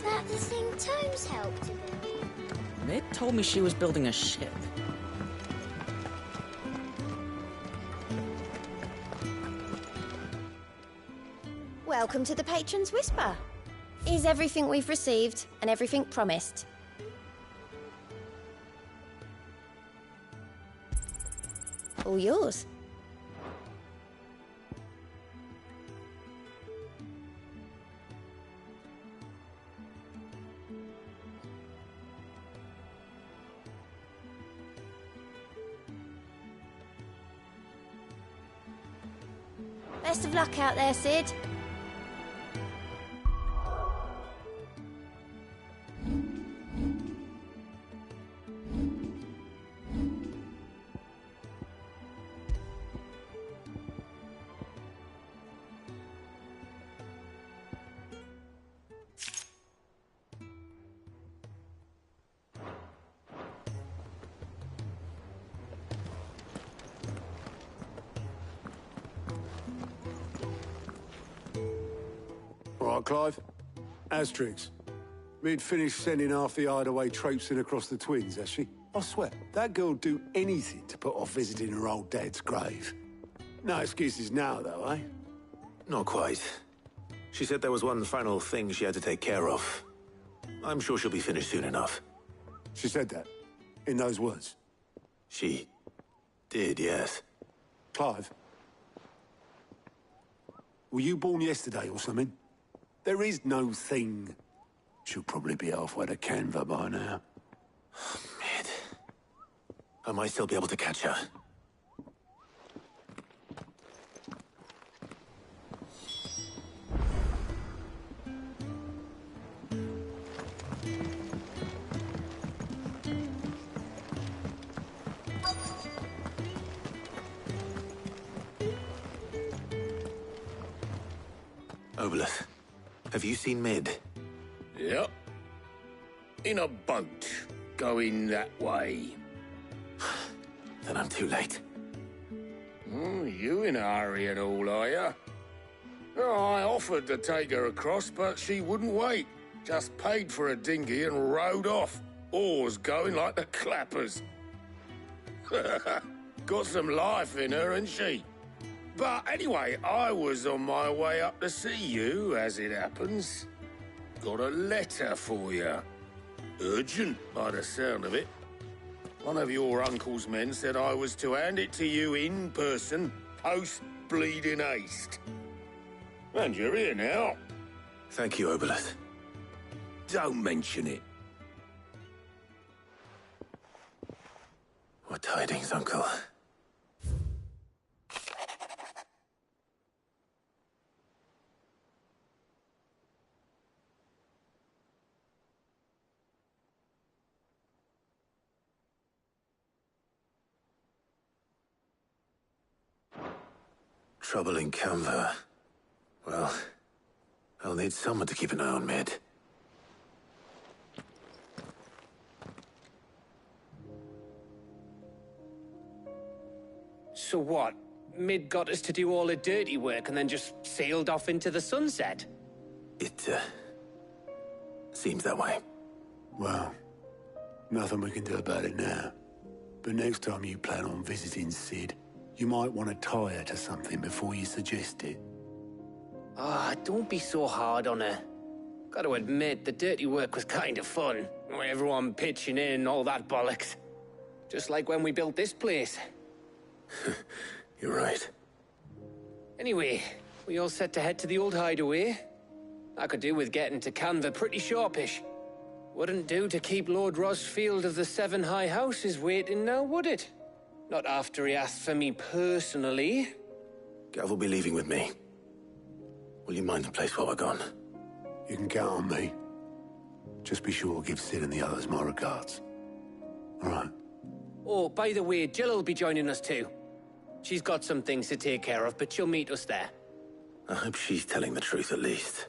Is that the thing Tomes helped to build? Mid told me she was building a ship. Welcome to the Patron's Whisper. Is everything we've received and everything promised? All yours. Best of luck out there, Sid. Right, Clive. Asterix. Mid finished sending half the hideaway traipsing across the twins, has she? I swear, that girl'd do anything to put off visiting her old dad's grave. No excuses now, though, eh? Not quite. She said there was one final thing she had to take care of. I'm sure she'll be finished soon enough. She said that? In those words? She did, yes. Clive? Were you born yesterday or something? There is no thing. She'll probably be halfway to Canva by now. Mid. I might still be able to catch her. Obelus, have you seen Mid? Yep. In a boat, going that way. Then I'm too late. Oh, you in a hurry at all, are you? Oh, I offered to take her across, but she wouldn't wait. Just paid for a dinghy and rowed off. Oars going like the clappers. Got some life in her, ain't she? But anyway, I was on my way up to see you, as it happens. Got a letter for you. Urgent, by the sound of it. One of your uncle's men said I was to hand it to you in person, post-bleeding haste. And you're here now. Thank you, Obelus. Don't mention it. What tidings, Uncle? Trouble in Canva. Well, I'll need someone to keep an eye on Mid. So what? Mid got us to do all the dirty work and then just sailed off into the sunset? It, seems that way. Well, nothing we can do about it now. But next time you plan on visiting Sid, you might want to tie her to something before you suggest it. Ah, don't be so hard on her. Gotta admit, the dirty work was kind of fun. Everyone pitching in and all that bollocks. Just like when we built this place. You're right. Anyway, we all set to head to the old hideaway. I could do with getting to Canva pretty sharpish. Wouldn't do to keep Lord Rosfield of the Seven High Houses waiting now, would it? Not after he asked for me personally. Gav will be leaving with me. Will you mind the place while we're gone? You can count on me. Just be sure to give Sid and the others my regards. All right. Oh, by the way, Jill will be joining us too. She's got some things to take care of, but she'll meet us there. I hope she's telling the truth at least.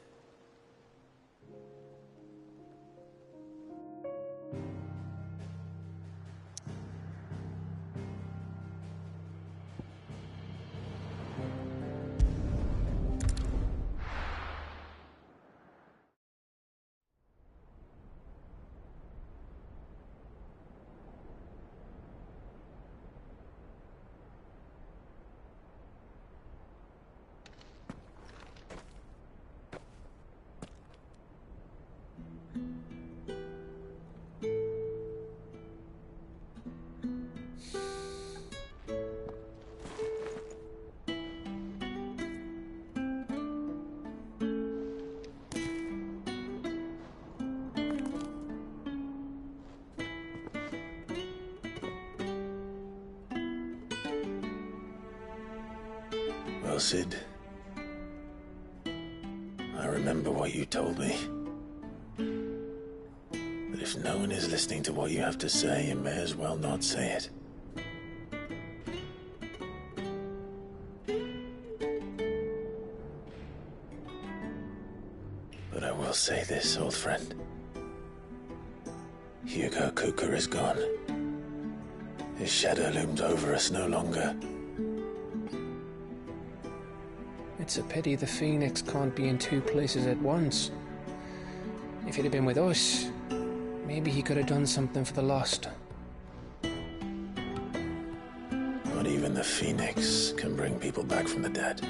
Sid. I remember what you told me. That if no one is listening to what you have to say, you may as well not say it. But I will say this, old friend. Hugo Cooker is gone. His shadow looms over us no longer. It's a pity the Phoenix can't be in two places at once. If he'd have been with us, maybe he could have done something for the lost. Not even the Phoenix can bring people back from the dead.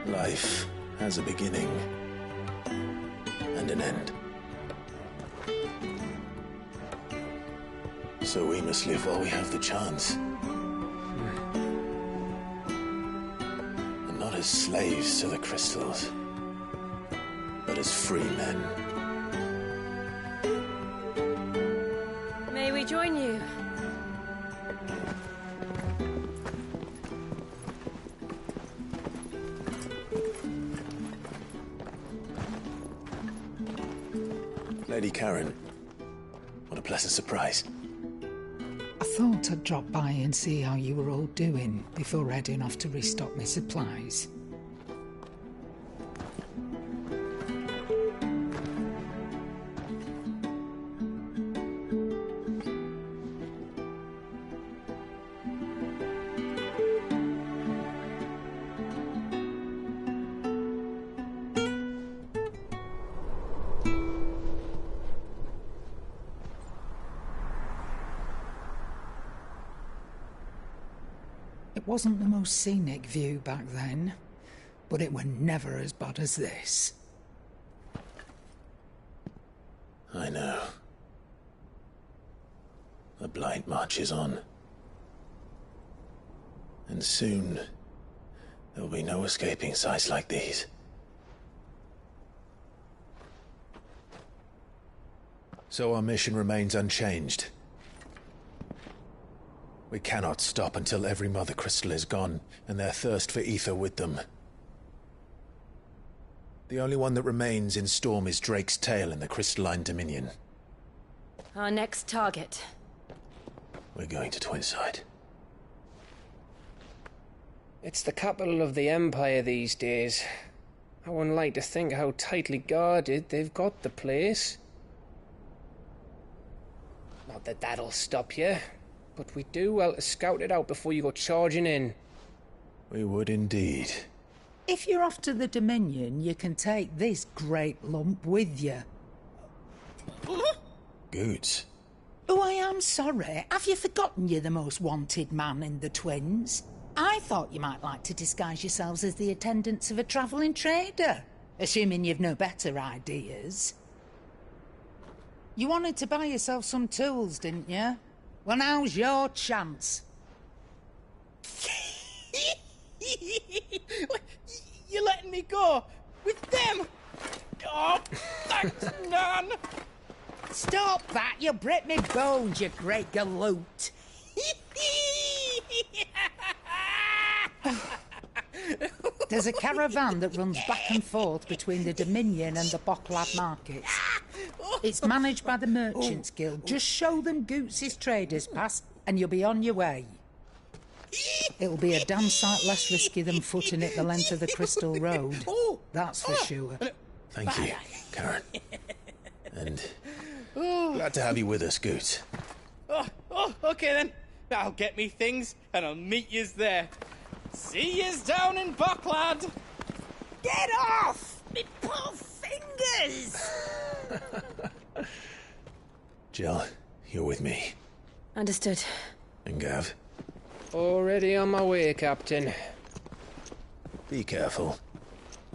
Life has a beginning and an end. So we must live while we have the chance. And not as slaves to the crystals, but as free men. May we join you? Lady Karen, what a pleasant surprise. I thought I'd drop by and see how you were all doing before heading off to restock my supplies. It wasn't the most scenic view back then, but it were never as bad as this. I know. The blight marches on. And soon, there'll be no escaping sights like these. So our mission remains unchanged. We cannot stop until every Mother Crystal is gone, and their thirst for ether with them. The only one that remains in Storm is Drake's Tail in the Crystalline Dominion. Our next target. We're going to Twinside. It's the capital of the Empire these days. I wouldn't like to think how tightly guarded they've got the place. Not that that'll stop you, but we do well to scout it out before you go charging in. We would indeed. If you're off to the Dominion, you can take this great lump with you. Goods. Oh, I am sorry. Have you forgotten you're the most wanted man in the Twins? I thought you might like to disguise yourselves as the attendants of a travelling trader, assuming you've no better ideas. You wanted to buy yourself some tools, didn't you? Well, now's your chance. You're letting me go? With them? Oh, thanks, Nan! Stop that! You'll break me bones, you great galoot! There's a caravan that runs back and forth between the Dominion and the Bocklad markets. It's managed by the Merchants Guild. Just show them Goots' traders pass, and you'll be on your way. It'll be a damn sight less risky than footing it the length of the Crystal Road. That's for sure. Thank you, Karen. And glad to have you with us, Goots. Okay then. I'll get me things, and I'll meet yous there. See yous down in Bocklad! Get off! Me poor fingers! Jill, you're with me. Understood. And Gav, Already on my way, Captain. be careful.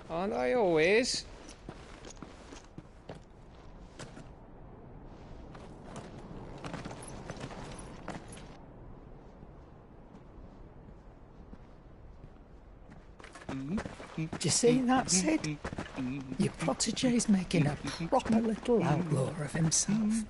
Aren't I always? Do you see that, Sid? Your protégé's making a proper little outlaw of himself.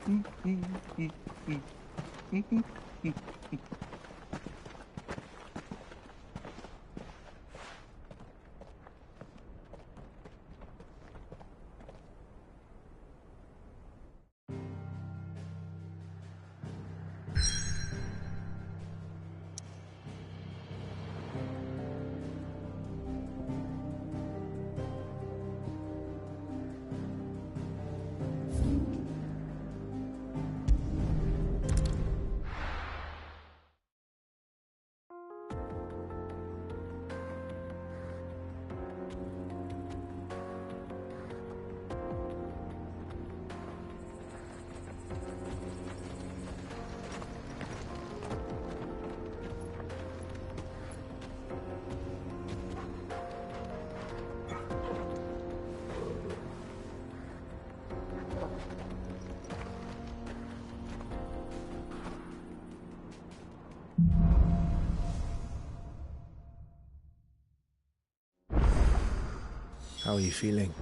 How are you feeling?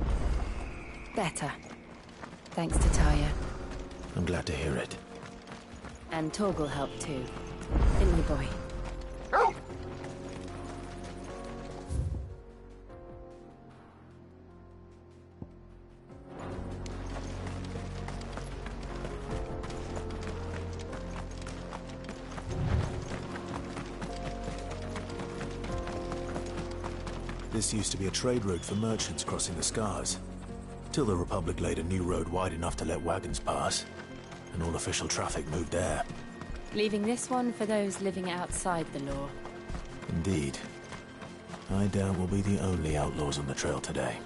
Better. Thanks to Taya. I'm glad to hear it. And Torgal helped too. Didn't you, boy? This used to be a trade route for merchants crossing the Scars. Till the Republic laid a new road wide enough to let wagons pass, and all official traffic moved there. Leaving this one for those living outside the law. Indeed. I doubt we'll be the only outlaws on the trail today.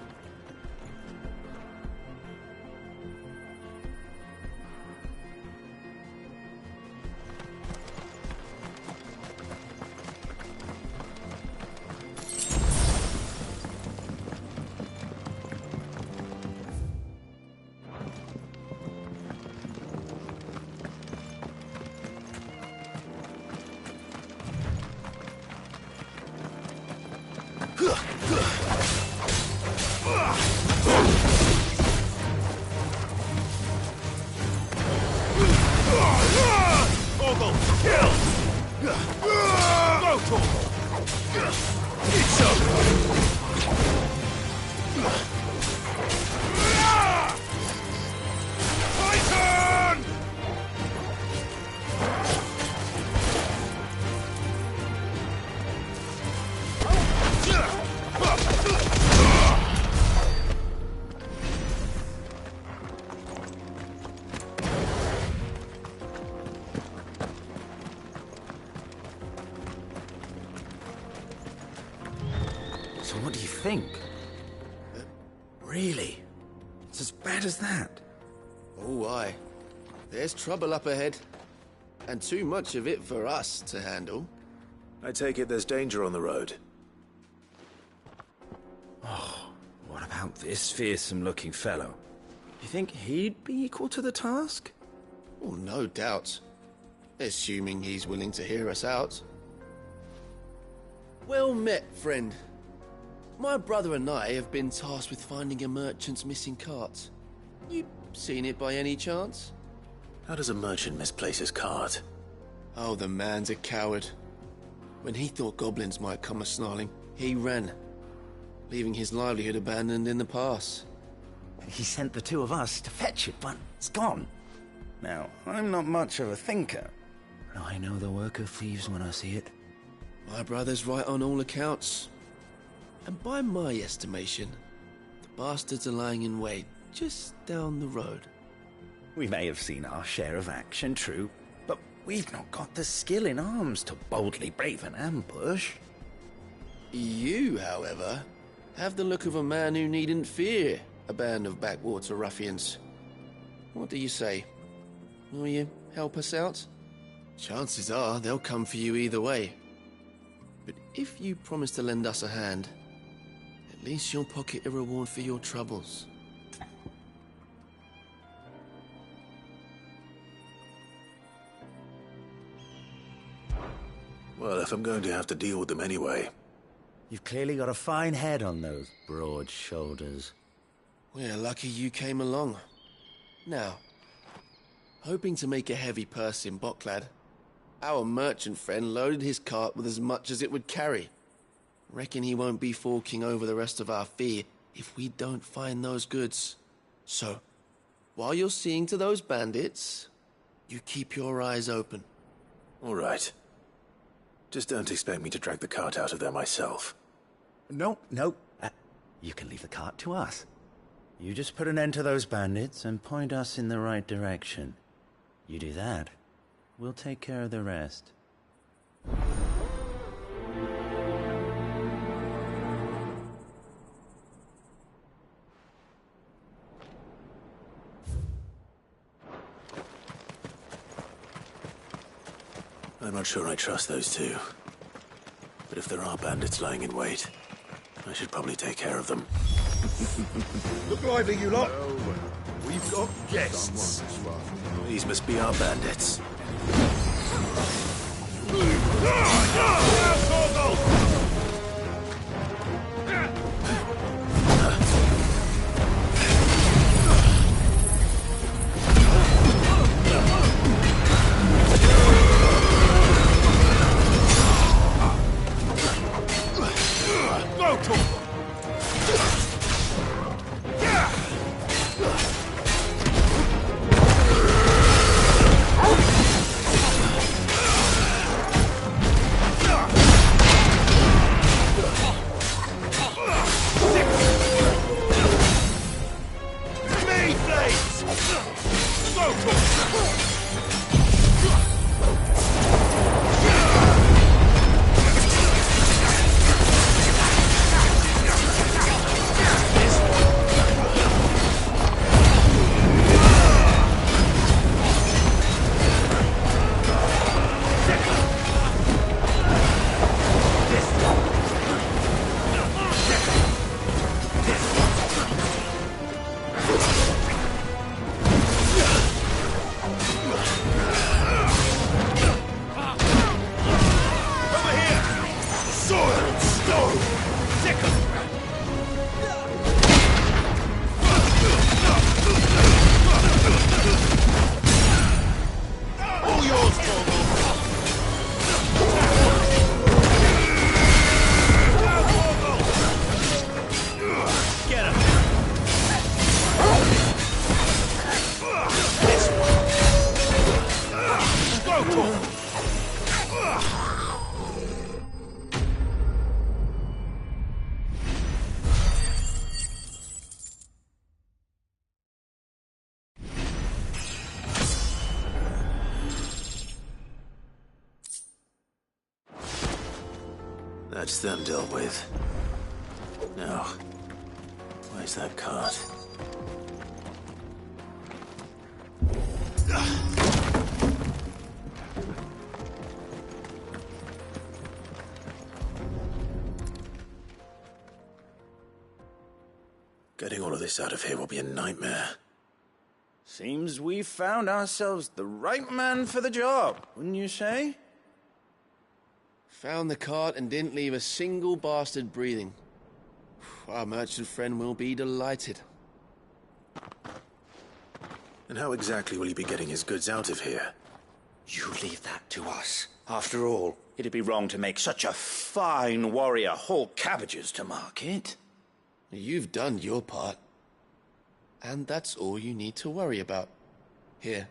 So what do you think? Really? It's as bad as that? Oh, aye. There's trouble up ahead. And too much of it for us to handle. I take it there's danger on the road. Oh, what about this fearsome-looking fellow? You think he'd be equal to the task? Oh, no doubt. Assuming he's willing to hear us out. Well met, friend. My brother and I have been tasked with finding a merchant's missing cart. You seen it by any chance? How does a merchant misplace his cart? Oh, the man's a coward. When he thought goblins might come a-snarling, he ran, leaving his livelihood abandoned in the pass. He sent the two of us to fetch it, but it's gone. Now, I'm not much of a thinker, but I know the work of thieves when I see it. My brother's right on all accounts. And by my estimation, the bastards are lying in wait just down the road. We may have seen our share of action, true, but we've not got the skill in arms to boldly brave an ambush. You, however, have the look of a man who needn't fear a band of backwater ruffians. What do you say? Will you help us out? Chances are they'll come for you either way. But if you promise to lend us a hand, at least you'll pocket a reward for your troubles. Well, if I'm going to have to deal with them anyway. You've clearly got a fine head on those broad shoulders. We're lucky you came along. Now, hoping to make a heavy purse in Bocklad, our merchant friend loaded his cart with as much as it would carry. Reckon he won't be forking over the rest of our fee if we don't find those goods. So, while you're seeing to those bandits, you keep your eyes open. All right. Just don't expect me to drag the cart out of there myself. No. You can leave the cart to us. You just put an end to those bandits and point us in the right direction. You do that, we'll take care of the rest. I'm not sure I trust those two. But if there are bandits lying in wait, I should probably take care of them. Look lively, you lot. We've got guests. These must be our bandits. Go, Torgal! That's them dealt with. Now, where's that cart? Getting all of this out of here will be a nightmare. Seems we found ourselves the right man for the job, wouldn't you say? Found the cart and didn't leave a single bastard breathing. Our merchant friend will be delighted. And how exactly will he be getting his goods out of here? You leave that to us. After all, it'd be wrong to make such a fine warrior haul cabbages to market. You've done your part. And that's all you need to worry about. Here.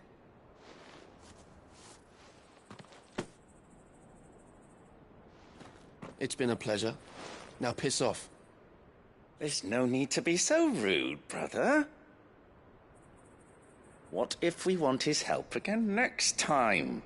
It's been a pleasure. Now piss off. There's no need to be so rude, brother. What if we want his help again next time?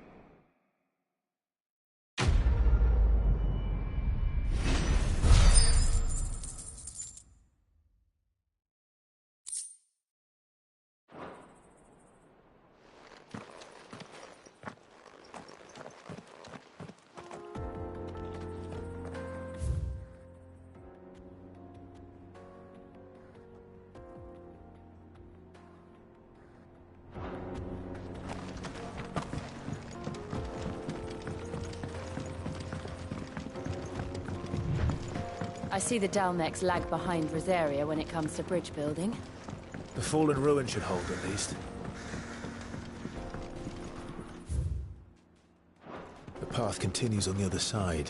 I see the Dalmex lag behind Rosaria when it comes to bridge building. The fallen ruin should hold, at least. The path continues on the other side.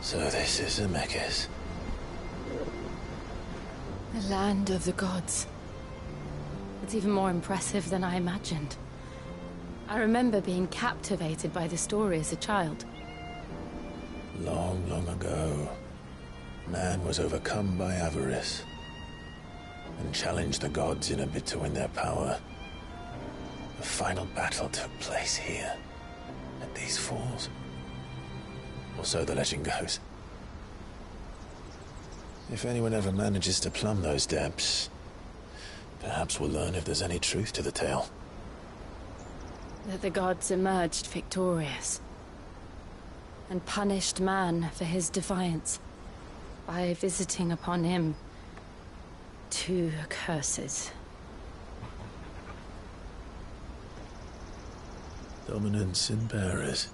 So this is Zemeckis. The land of the gods. It's even more impressive than I imagined. I remember being captivated by the story as a child. Long, long ago, man was overcome by avarice and challenged the gods in a bid to win their power. The final battle took place here, at these falls. Or so the legend goes. If anyone ever manages to plumb those depths, perhaps we'll learn if there's any truth to the tale. That the gods emerged victorious and punished man for his defiance by visiting upon him 2 curses. Dominance in bearers.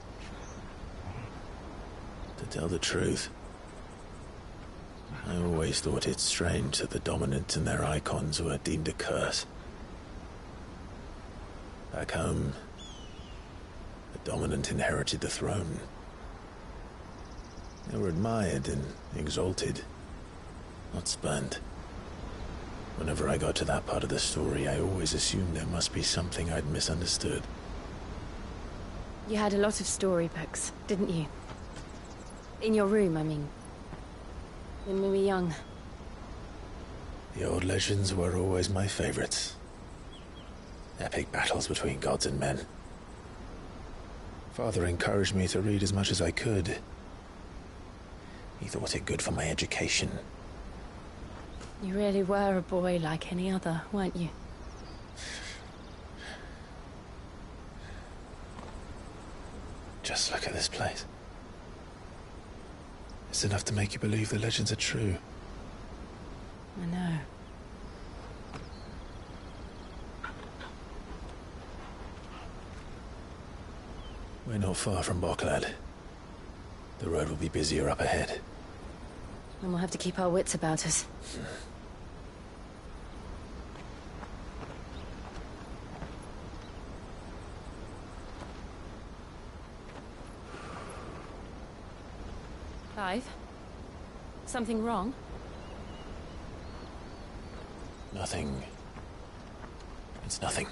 To tell the truth, I always thought it strange that the dominant and their icons were deemed a curse. Back home, the dominant inherited the throne. They were admired and exalted, not spurned. Whenever I got to that part of the story, I always assumed there must be something I'd misunderstood. You had a lot of storybooks, didn't you? In your room, I mean. When we were young. The old legends were always my favorites. Epic battles between gods and men. Father encouraged me to read as much as I could. He thought it good for my education. You really were a boy like any other, weren't you? Just look at this place. It's enough to make you believe the legends are true. I know. We're not far from Boklad. The road will be busier up ahead. And we'll have to keep our wits about us. Clive? Something wrong? Nothing. It's nothing.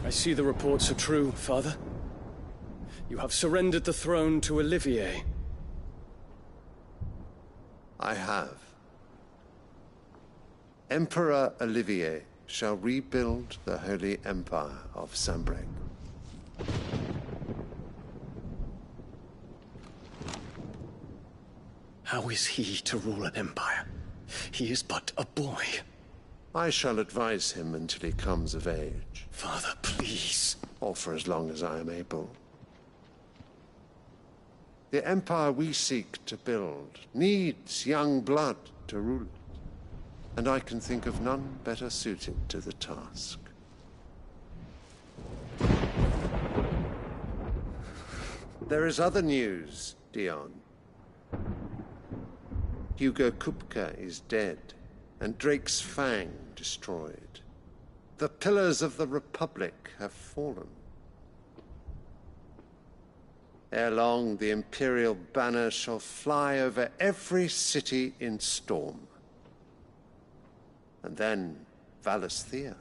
I see the reports are true, Father. You have surrendered the throne to Olivier. I have. Emperor Olivier shall rebuild the Holy Empire of Sanbreque. How is he to rule an empire? He is but a boy. I shall advise him until he comes of age. Father, please. Or for as long as I am able. The empire we seek to build needs young blood to rule it, and I can think of none better suited to the task. There is other news, Dion. Hugo Kupka is dead, and Drake's Fang destroyed. The pillars of the Republic have fallen. Ere long, the Imperial banner shall fly over every city in Storm. And then, Valisthea.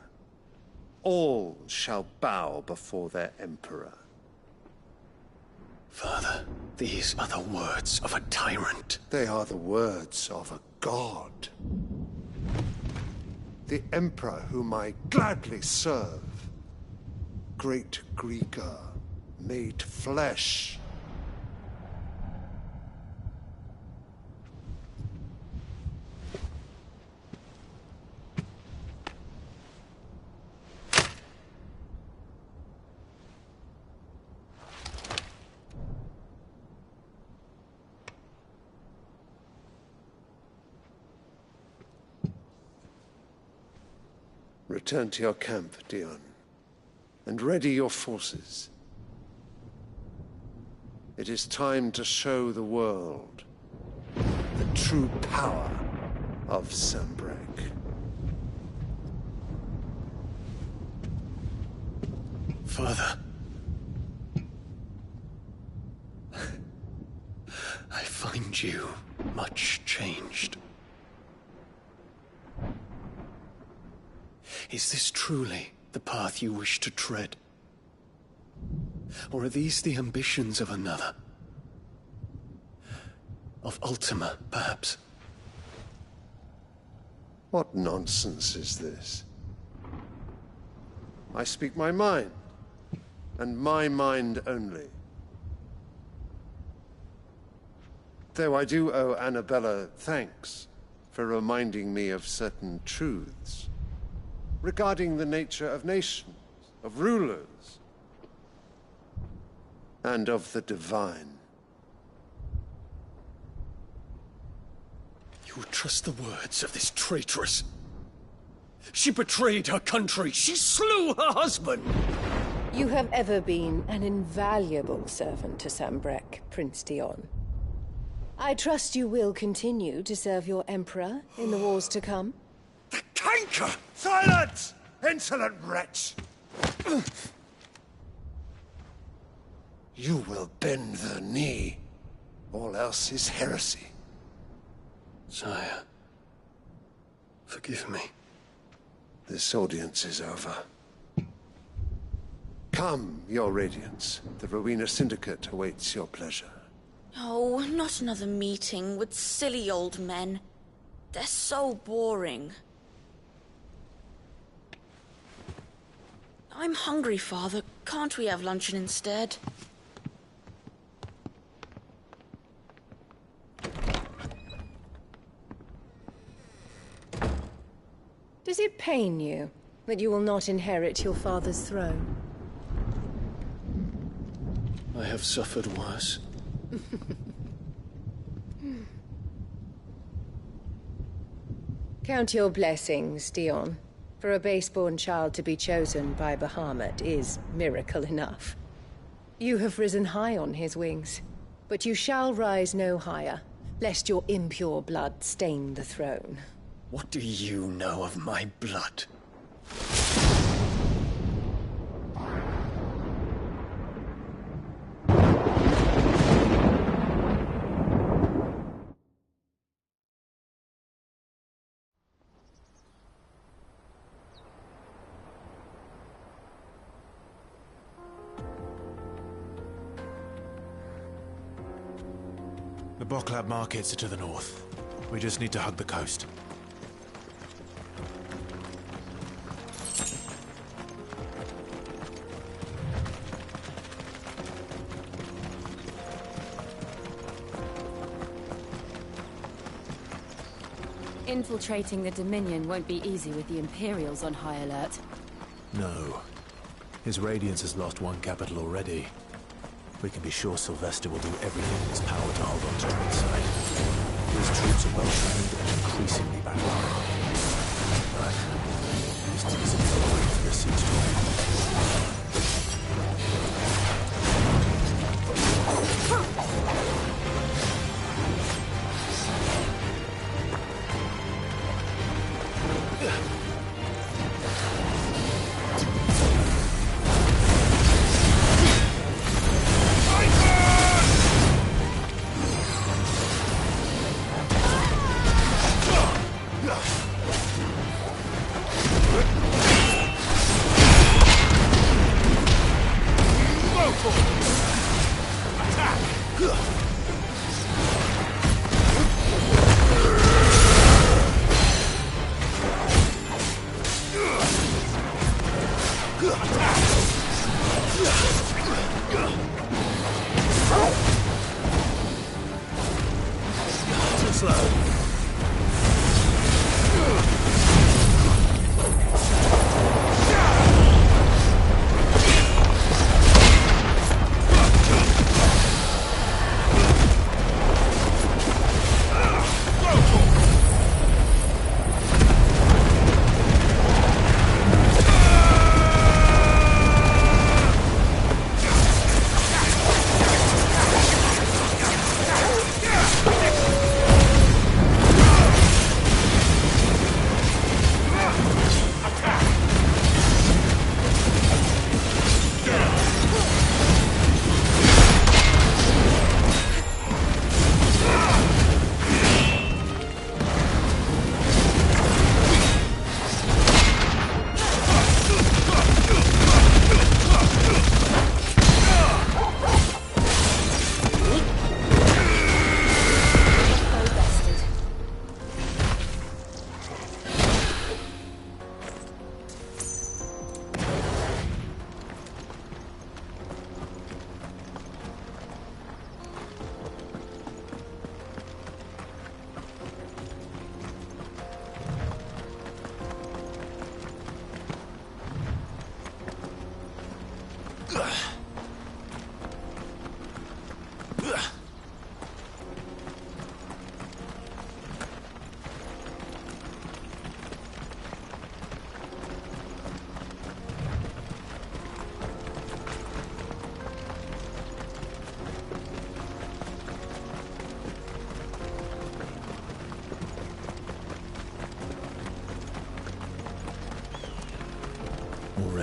All shall bow before their Emperor. Father, these are the words of a tyrant. They are the words of a god. The Emperor whom I gladly serve. Great Greeker, made flesh. Return to your camp, Dion, and ready your forces. It is time to show the world the true power of Sanbreque. Father. I find you much changed. Is this truly the path you wish to tread? Or are these the ambitions of another? Of Ultima, perhaps? What nonsense is this? I speak my mind, and my mind only. Though I do owe Annabella thanks for reminding me of certain truths regarding the nature of nations, of rulers, and of the divine. You would trust the words of this traitress? She betrayed her country. She slew her husband. You have ever been an invaluable servant to Sanbreque, Prince Dion. I trust you will continue to serve your Emperor in the wars to come. The canker! Silence! Insolent wretch! You will bend the knee. All else is heresy. Sire, forgive me. This audience is over. Come, your Radiance. The Rowena Syndicate awaits your pleasure. Oh, not another meeting with silly old men. They're so boring. I'm hungry, Father. Can't we have luncheon instead? Does it pain you that you will not inherit your father's throne? I have suffered worse. Count your blessings, Dion. For a base-born child to be chosen by Bahamut is miracle enough. You have risen high on his wings, but you shall rise no higher, lest your impure blood stain the throne. What do you know of my blood? The Boklab markets are to the north. We just need to hug the coast. Infiltrating the Dominion won't be easy with the Imperials on high alert. No. His Radiance has lost one capital already. We can be sure Sylvester will do everything in his power to hold on to our side. His troops are well trained and increasingly backlogged. But this isn't the way for the siege to end.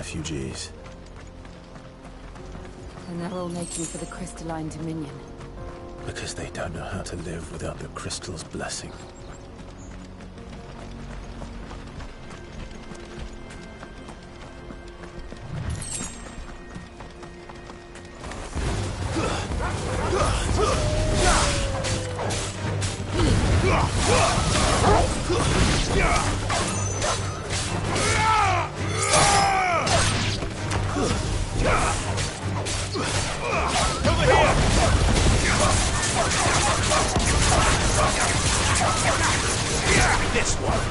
refugees. And they're all making for the crystalline dominion. Because they don't know how to live without the crystal's blessing. This one.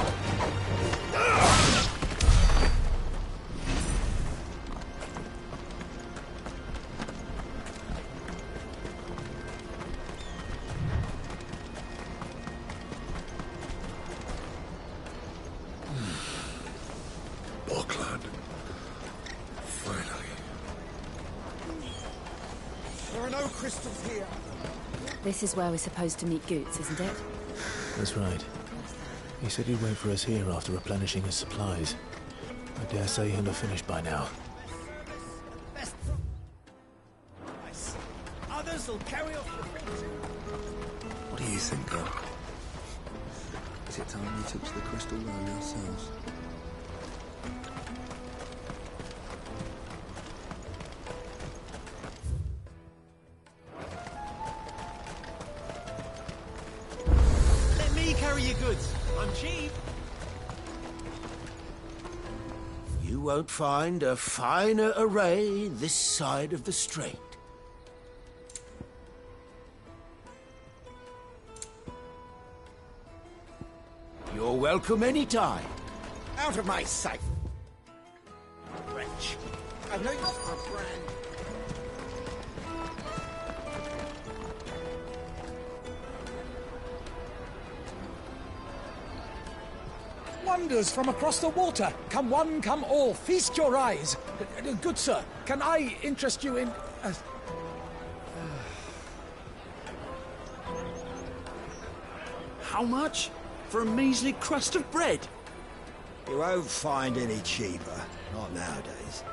Bogland. Finally. There are no crystals here. This is where we're supposed to meet Goots, isn't it? That's right. He said he'd wait for us here after replenishing his supplies. I dare say he'll have finished by now. Others will carry off the picture. What do you think, girl? Is it time we took to the crystal line ourselves? Let me carry your goods. I'm cheap. You won't find a finer array this side of the strait. You're welcome anytime. Out of my sight. Wretch. I've no use for a brand. Wonders from across the water. Come one, come all. Feast your eyes. Good sir, can I interest you in... How much? For a measly crust of bread? You won't find any cheaper. Not nowadays.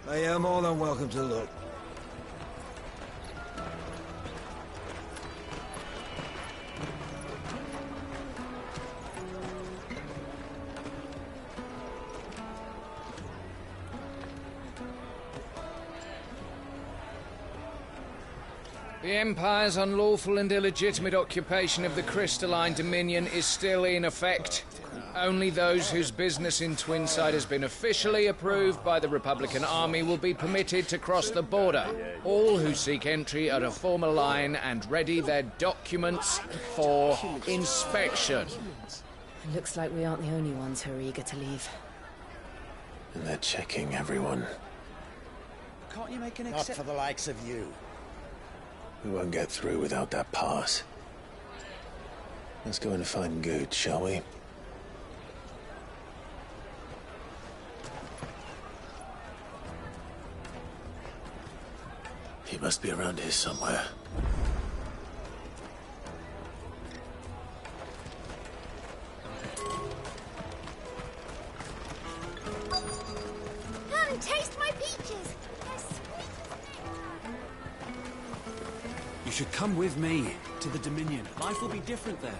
But you're more than welcome to look. The Empire's unlawful and illegitimate occupation of the crystalline dominion is still in effect. Only those whose business in Twinside has been officially approved by the Republican Army will be permitted to cross the border. All who seek entry are to form a line and ready their documents for inspection. It looks like we aren't the only ones who are eager to leave. And they're checking everyone. Can't you make an Not for the likes of you. We won't get through without that pass. Let's go and find Good, shall we? He must be around here somewhere. Come, taste my peaches. They're sweet You should come with me to the Dominion. Life will be different there.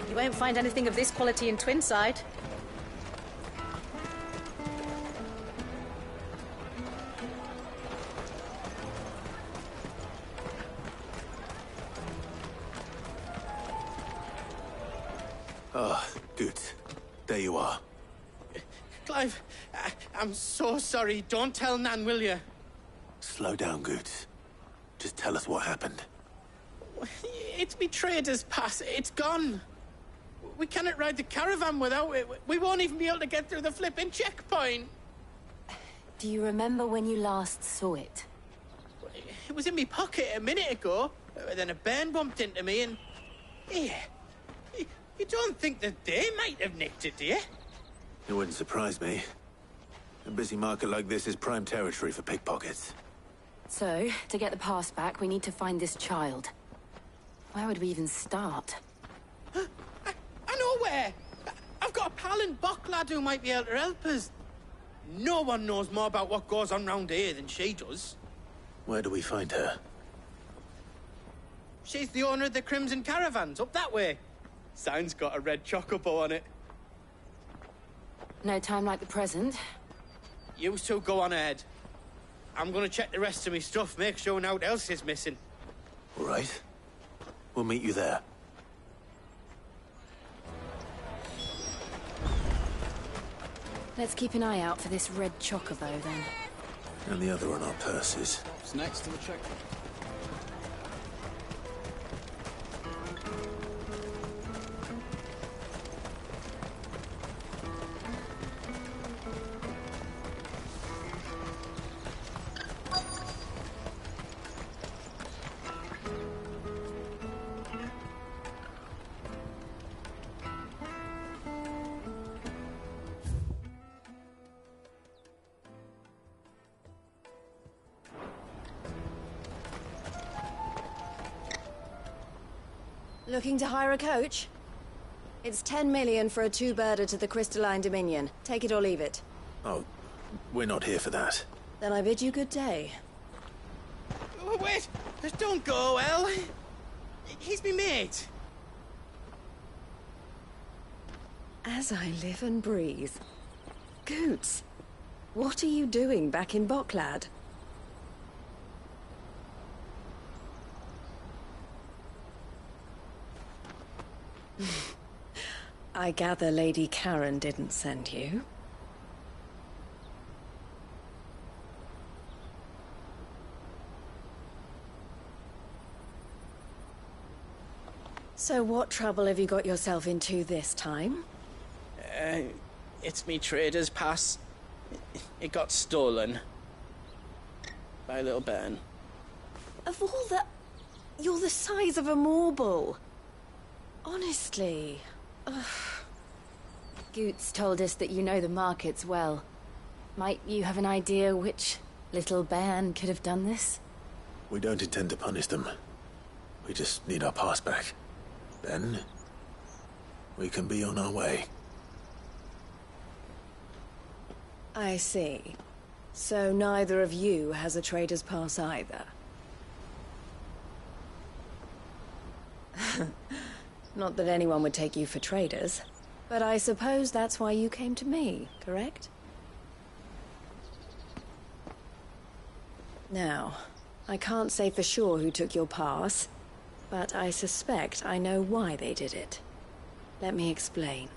You won't find anything of this quality in Twinside. Ah, good. There you are. Clive, I'm so sorry. Don't tell Nan, will you? Slow down, Good. Just tell us what happened. It's me trader's pass. It's gone. We cannot ride the caravan without it. We won't even be able to get through the flipping checkpoint. Do you remember when you last saw it? It was in my pocket a minute ago. Then a bairn bumped into me and... Yeah. You don't think that they might have nicked it, do you? It wouldn't surprise me. A busy market like this is prime territory for pickpockets. So, to get the pass back, we need to find this child. Where would we even start? I know where! I've got got a pal in Bocklad who might be able to help us. No one knows more about what goes on round here than she does. Where do we find her? She's the owner of the Crimson Caravans, up that way. Sign's got a red chocobo on it. No time like the present. You two go on ahead. I'm gonna check the rest of my stuff, make sure naught else is missing. All right. We'll meet you there. Let's keep an eye out for this red chocobo, then. And the other on our purses. What's next to the check? Looking to hire a coach? It's 10 million for a two-birder to the Crystalline Dominion. Take it or leave it. Oh, we're not here for that. Then I bid you good day. Oh, wait! Don't go, El. He's me mate. As I live and breathe. Goots, what are you doing back in Bocklad? I gather Lady Karen didn't send you. So what trouble have you got yourself into this time? It's me trader's pass. It got stolen. By a little bairn. Of all the... You're the size of a marble. Honestly. Ugh. Goots told us that you know the markets well. Might you have an idea which little bairn could have done this? We don't intend to punish them. We just need our pass back. Then, we can be on our way. I see. So neither of you has a trader's pass either. Not that anyone would take you for traders, but I suppose that's why you came to me, correct? Now, I can't say for sure who took your pass, but I suspect I know why they did it. Let me explain.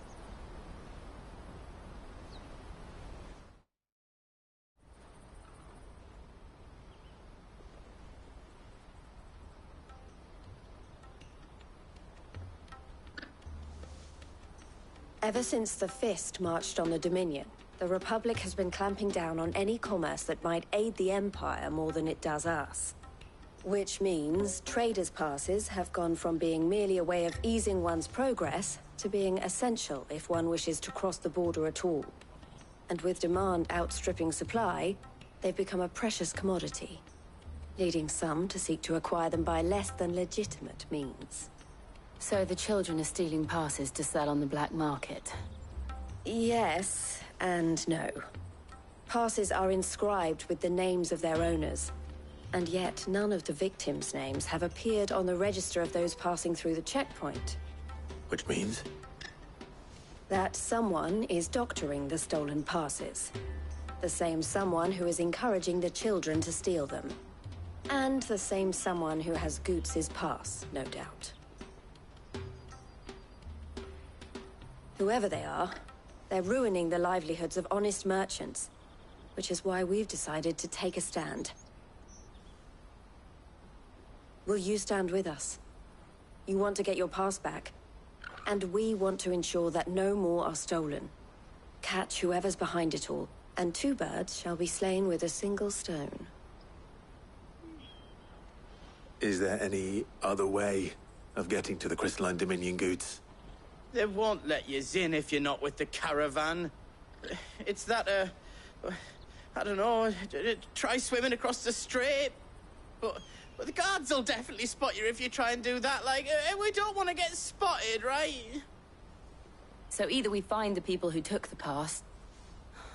Ever since the Fist marched on the Dominion, the Republic has been clamping down on any commerce that might aid the Empire more than it does us. Which means traders' passes have gone from being merely a way of easing one's progress to being essential if one wishes to cross the border at all. And with demand outstripping supply, they've become a precious commodity, leading some to seek to acquire them by less than legitimate means. So the children are stealing passes to sell on the black market? Yes, and no. Passes are inscribed with the names of their owners, and yet none of the victims' names have appeared on the register of those passing through the checkpoint. Which means? That someone is doctoring the stolen passes. The same someone who is encouraging the children to steal them. And the same someone who has Goots' pass, no doubt. Whoever they are, they're ruining the livelihoods of honest merchants, which is why we've decided to take a stand. Will you stand with us? You want to get your pass back, and we want to ensure that no more are stolen. Catch whoever's behind it all, and two birds shall be slain with a single stone. Is there any other way of getting to the Crystalline Dominion, Goots? They won't let you in if you're not with the caravan. It's that, I don't know, try swimming across the strait. But the guards will definitely spot you if you try and do that. Like, we don't want to get spotted, right? So either we find the people who took the pass,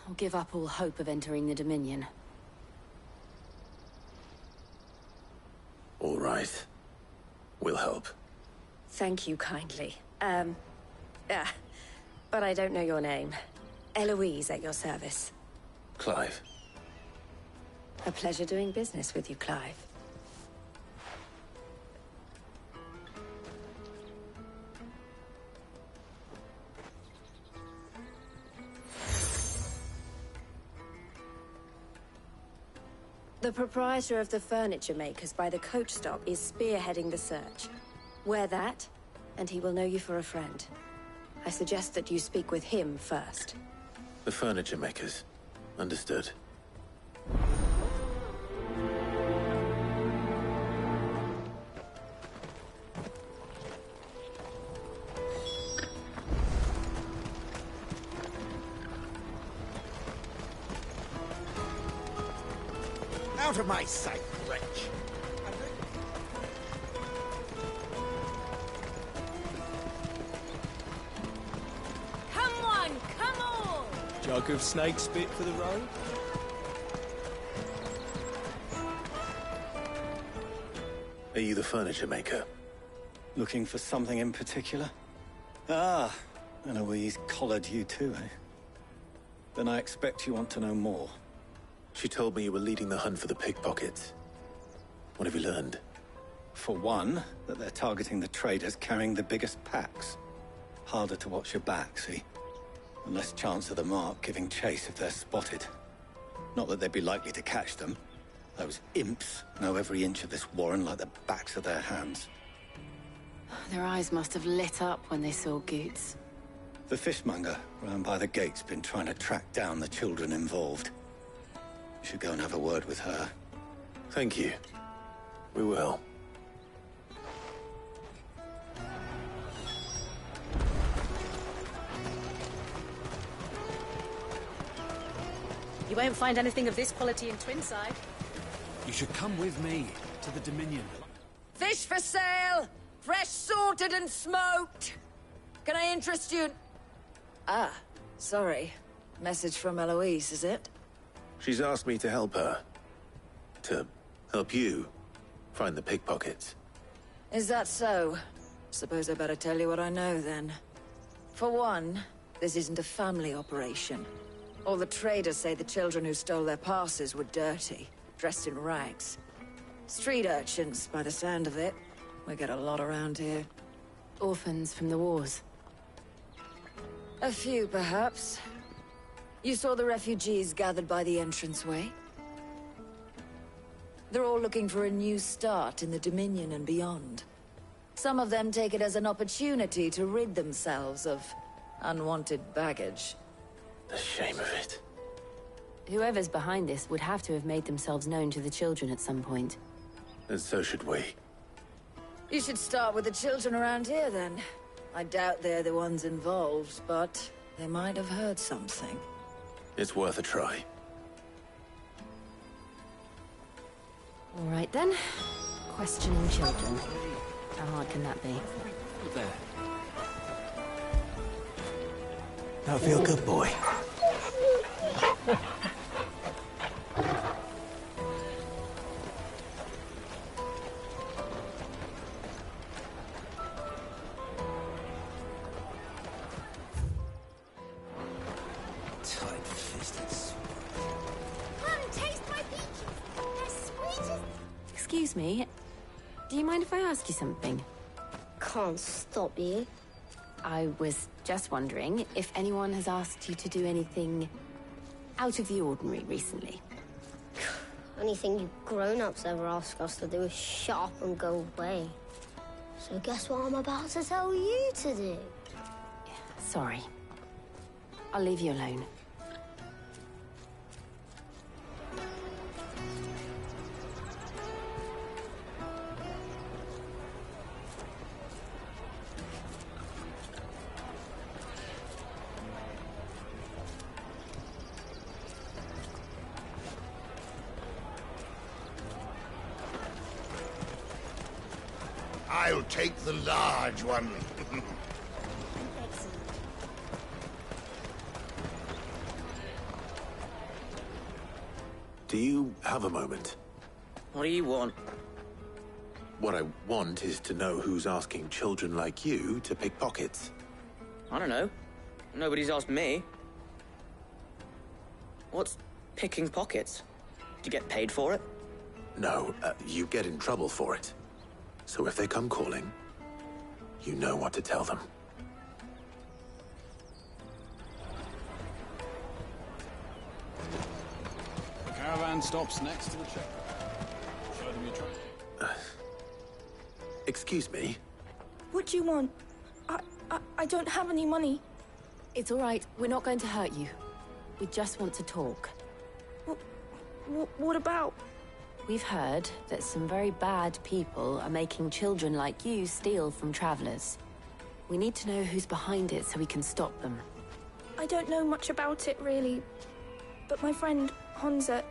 or give up all hope of entering the Dominion. All right. We'll help. Thank you kindly. But I don't know your name. Eloise at your service. Clive. A pleasure doing business with you, Clive. The proprietor of the furniture makers by the coach stop is spearheading the search. Wear that, and he will know you for a friend. I suggest that you speak with him first. The furniture makers. Understood. Out of my sight, wretch! Come on, come on! Jug of snake spit for the road? Are you the furniture maker? Looking for something in particular? Ah, Eloise collared you too, eh? Then I expect you want to know more. She told me you were leading the hunt for the pickpockets. What have you learned? For one, that they're targeting the traders carrying the biggest packs. Harder to watch your back, see? And less chance of the mark giving chase if they're spotted. Not that they'd be likely to catch them. Those imps know every inch of this warren like the backs of their hands. Their eyes must have lit up when they saw Goots. The fishmonger round by the gate's been trying to track down the children involved. You should go and have a word with her. Thank you. We will. You won't find anything of this quality in Twinside. You should come with me to the Dominion. Fish for sale! Fresh sorted and smoked! Can I interest you? Ah, sorry. Message from Eloise, is it? She's asked me to help her. To help you find the pickpockets. Is that so? Suppose I better tell you what I know, then. For one, this isn't a family operation. All the traders say the children who stole their passes were dirty, dressed in rags. Street urchins, by the sound of it. We get a lot around here. Orphans from the wars. A few, perhaps. You saw the refugees gathered by the entranceway? They're all looking for a new start in the Dominion and beyond. Some of them take it as an opportunity to rid themselves of unwanted baggage. The shame of it. Whoever's behind this would have to have made themselves known to the children at some point. And so should we. You should start with the children around here, then. I doubt they're the ones involved, but they might have heard something. It's worth a try. All right, then. Questioning children. How hard can that be? There. Now feel good, boy. Come, taste my peaches. They're sweet as... Excuse me. Do you mind if I ask you something? Can't stop you. I was just wondering if anyone has asked you to do anything out of the ordinary recently. Anything you grown-ups ever ask us to do is shut up and go away. So guess what I'm about to tell you to do? Sorry. I'll leave you alone. I'll take the large one. have a moment. What do you want? What I want is to know who's asking children like you to pick pockets. I don't know. Nobody's asked me. What's picking pockets? Do you get paid for it? No, you get in trouble for it. So if they come calling, you know what to tell them. The caravan stops next to the checkpoint. Show them your truck. Excuse me? What do you want? I don't have any money. It's all right. We're not going to hurt you. We just want to talk. What about? We've heard that some very bad people are making children like you steal from travelers. We need to know who's behind it so we can stop them. I don't know much about it, really. But my friend, Honza,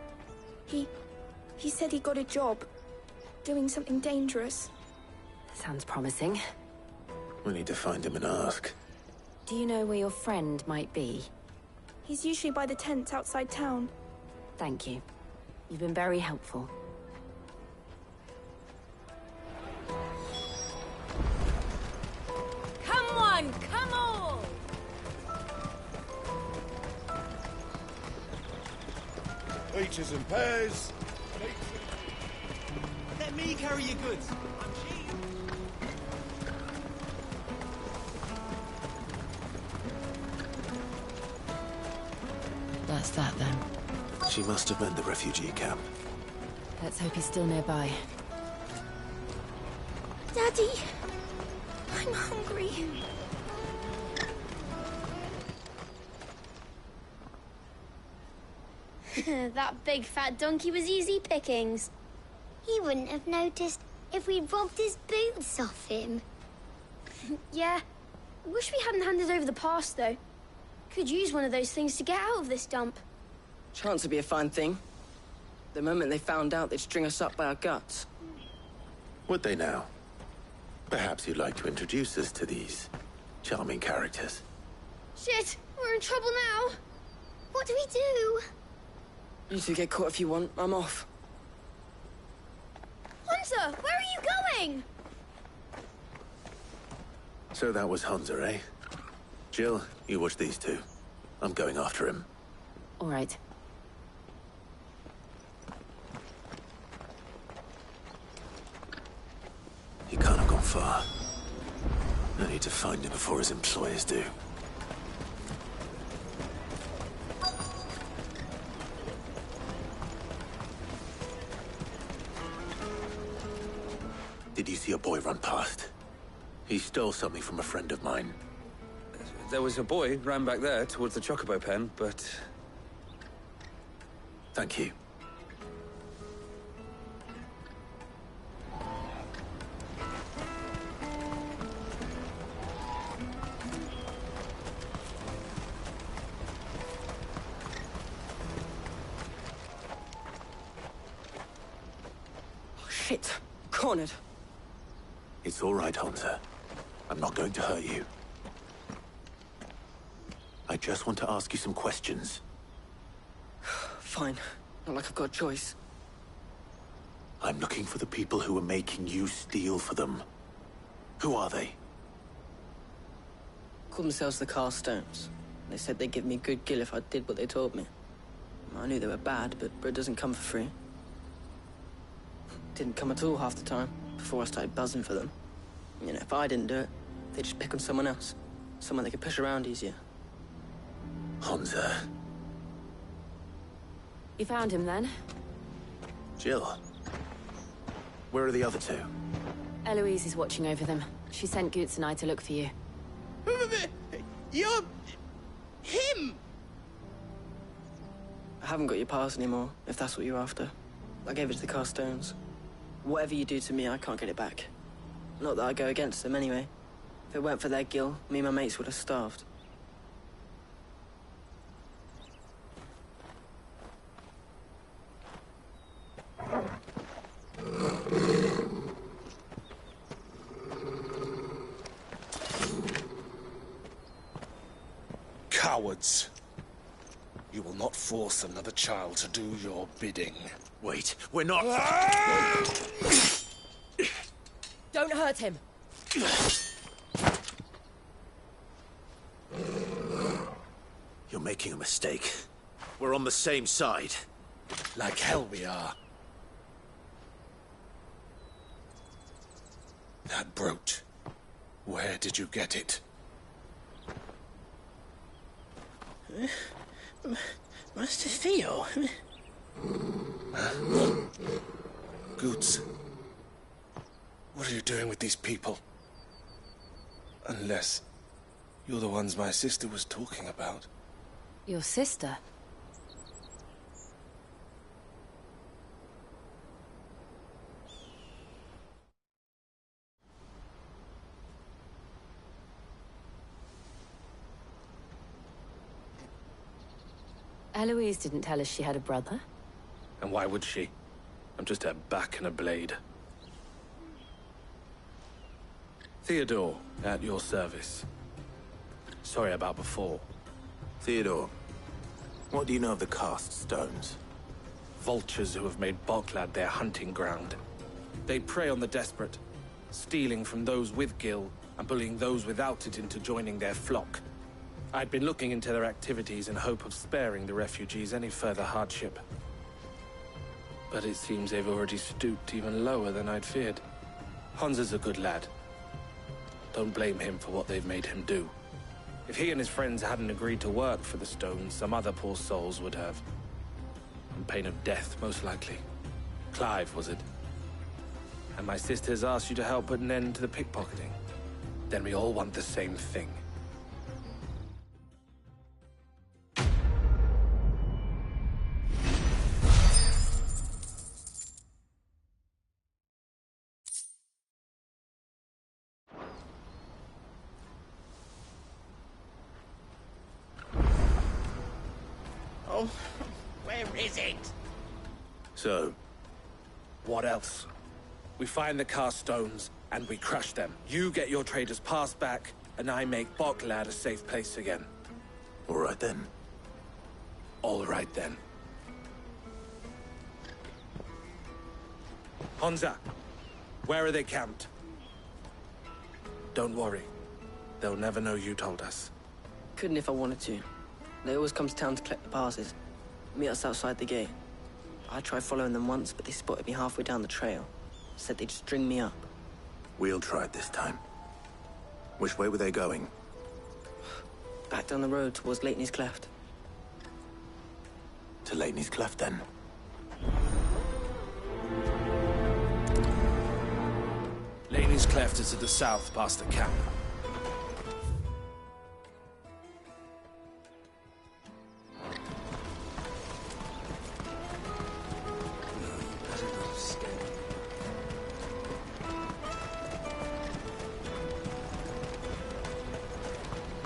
he said he got a job doing something dangerous. Sounds promising. We need to find him and ask. Do you know where your friend might be? He's usually by the tents outside town. Thank you. You've been very helpful. Come on, come on! Peaches and pears. Let me carry your goods. I'm cheap. That's that, then. She must have meant the refugee camp. Let's hope he's still nearby. Daddy! I'm hungry. That big fat donkey was easy pickings. He wouldn't have noticed if we'd robbed his boots off him. Yeah. Wish we hadn't handed over the pass, though. Could use one of those things to get out of this dump. Chance would be a fine thing. The moment they found out, they'd string us up by our guts. Would they now? Perhaps you'd like to introduce us to these charming characters. Shit, we're in trouble now. What do we do? You two get caught if you want. I'm off. Hunter, where are you going? So that was Hunter, eh? Jill, you watch these two. I'm going after him. All right. He can't have gone far. I need to find him before his employers do. Did you see a boy run past? He stole something from a friend of mine. There was a boy ran back there towards the chocobo pen, but... Thank you. Oh, shit. Cornered. It's all right, Hunter. I'm not going to hurt you. I just want to ask you some questions. Fine. Not like I've got a choice. I'm looking for the people who are making you steal for them. Who are they? Called themselves the Carstones. They said they'd give me good gill if I did what they told me. I knew they were bad, but bread doesn't come for free. Didn't come at all half the time, before I started buzzing for them. You know, if I didn't do it, they'd just pick on someone else. Someone they could push around easier. Hunter. You found him, then? Jill. Where are the other two? Eloise is watching over them. She sent Goots and I to look for you. You're... him! I haven't got your pass anymore, if that's what you're after. I gave it to the Carstones. Whatever you do to me, I can't get it back. Not that I go against them, anyway. If it weren't for their gill, me and my mates would have starved. Cowards. You will not force another child to do your bidding. Wait, we're not... Don't hurt him. You're making a mistake. We're on the same side. Like hell we are. That brooch. Where did you get it? Master Theo? Goots. What are you doing with these people? Unless you're the ones my sister was talking about. Your sister? Eloise didn't tell us she had a brother. And why would she? I'm just her back and a blade. Theodore, at your service. Sorry about before. Theodore, what do you know of the cast stones? Vultures who have made Boklad their hunting ground. They prey on the desperate, stealing from those with Gil and bullying those without it into joining their flock. I'd been looking into their activities in hope of sparing the refugees any further hardship. But it seems they've already stooped even lower than I'd feared. Hansa's a good lad. Don't blame him for what they've made him do. If he and his friends hadn't agreed to work for the stones, some other poor souls would have. On pain of death, most likely. Clive, was it? And my sisters asked you to help put an end to the pickpocketing. Then we all want the same thing. Oh, where is it? So, what else? We find the cast stones, and we crush them. You get your trader's pass back, and I make Boklad a safe place again. All right then. All right then. Hansa, where are they camped? Don't worry. They'll never know you told us. Couldn't if I wanted to. They always come to town to collect the passes. Meet us outside the gate. I tried following them once, but they spotted me halfway down the trail. Said they'd string me up. We'll try it this time. Which way were they going? Back down the road towards Lateney's Cleft. To Lateney's Cleft, then. Lateney's Cleft is to the south, past the camp.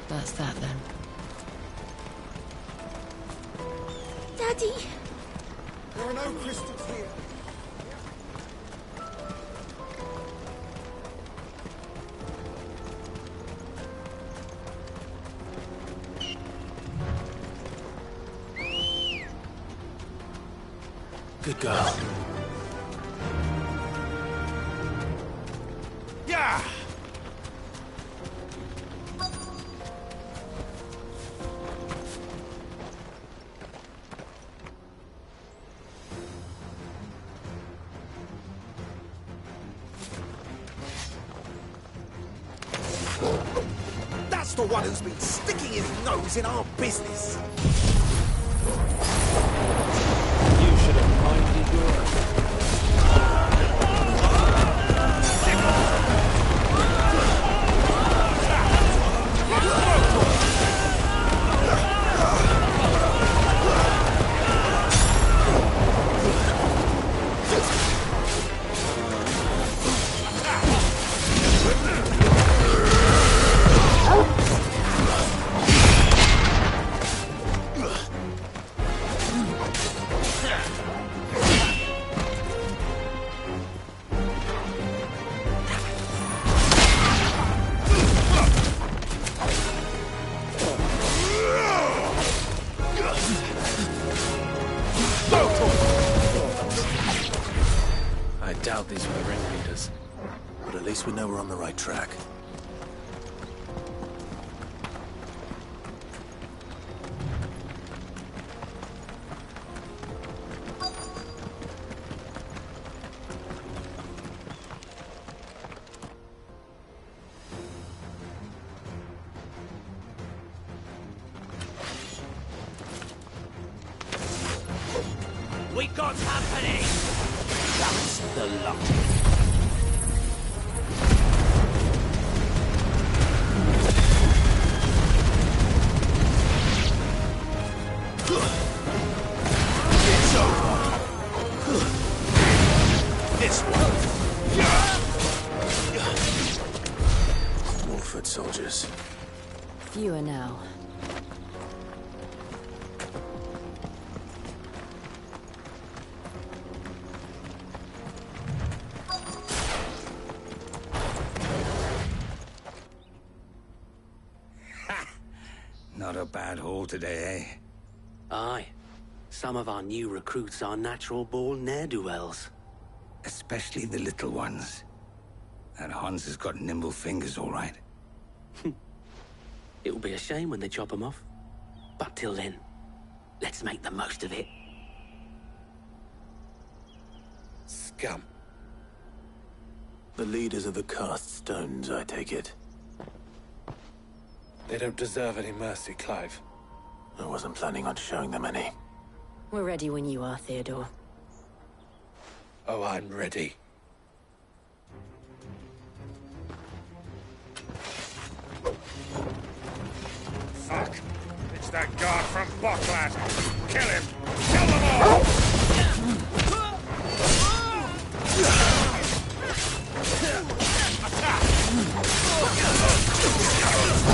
That's that, then. Daddy! There are no crystals here. Good girl. Yeah! That's the one who's been sticking his nose in our business. You should have minded your... least we know we're on the right track. We got company! That's the lot. It's over. This one. Wolford soldiers. Fewer now. Not a bad haul today, eh? Aye. Some of our new recruits are natural-born ne'er-do-wells. Especially the little ones. That Hans has got nimble fingers, all right. It'll be a shame when they chop them off. But till then, let's make the most of it. Scum. The leaders of the cast stones, I take it. They don't deserve any mercy, Clive. I wasn't planning on showing them any. We're ready when you are, Theodore. Oh, I'm ready. Fuck! It's that guard from Bocklad! Kill him! Kill them all!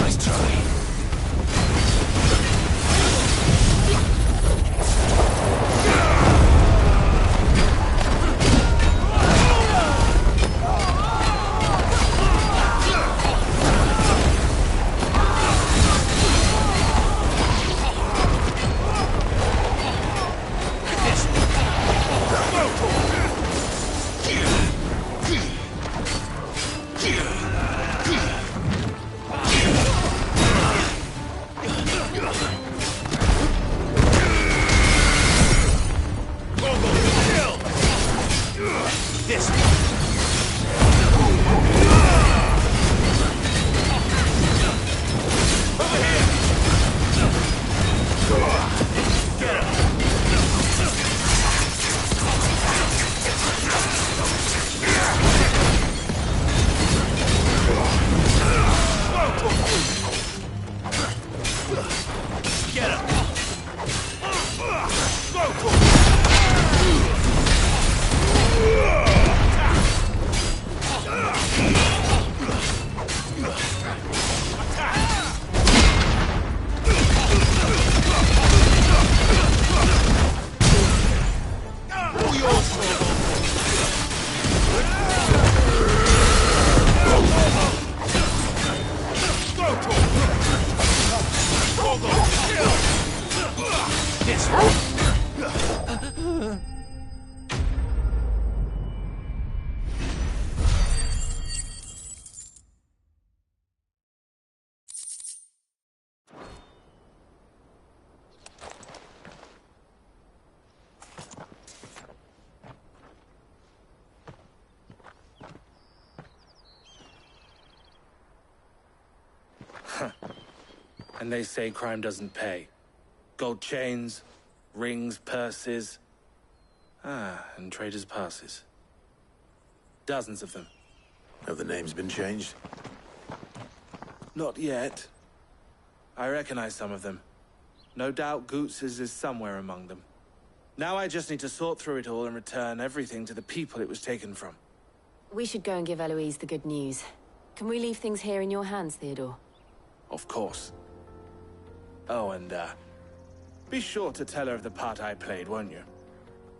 Nice try. And they say crime doesn't pay. Gold chains, rings, purses. And traders' passes. Dozens of them. Have the names been changed? Not yet. I recognize some of them. No doubt Goots's is somewhere among them. Now I just need to sort through it all and return everything to the people it was taken from. We should go and give Eloise the good news. Can we leave things here in your hands, Theodore? Of course. Oh, and, be sure to tell her of the part I played, won't you?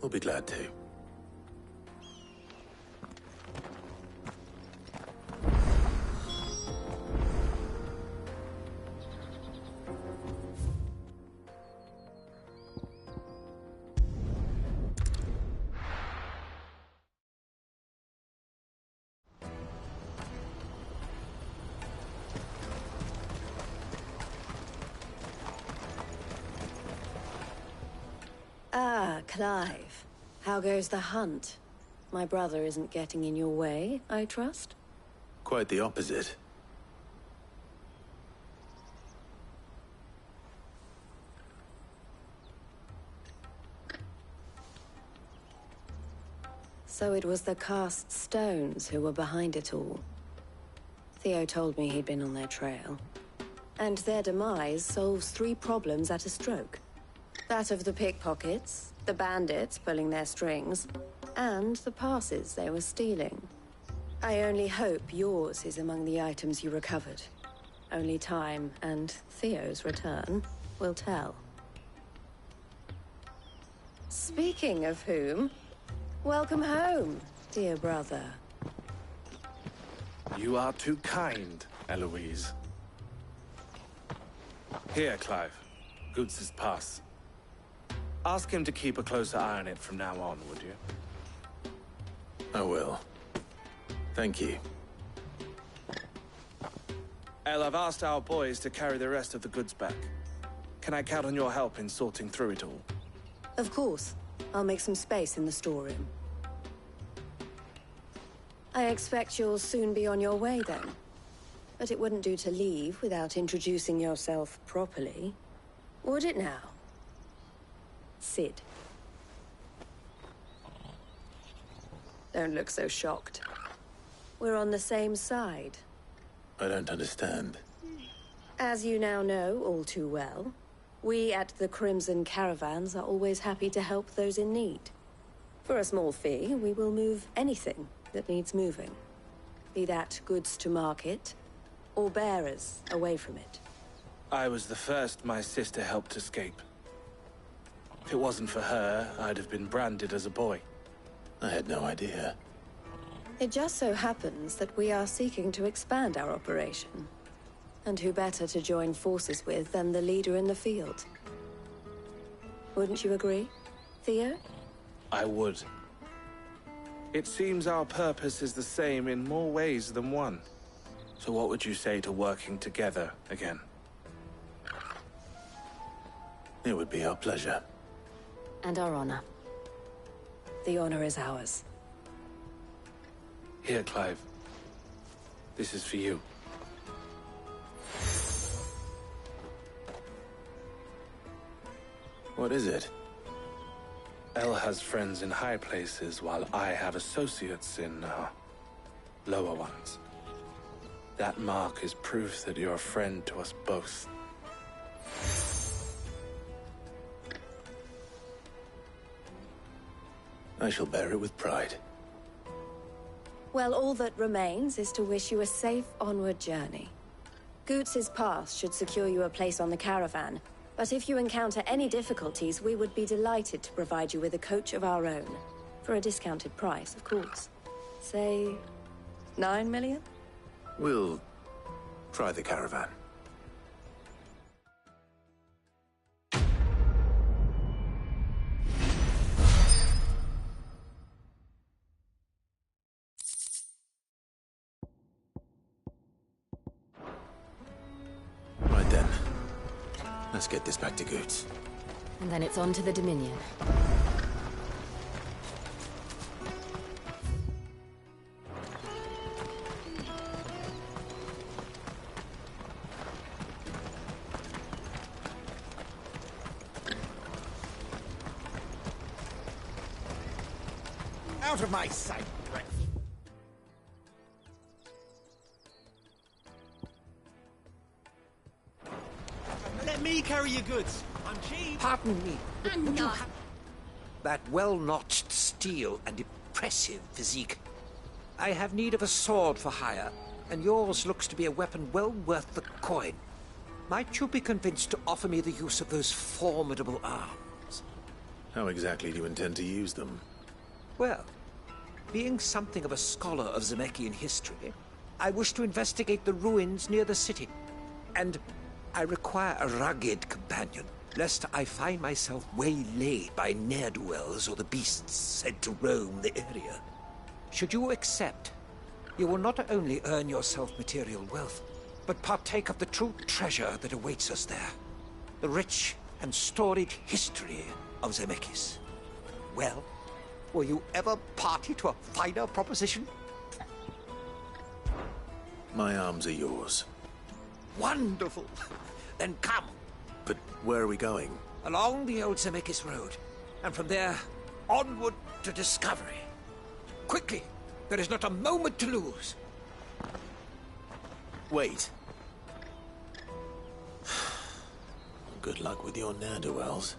We'll be glad to. Ah, Clive. How goes the hunt? My brother isn't getting in your way, I trust? Quite the opposite. So it was the cast stones who were behind it all. Theo told me he'd been on their trail. And their demise solves 3 problems at a stroke. That of the pickpockets, the bandits pulling their strings, and the passes they were stealing. I only hope yours is among the items you recovered. Only time and Theo's return will tell. Speaking of whom, welcome home, dear brother. You are too kind, Eloise. Here, Clive. Goots' pass. Ask him to keep a closer eye on it from now on, would you? I will. Thank you. El, I've asked our boys to carry the rest of the goods back. Can I count on your help in sorting through it all? Of course. I'll make some space in the storeroom. I expect you'll soon be on your way then. But it wouldn't do to leave without introducing yourself properly. Would it now? Sid. Don't look so shocked. We're on the same side. I don't understand. As you now know all too well, we at the Crimson Caravans are always happy to help those in need. For a small fee, we will move anything that needs moving. Be that goods to market, or bearers away from it. I was the first my sister helped escape. If it wasn't for her, I'd have been branded as a boy. I had no idea. It just so happens that we are seeking to expand our operation. And who better to join forces with than the leader in the field? Wouldn't you agree, Theo? I would. It seems our purpose is the same in more ways than one. So what would you say to working together again? It would be our pleasure. And our honor. The honor is ours. Here, Clive. This is for you. What is it? El has friends in high places, while I have associates in, lower ones. That mark is proof that you're a friend to us both. I shall bear it with pride. Well, all that remains is to wish you a safe onward journey. Goots' pass should secure you a place on the caravan, but if you encounter any difficulties, we would be delighted to provide you with a coach of our own. For a discounted price, of course. Say, 9 million? We'll try the caravan. Right then. Let's get this back to Goots. And then it's on to the Dominion. Out of my sight, Brett. Let me carry your goods. I'm cheap. Pardon me. I'm not. That well-notched steel and impressive physique. I have need of a sword for hire, and yours looks to be a weapon well worth the coin. Might you be convinced to offer me the use of those formidable arms? How exactly do you intend to use them? Well, being something of a scholar of Zemeckis history, I wish to investigate the ruins near the city. And I require a rugged companion, lest I find myself waylaid by ne'er-do-wells or the beasts said to roam the area. Should you accept, you will not only earn yourself material wealth, but partake of the true treasure that awaits us there. The rich and storied history of Zemeckis. Well, were you ever party to a finer proposition? My arms are yours. Wonderful. Then come. But where are we going? Along the old Zemeckis Road. And from there, onward to discovery. Quickly. There is not a moment to lose. Wait. Good luck with your ne'er-do-wells.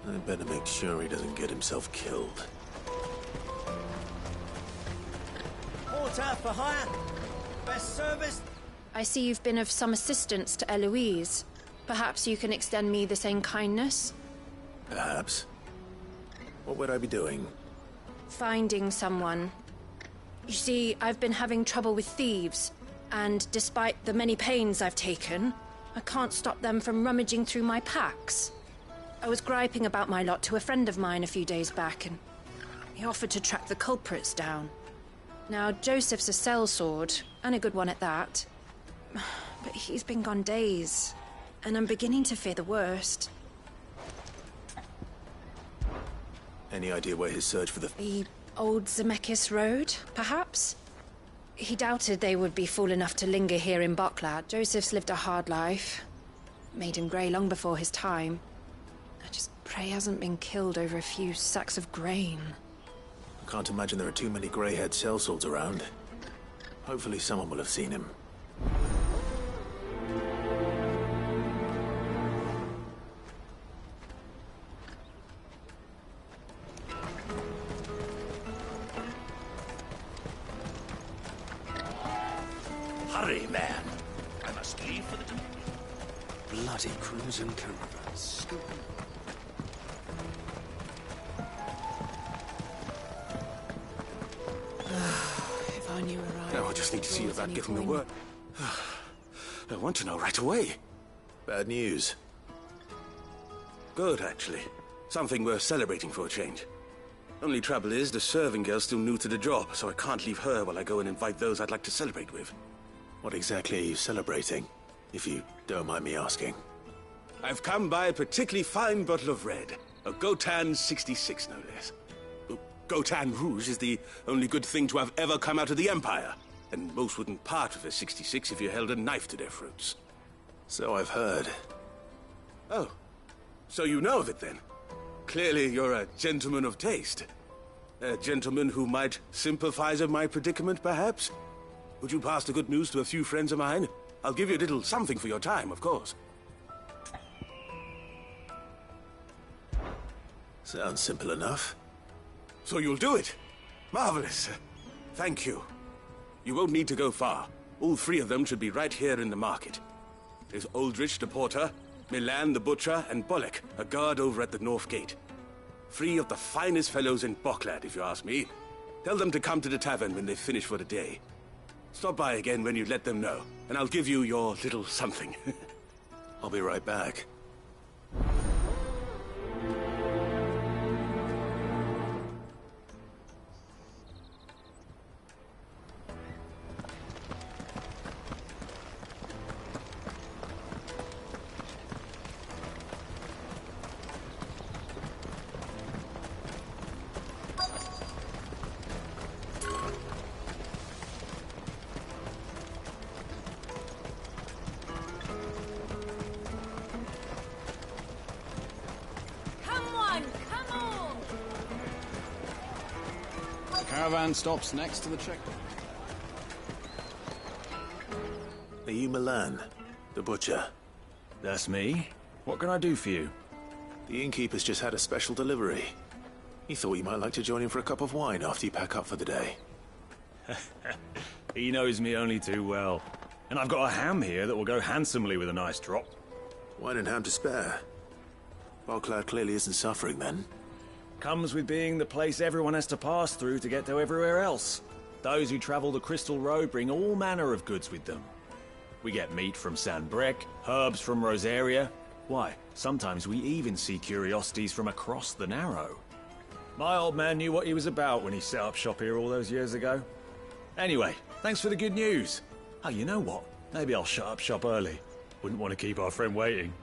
I better make sure he doesn't get himself killed. Porter for hire. Best service. I see you've been of some assistance to Eloise. Perhaps you can extend me the same kindness? Perhaps. What would I be doing? Finding someone. You see, I've been having trouble with thieves, and despite the many pains I've taken, I can't stop them from rummaging through my packs. I was griping about my lot to a friend of mine a few days back, and he offered to track the culprits down. Now, Joseph's a sellsword, and a good one at that. But he's been gone days, and I'm beginning to fear the worst. Any idea where his search for The old Zemeckis Road, perhaps? He doubted they would be fool enough to linger here in Boklad. Joseph's lived a hard life. Made him grey long before his time. I just pray he hasn't been killed over a few sacks of grain. I can't imagine there are too many grey-haired sellswords around. Hopefully someone will have seen him. Hurry, man. I must leave for the Dominion. Bloody crimson caravans. If I knew where I Now I just need to see about getting the word. I want to know right away. Bad news. Good, actually. Something worth celebrating for a change. Only trouble is, the serving girl's still new to the job, so I can't leave her while I go and invite those I'd like to celebrate with. What exactly are you celebrating, if you don't mind me asking? I've come by a particularly fine bottle of red. A Gotan 66, no less. Gotan Rouge is the only good thing to have ever come out of the Empire. And most wouldn't part with a 66 if you held a knife to their throats. So I've heard. Oh. So you know of it, then? Clearly you're a gentleman of taste. A gentleman who might sympathize with my predicament, perhaps? Would you pass the good news to a few friends of mine? I'll give you a little something for your time, of course. Sounds simple enough. So you'll do it? Marvelous. Thank you. You won't need to go far. All three of them should be right here in the market. There's Aldrich the porter, Milan the butcher, and Bolek, a guard over at the north gate. Three of the finest fellows in Boklad, if you ask me. Tell them to come to the tavern when they've finished for the day. Stop by again when you let them know, and I'll give you your little something. I'll be right back. Caravan stops next to the checkpoint. Are you Milan, the butcher? That's me. What can I do for you? The innkeeper's just had a special delivery. He thought you might like to join him for a cup of wine after you pack up for the day. He knows me only too well. And I've got a ham here that will go handsomely with a nice drop. Wine and ham to spare. Boklad clearly isn't suffering then. Comes with being the place everyone has to pass through to get to everywhere else. Those who travel the Crystal Road bring all manner of goods with them. We get meat from San Brec, herbs from Rosaria. Why, sometimes we even see curiosities from across the Narrow. My old man knew what he was about when he set up shop here all those years ago. Anyway, thanks for the good news. Oh, you know what? Maybe I'll shut up shop early. Wouldn't want to keep our friend waiting.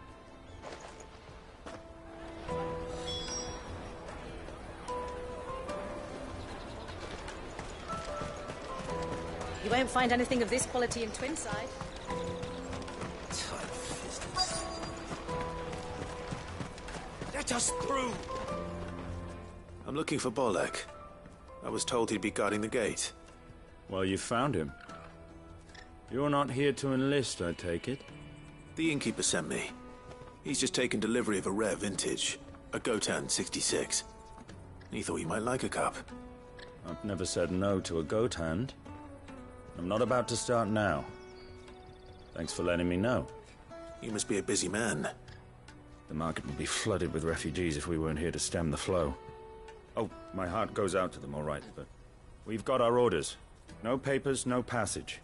You won't find anything of this quality in Twinside. Let us through! I'm looking for Bolek. I was told he'd be guarding the gate. Well, you found him. You're not here to enlist, I take it? The innkeeper sent me. He's just taken delivery of a rare vintage, a Gotan 66. He thought you might like a cup. I've never said no to a goat hand. I'm not about to start now. Thanks for letting me know. You must be a busy man. The market would be flooded with refugees if we weren't here to stem the flow. Oh, my heart goes out to them, all right, but we've got our orders. No papers, no passage.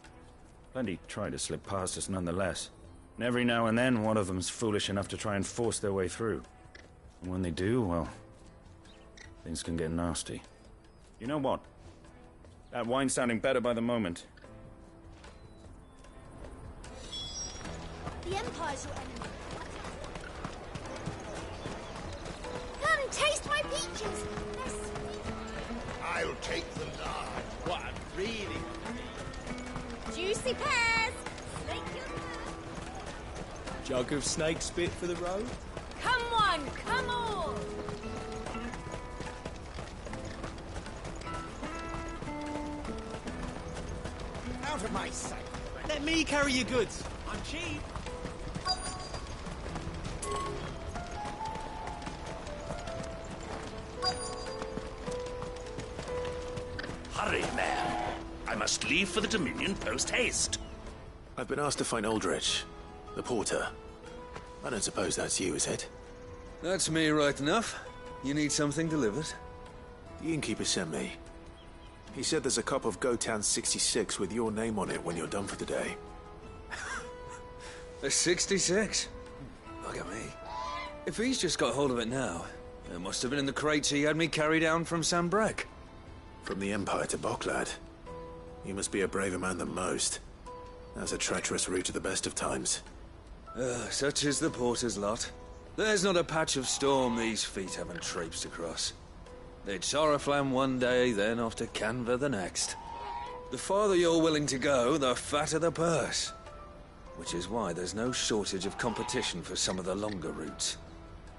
Plenty try to slip past us nonetheless. And every now and then, one of them's foolish enough to try and force their way through. And when they do, well, things can get nasty. You know what? That wine's sounding better by the moment. The Empire's your enemy. Come, taste my peaches. They're sweet. I'll take the lard. What I'm really... Juicy pears. Snake your thirst. Jug of snake spit for the road? Come one, come all. Out of my sight. Let me carry your goods. I'm cheap. Hurry, man. I must leave for the Dominion post-haste. I've been asked to find Aldrich, the porter. I don't suppose that's you, is it? That's me right enough. You need something delivered? The innkeeper sent me. He said there's a cup of Gotan 66 with your name on it when you're done for the day. A 66? Look at me. If he's just got hold of it now, it must have been in the crates he had me carry down from Sambrek. From the Empire to Boklad. You must be a braver man than most. That's a treacherous route to the best of times. Such is the porter's lot. There's not a patch of storm these feet haven't traipsed across. It's Oriflamme one day, then off to Canva the next. The farther you're willing to go, the fatter the purse. Which is why there's no shortage of competition for some of the longer routes.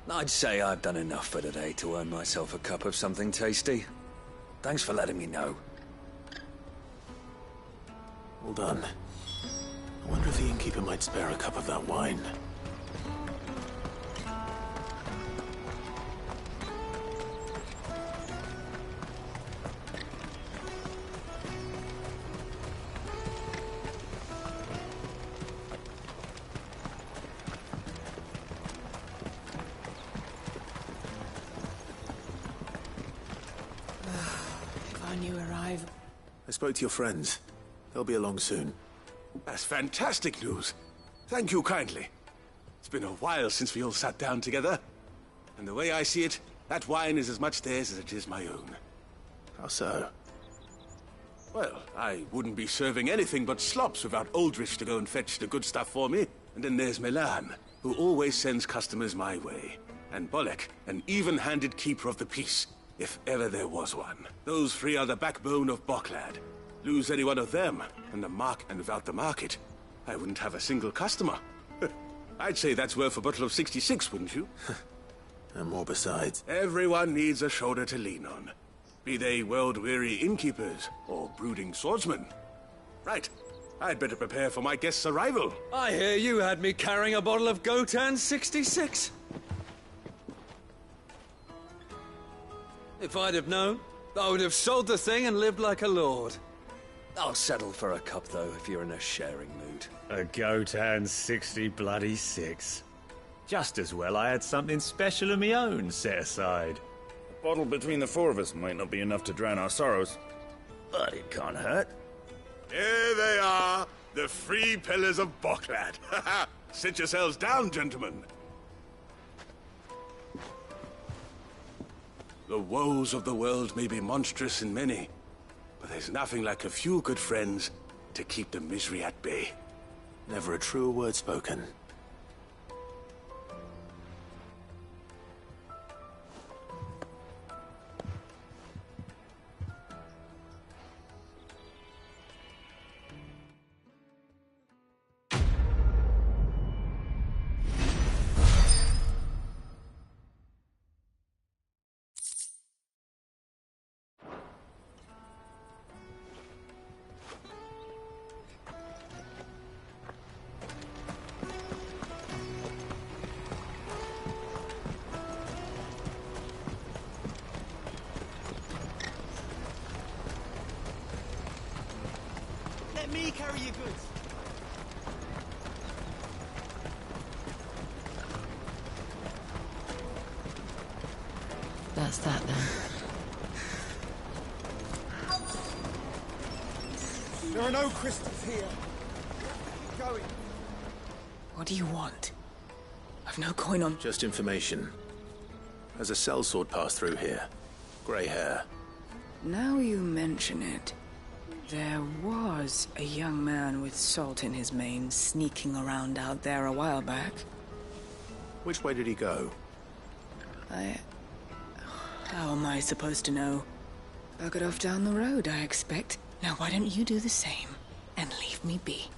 I'd say I've done enough for today to earn myself a cup of something tasty. Thanks for letting me know. Well done. I wonder if the innkeeper might spare a cup of that wine. I spoke to your friends. They'll be along soon. That's fantastic news. Thank you kindly. It's been a while since we all sat down together. And the way I see it, that wine is as much theirs as it is my own. How so? Well, I wouldn't be serving anything but slops without Aldrich to go and fetch the good stuff for me. And then there's Milan, who always sends customers my way. And Bolek, an even-handed keeper of the peace, if ever there was one. Those three are the backbone of Boklad. Lose any one of them, and without the market, I wouldn't have a single customer. I'd say that's worth a bottle of 66, wouldn't you? And more besides. Everyone needs a shoulder to lean on. Be they world-weary innkeepers, or brooding swordsmen. Right. I'd better prepare for my guest's arrival. I hear you had me carrying a bottle of Gotan 66. If I'd have known, I would have sold the thing and lived like a lord. I'll settle for a cup, though, if you're in a sharing mood. A Gotan 66. Just as well I had something special of my own set aside. A bottle between the four of us might not be enough to drown our sorrows, but it can't hurt. Here they are, the three pillars of Boklad. Sit yourselves down, gentlemen. The woes of the world may be monstrous in many, but there's nothing like a few good friends to keep the misery at bay. Never a truer word spoken. Let me carry your goods. That's that then. There are no crystals here. Keep going. What do you want? I've no coin on... Just information. Has a sellsword passed through here? Grey hair. Now you mention it, there was a young man with salt in his mane sneaking around out there a while back. Which way did he go? How am I supposed to know? I'll get off down the road, I expect. Now why don't you do the same and leave me be?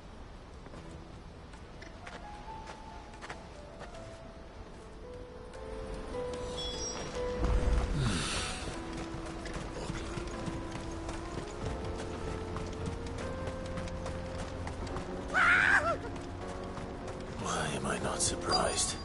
Why am I not surprised?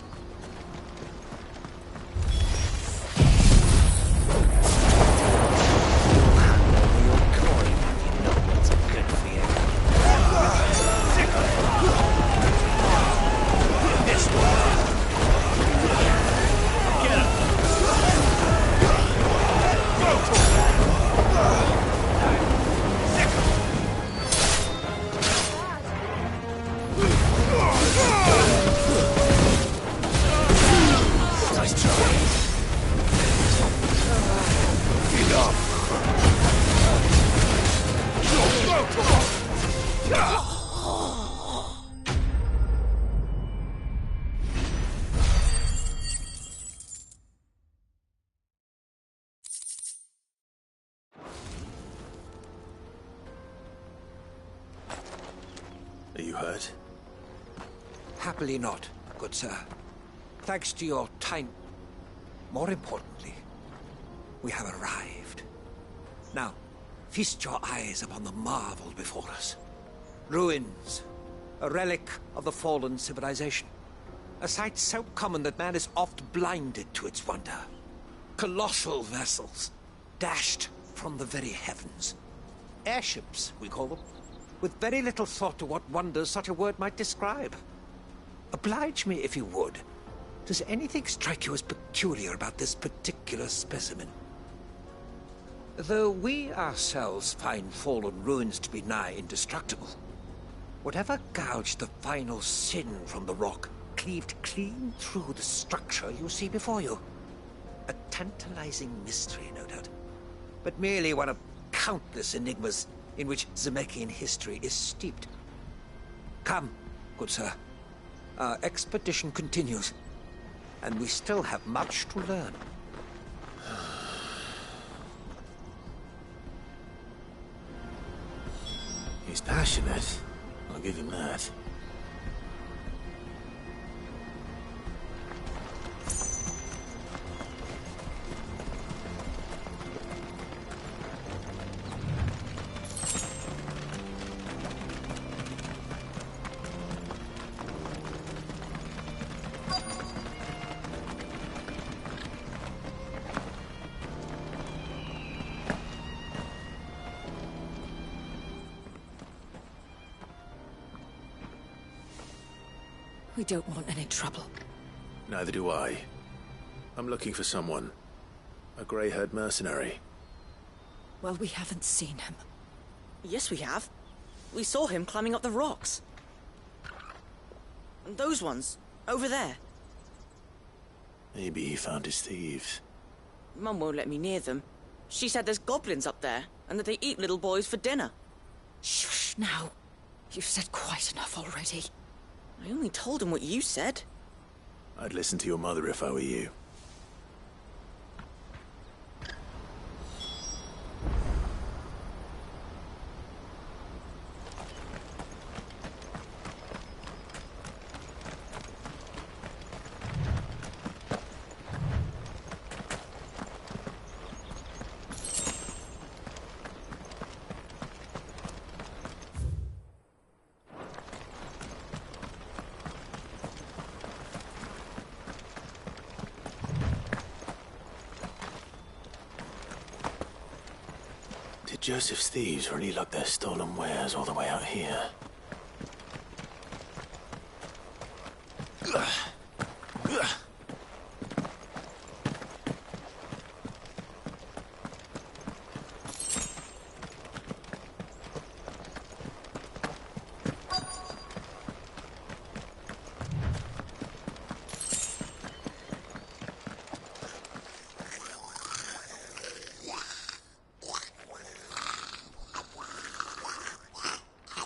Are you hurt? Happily not, good sir. Thanks to your time. More importantly, we have arrived. Now, feast your eyes upon the marvel before us. Ruins, a relic of the fallen civilization. A sight so common that man is oft blinded to its wonder. Colossal vessels, dashed from the very heavens. Airships, we call them, with very little thought to what wonders such a word might describe. Oblige me if you would. Does anything strike you as peculiar about this particular specimen? Though we ourselves find fallen ruins to be nigh indestructible, whatever gouged the final sin from the rock cleaved clean through the structure you see before you. A tantalizing mystery, no doubt, but merely one of countless enigmas in which Zemeckis history is steeped. Come, good sir. Our expedition continues, and we still have much to learn. He's passionate. I'll give him that. We don't want any trouble. Neither do I. I'm looking for someone. A grey-haired mercenary. Well, we haven't seen him. Yes, we have. We saw him climbing up the rocks. And those ones, over there. Maybe he found his thieves. Mum won't let me near them. She said there's goblins up there, and that they eat little boys for dinner. Shush now. You've said quite enough already. I only told him what you said. I'd listen to your mother if I were you. Did Joseph's thieves really lug their stolen wares all the way out here?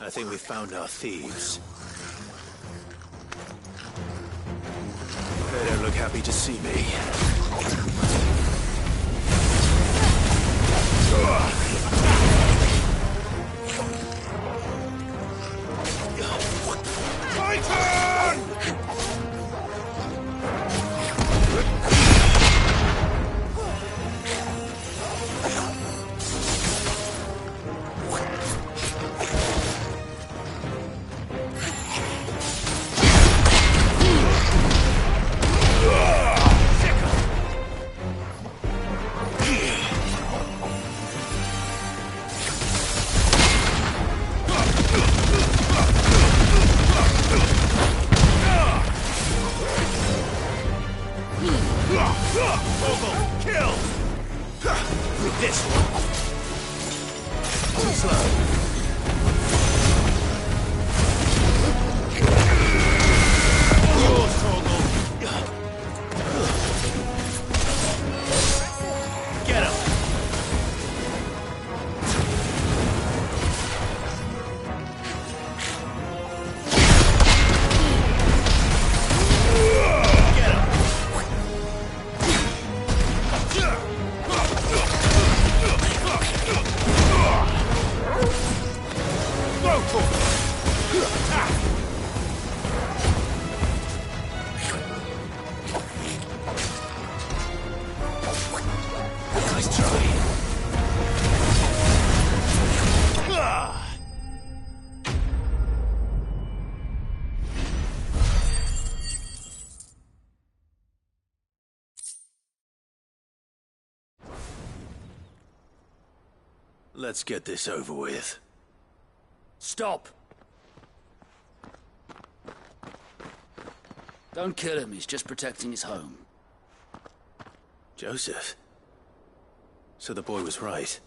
I think we've found our thieves. They don't look happy to see me. Let's get this over with. Stop! Don't kill him, he's just protecting his home. Joseph? So the boy was right.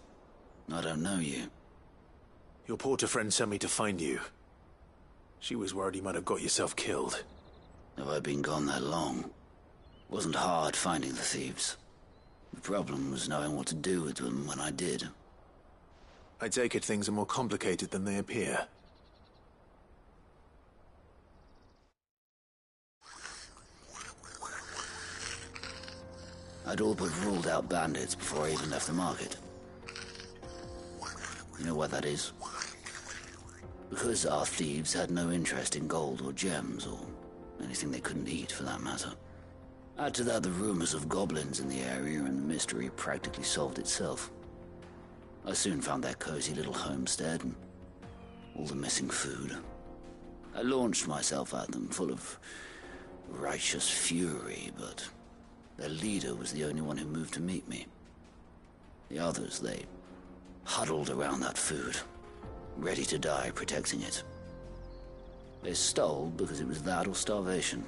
I don't know you. Your porter friend sent me to find you. She was worried you might have got yourself killed. Have I been gone that long? Wasn't hard finding the thieves. The problem was knowing what to do with them when I did. I take it things are more complicated than they appear. I'd all but ruled out bandits before I even left the market. You know why that is? Because our thieves had no interest in gold or gems, or anything they couldn't eat for that matter. Add to that the rumors of goblins in the area, and the mystery practically solved itself. I soon found their cozy little homestead and all the missing food. I launched myself at them, full of righteous fury, but their leader was the only one who moved to meet me. The others, they huddled around that food, ready to die protecting it. They stole because it was that or starvation.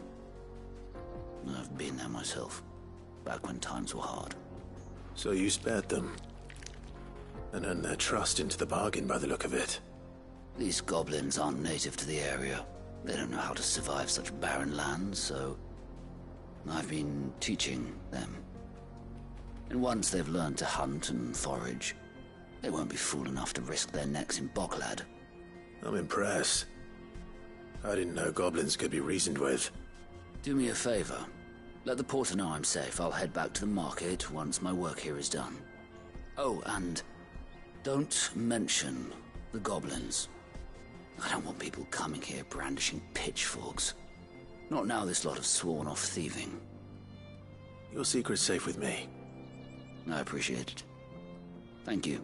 I've been there myself, back when times were hard. So you spared them? And earned their trust into the bargain by the look of it. These goblins aren't native to the area. They don't know how to survive such barren lands, so I've been teaching them. And once they've learned to hunt and forage, they won't be fool enough to risk their necks in Bocklad. I'm impressed. I didn't know goblins could be reasoned with. Do me a favor. Let the porter know I'm safe. I'll head back to the market once my work here is done. Oh, and don't mention the goblins. I don't want people coming here brandishing pitchforks. Not now this lot have sworn off thieving. Your secret's safe with me. I appreciate it. Thank you.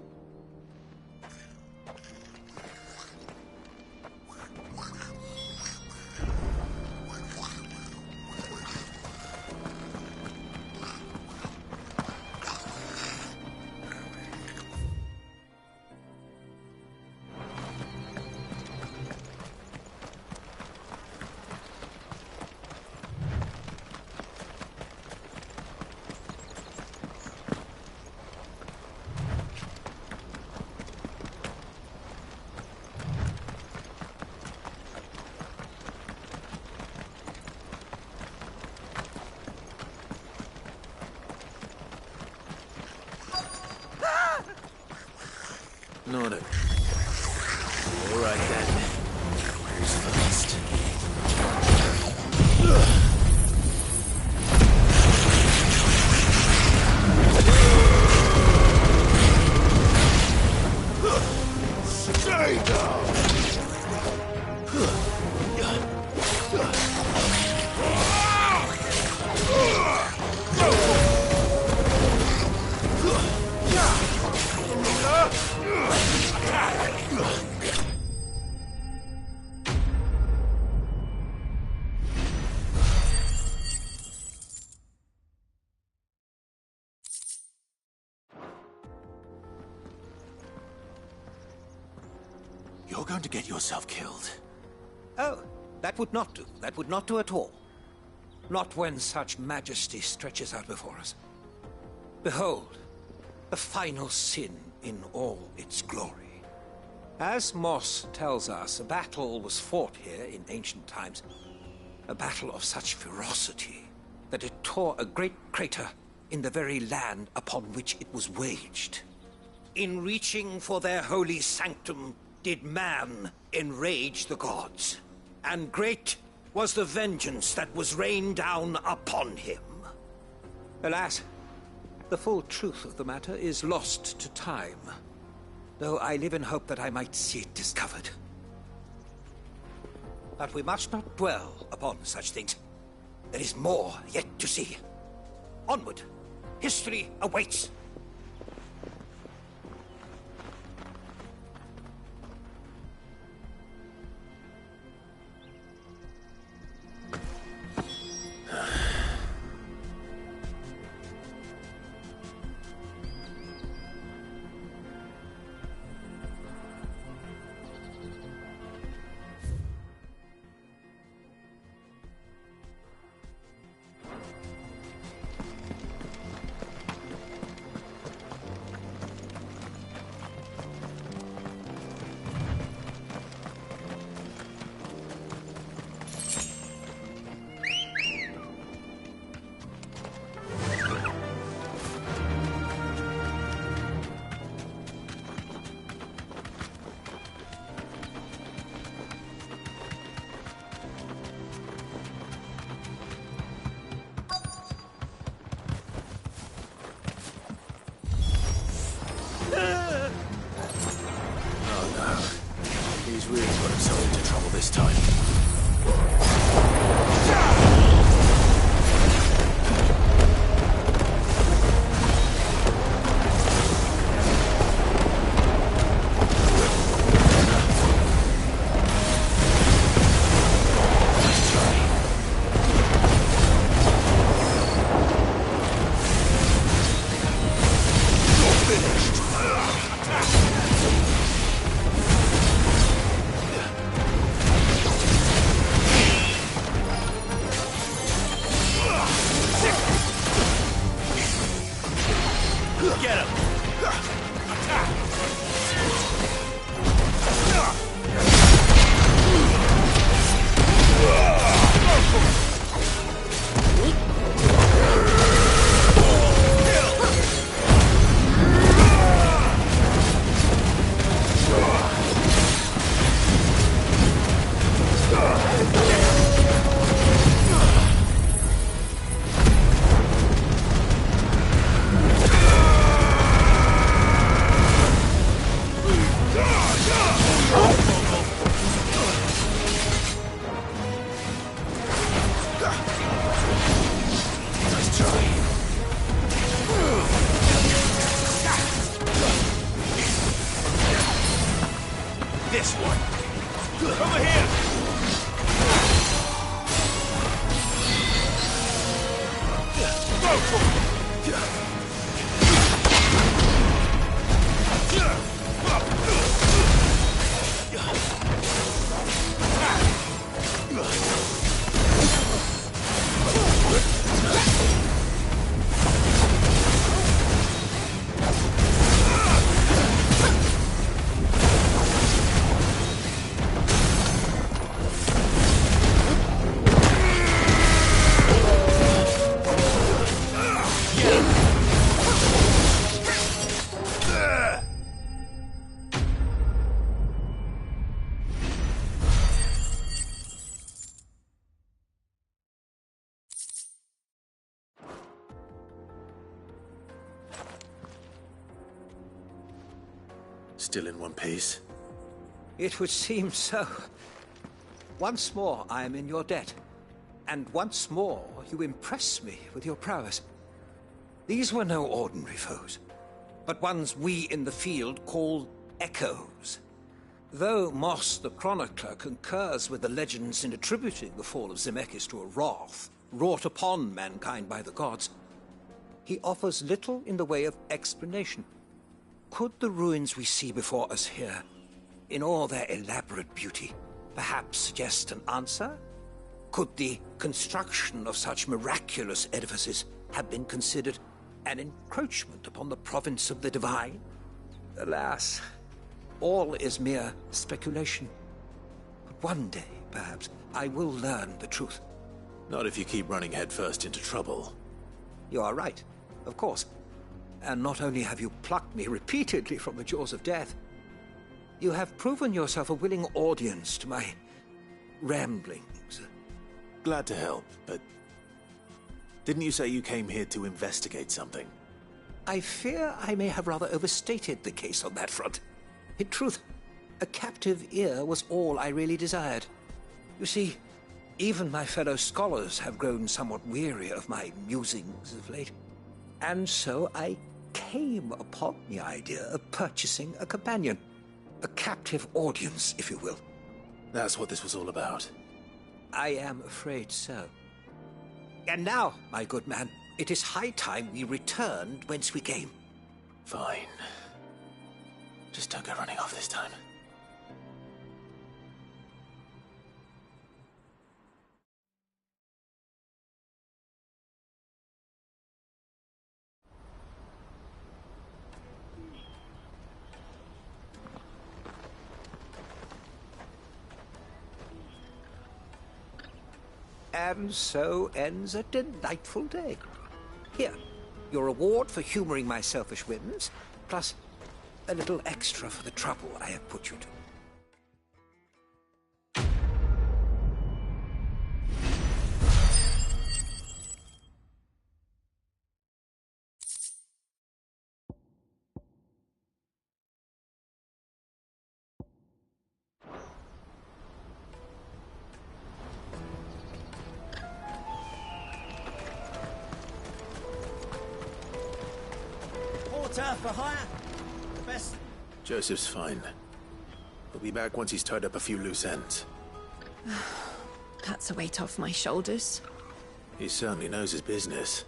Not it. All right then. Who's first? Stay down. You're going to get yourself killed. Oh, that would not do. That would not do at all. Not when such majesty stretches out before us. Behold, the final sin in all its glory. As Moss tells us, a battle was fought here in ancient times. A battle of such ferocity that it tore a great crater in the very land upon which it was waged. In reaching for their holy sanctum, did man enrage the gods, and great was the vengeance that was rained down upon him. Alas, the full truth of the matter is lost to time, though I live in hope that I might see it discovered. But we must not dwell upon such things. There is more yet to see. Onward! History awaits! He's really got himself into trouble this time. Still in one piece? It would seem so. Once more I am in your debt. And once more you impress me with your prowess. These were no ordinary foes, but ones we in the field call echoes. Though Moss the Chronicler concurs with the legends in attributing the fall of Zemeckis to a wrath wrought upon mankind by the gods, he offers little in the way of explanation. Could the ruins we see before us here, in all their elaborate beauty, perhaps suggest an answer? Could the construction of such miraculous edifices have been considered an encroachment upon the province of the divine? Alas, all is mere speculation. But one day, perhaps, I will learn the truth. Not if you keep running headfirst into trouble. You are right, of course. And not only have you plucked me repeatedly from the jaws of death, you have proven yourself a willing audience to my ramblings. Glad to help, but didn't you say you came here to investigate something? I fear I may have rather overstated the case on that front. In truth, a captive ear was all I really desired. You see, even my fellow scholars have grown somewhat weary of my musings of late. And so I came upon the idea of purchasing a companion. A captive audience, if you will. That's what this was all about. I am afraid so. And now, my good man, it is high time we returned whence we came. Fine. Just don't go running off this time. And so ends a delightful day. Here, your reward for humoring my selfish whims, plus a little extra for the trouble I have put you to. For hire? The best... Joseph's fine. He'll be back once he's tied up a few loose ends. That's a weight off my shoulders. He certainly knows his business.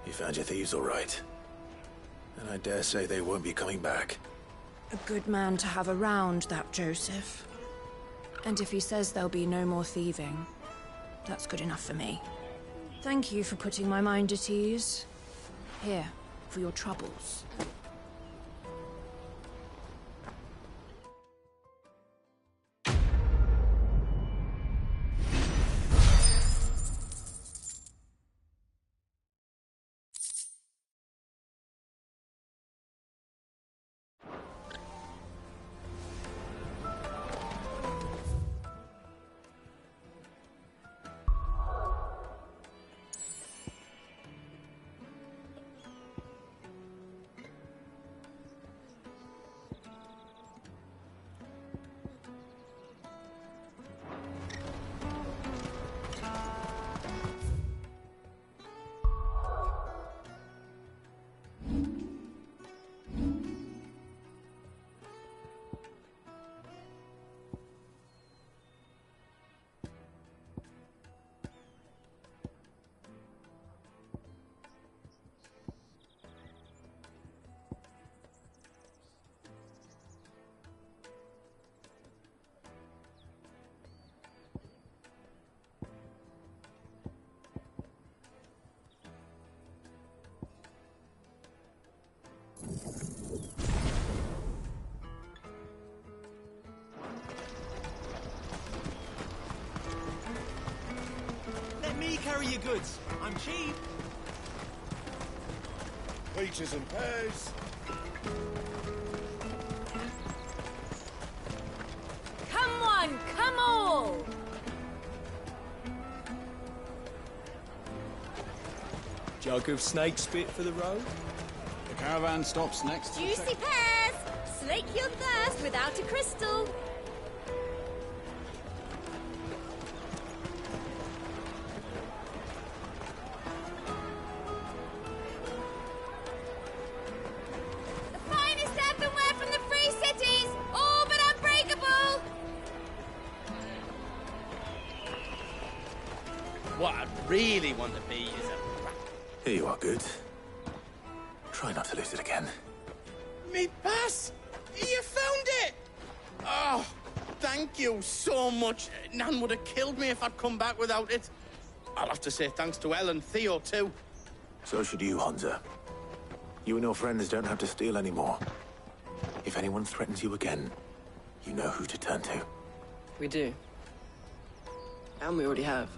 You found your thieves all right. And I dare say they won't be coming back. A good man to have around, that Joseph. And if he says there'll be no more thieving, that's good enough for me. Thank you for putting my mind at ease. Here, for your troubles. Let me carry your goods. I'm cheap. Peaches and pears. Come on, come all! Jug of snake spit for the road. The caravan stops next. Juicy pears! Slake your thirst without a crystal. The finest earthenware from the Free Cities, all but unbreakable. What I really want to be is a rat. Here you are, good. Try not to lose it again. Me pass! You found it! Oh, thank you so much. Nan would have killed me if I'd come back without it. I'll have to say thanks to Elle and Theo, too. So should you, Honza. You and your friends don't have to steal anymore. If anyone threatens you again, you know who to turn to. We do. And we already have.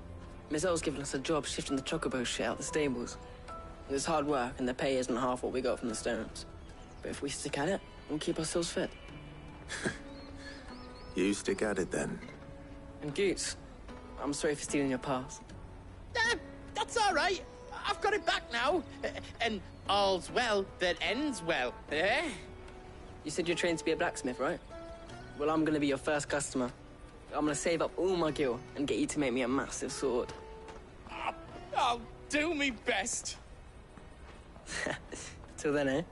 Miss L's given us a job shifting the chocobo shit out the stables. It's hard work, and the pay isn't half what we got from the stones. But if we stick at it, we'll keep ourselves fit. You stick at it, then. And Goots, I'm sorry for stealing your pass. That's all right. I've got it back now. And all's well that ends well, eh? You said you're trained to be a blacksmith, right? Well, I'm gonna be your first customer. I'm gonna save up all my gil and get you to make me a massive sword. I'll do me best. Till then, eh?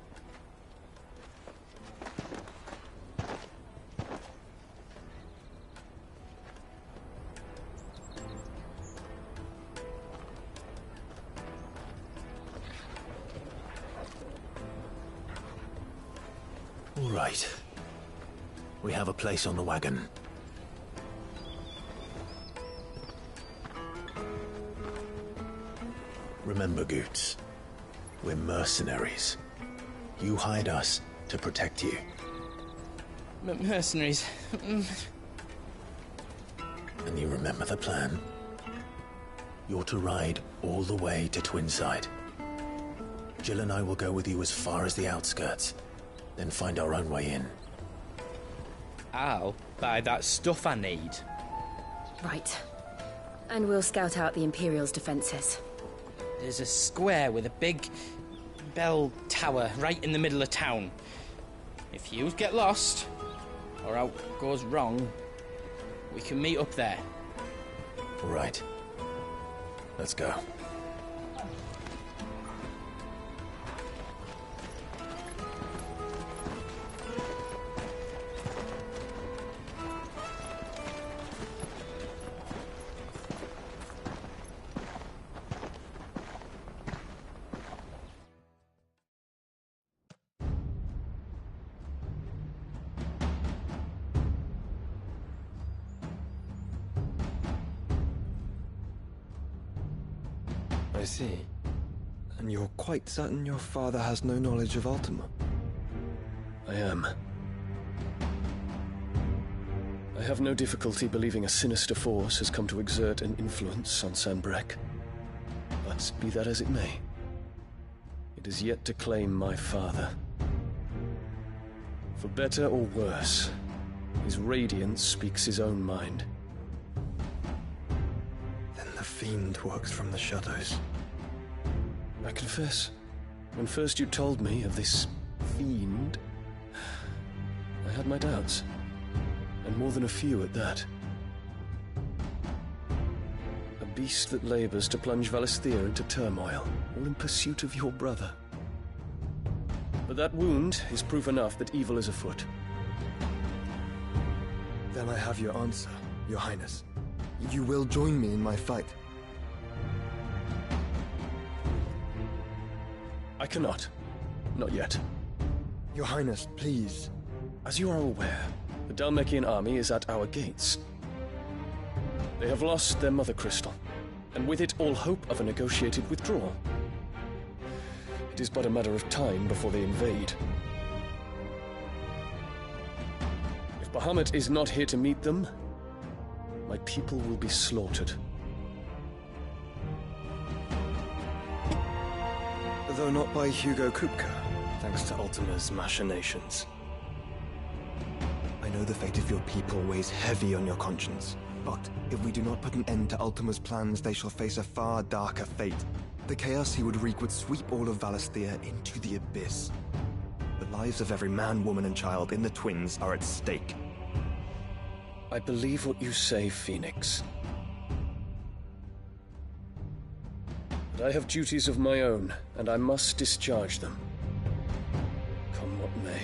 All right. We have a place on the wagon. Remember, Goots, we're mercenaries. You hide us to protect you. Mercenaries. And you remember the plan? You're to ride all the way to Twinside. Jill and I will go with you as far as the outskirts, then find our own way in. I'll buy that stuff I need. Right. And we'll scout out the Imperial's defenses. There's a square with a big bell tower right in the middle of town. If you get lost, or out goes wrong, we can meet up there. All right. Let's go. I see. And you're quite certain your father has no knowledge of Ultima? I am. I have no difficulty believing a sinister force has come to exert an influence on Sanbreque. But be that as it may, it is yet to claim my father. For better or worse, his radiance speaks his own mind. Then the fiend works from the shadows. I confess, when first you told me of this fiend, I had my doubts, and more than a few at that. A beast that labors to plunge Valisthea into turmoil, all in pursuit of your brother. But that wound is proof enough that evil is afoot. Then I have your answer, Your Highness. You will join me in my fight. I cannot. Not yet. Your Highness, please. As you are aware, the Dhalmekian army is at our gates. They have lost their mother crystal, and with it all hope of a negotiated withdrawal. It is but a matter of time before they invade. If Bahamut is not here to meet them, my people will be slaughtered. Though not by Hugo Kupka, thanks to Ultima's machinations. I know the fate of your people weighs heavy on your conscience, but if we do not put an end to Ultima's plans, they shall face a far darker fate. The chaos he would wreak would sweep all of Valisthea into the abyss. The lives of every man, woman, and child in the Twins are at stake. I believe what you say, Phoenix. But I have duties of my own, and I must discharge them. Come what may.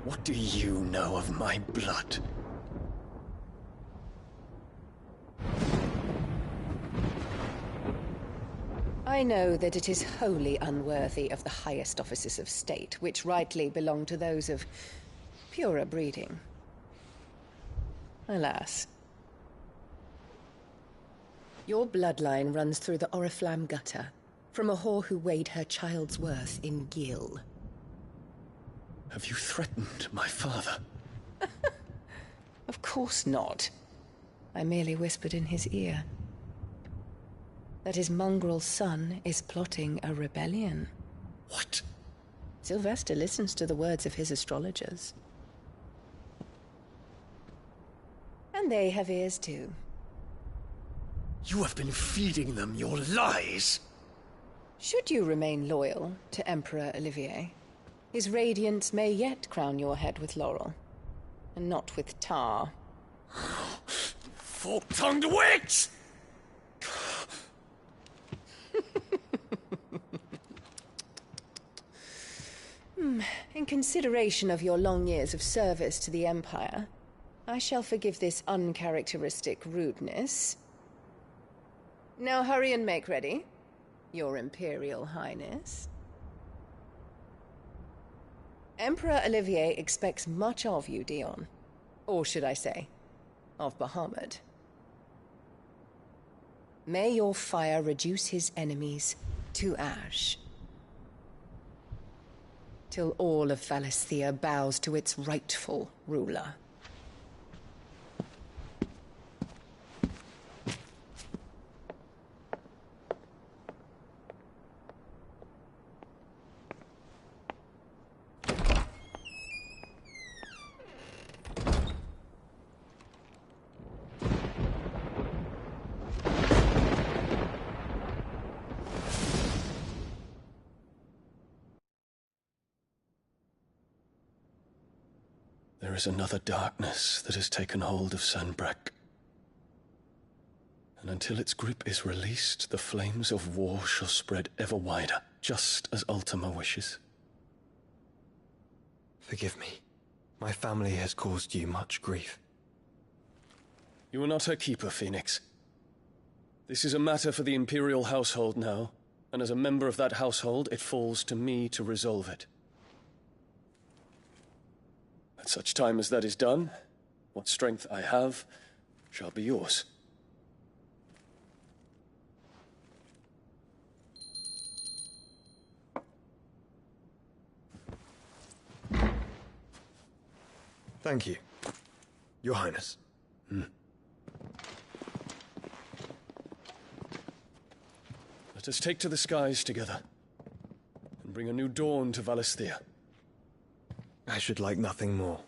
What do you know of my blood? I know that it is wholly unworthy of the highest offices of state, which rightly belong to those of purer breeding. Alas. Your bloodline runs through the Oriflamme gutter, from a whore who weighed her child's worth in gil. Have you threatened my father? Of course not. I merely whispered in his ear that his mongrel son is plotting a rebellion. What? Sylvester listens to the words of his astrologers. And they have ears too. You have been feeding them your lies! Should you remain loyal to Emperor Olivier, his radiance may yet crown your head with laurel, and not with tar. Fork-tongued witch! In consideration of your long years of service to the Empire, I shall forgive this uncharacteristic rudeness. Now hurry and make ready, Your Imperial Highness. Emperor Olivier expects much of you, Dion. Or should I say, of Bahamut. May your fire reduce his enemies to ash, till all of Valisthea bows to its rightful ruler. There is another darkness that has taken hold of Sanbreque. And until its grip is released, the flames of war shall spread ever wider, just as Ultima wishes. Forgive me. My family has caused you much grief. You are not her keeper, Phoenix. This is a matter for the Imperial household now, and as a member of that household, it falls to me to resolve it. At such time as that is done, what strength I have shall be yours. Thank you, Your Highness. Let us take to the skies together, and bring a new dawn to Valisthea. I should like nothing more.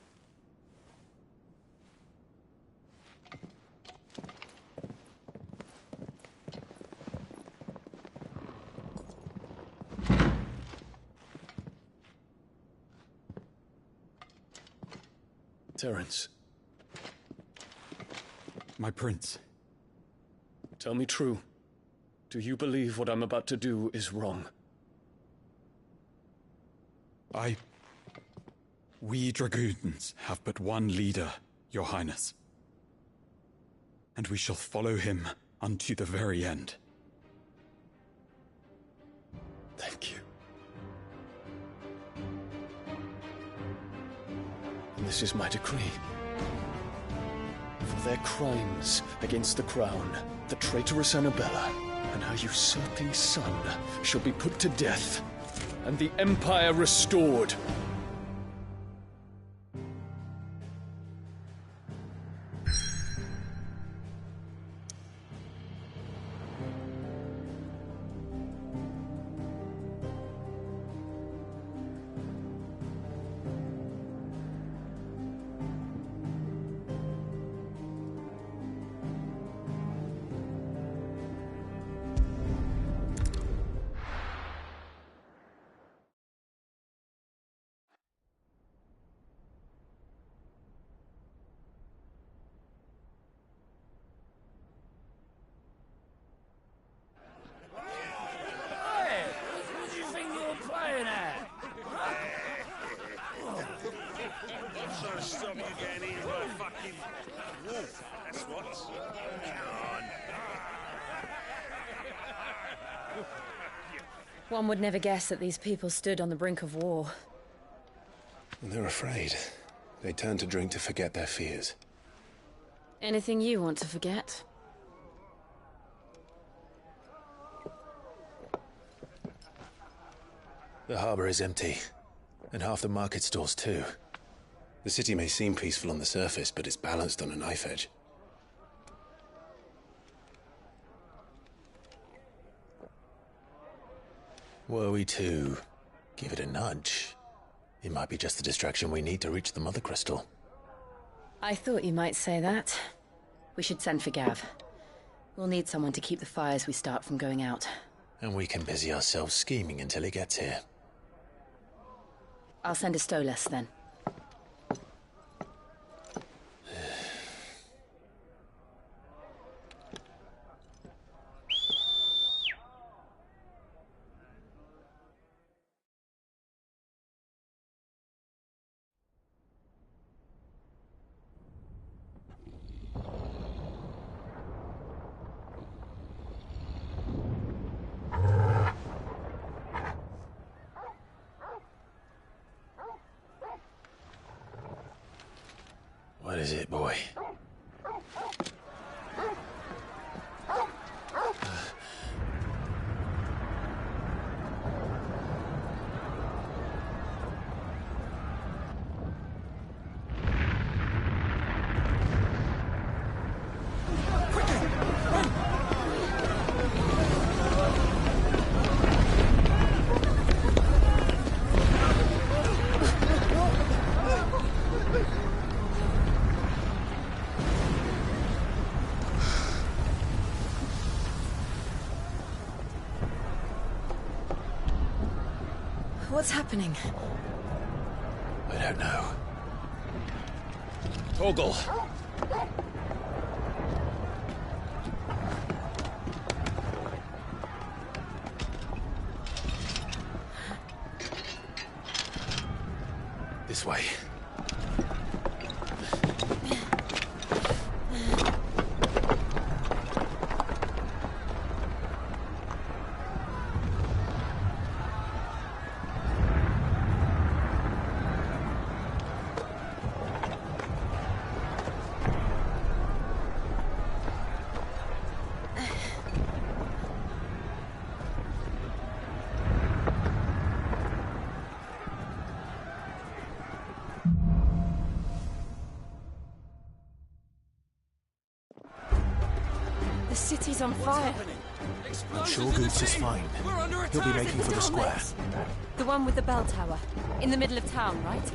Terence. My prince. Tell me true. Do you believe what I'm about to do is wrong? We dragoons have but one leader, Your Highness. And we shall follow him unto the very end. Thank you. And this is my decree. For their crimes against the crown, the traitorous Annabella and her usurping son shall be put to death, and the Empire restored. stop you getting eaten by a fucking wolf, that's what. Come on. One would never guess that these people stood on the brink of war. And they're afraid. They turn to drink to forget their fears. Anything you want to forget? The harbor is empty, and half the market stalls too. The city may seem peaceful on the surface, but it's balanced on a knife edge. Were we to give it a nudge, it might be just the distraction we need to reach the Mother Crystal. I thought you might say that. We should send for Gav. We'll need someone to keep the fires we start from going out. And we can busy ourselves scheming until he gets here. I'll send a Stolas then. What is it, boy? What's happening? I don't know. Torgal! This way. The city's on fire. I'm sure Goots is fine. He'll be making for the square. The one with the bell tower. In the middle of town, right?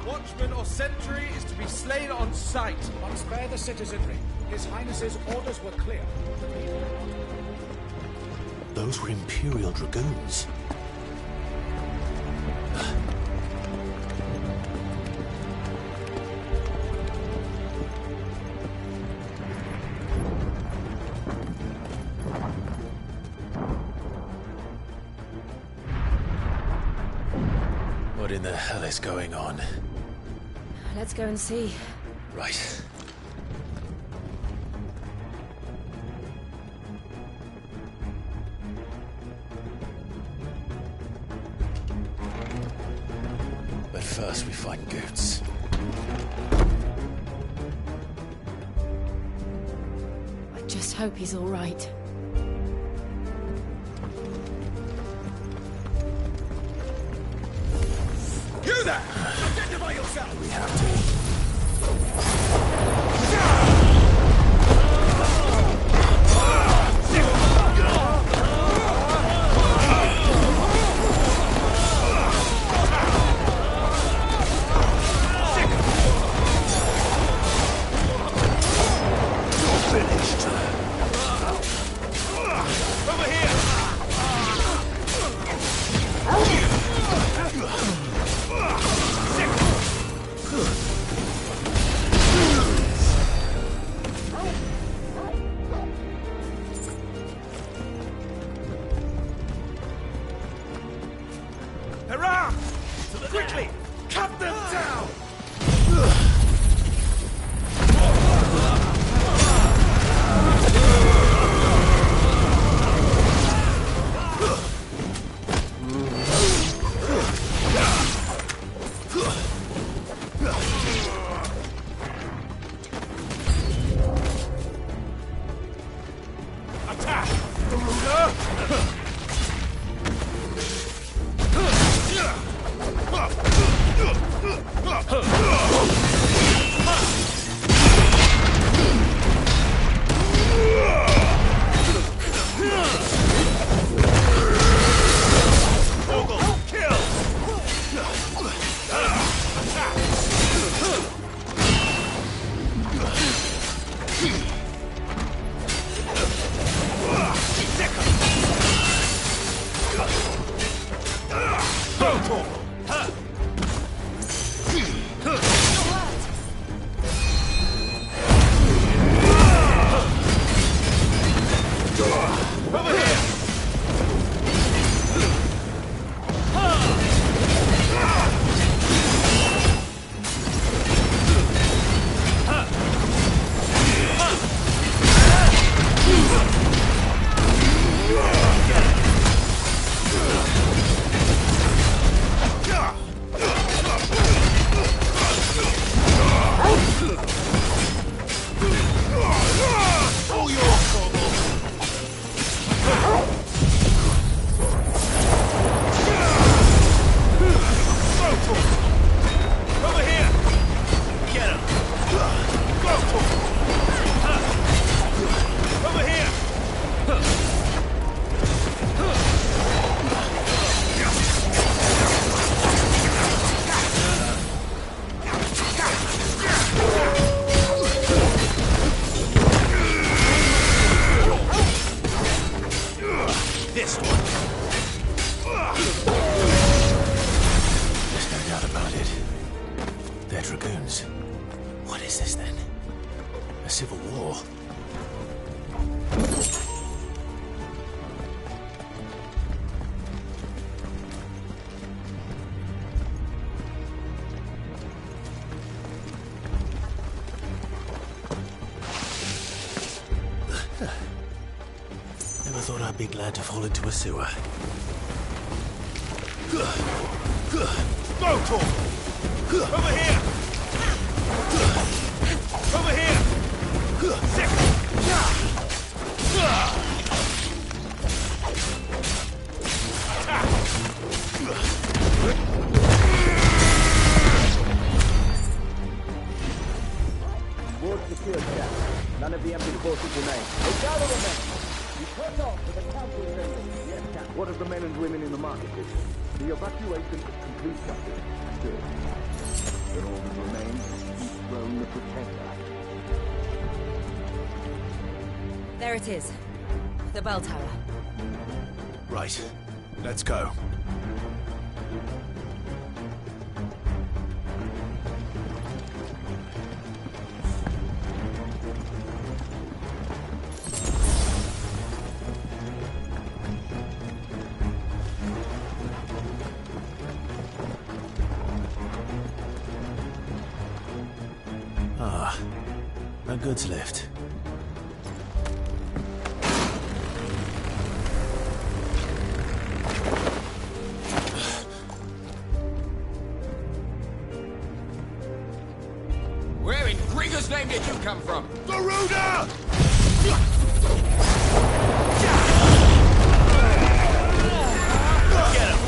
Watchman or sentry is to be slain on sight. But spare the citizenry. His Highness's orders were clear. Those were Imperial Dragoons. What in the hell is going on? Let's go and see. Right. But first we find Goots. I just hope he's all right. You there! Identify yourself! We have to. Over here! Quickly! Cut them down! Never thought I'd be glad to fall into a sewer. Go, Tor! Over here! Over here! Second! Ward secured, Jack. None of the empty forces remain. Hey, gather the men! You cut off with the council assembly. Yes, Captain. What of the men and women in the market district? The evacuation is complete, Captain. Good. Then all that remains is to dethrone the Protector. There it is. The bell tower. Right. Let's go. A goods lift. Where in Gringer's name did you come from? Garuda! Get him!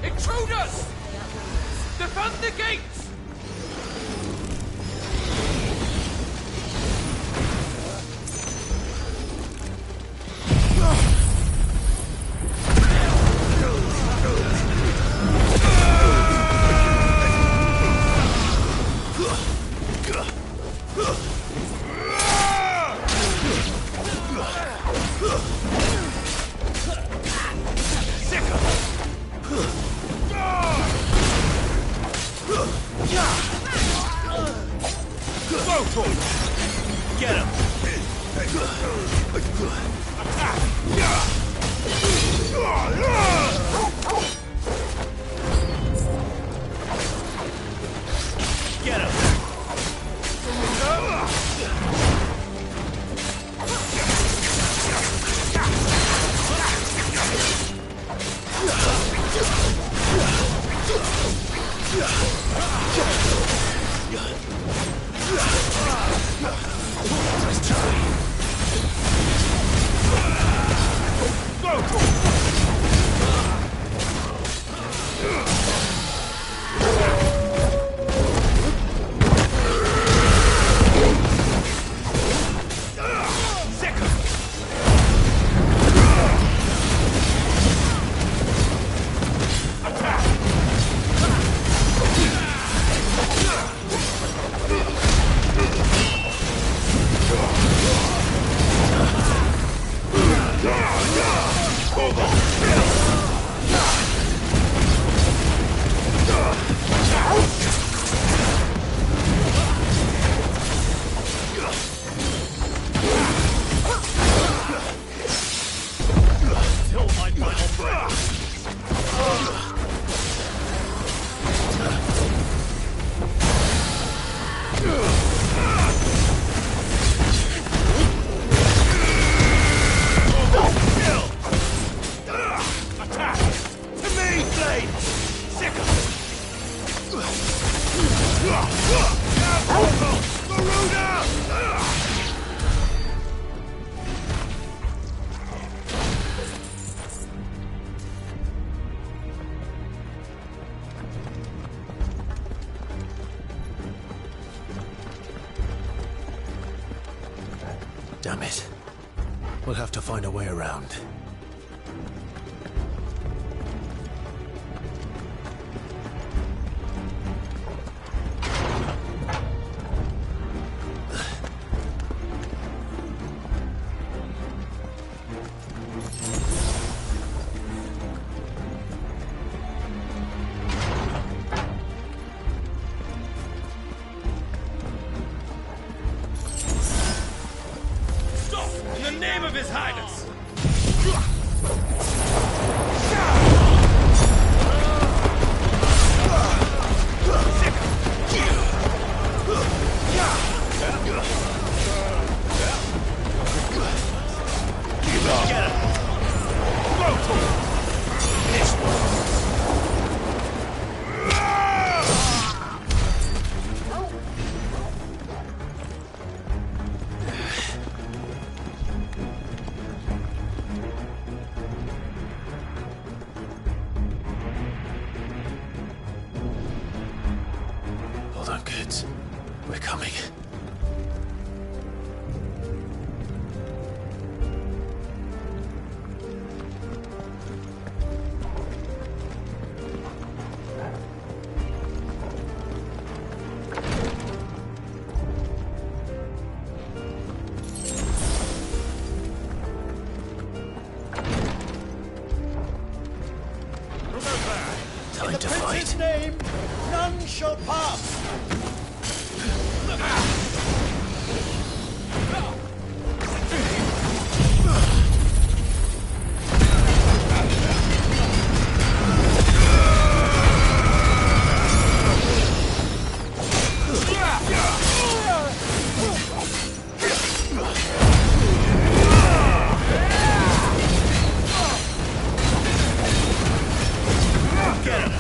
Intruders! Defend the gates! Get him! Damn it. We'll have to find a way around. In the name of His Highness! Hold on, kids. We're coming. Time to fight. In the name, none shall pass! Get him!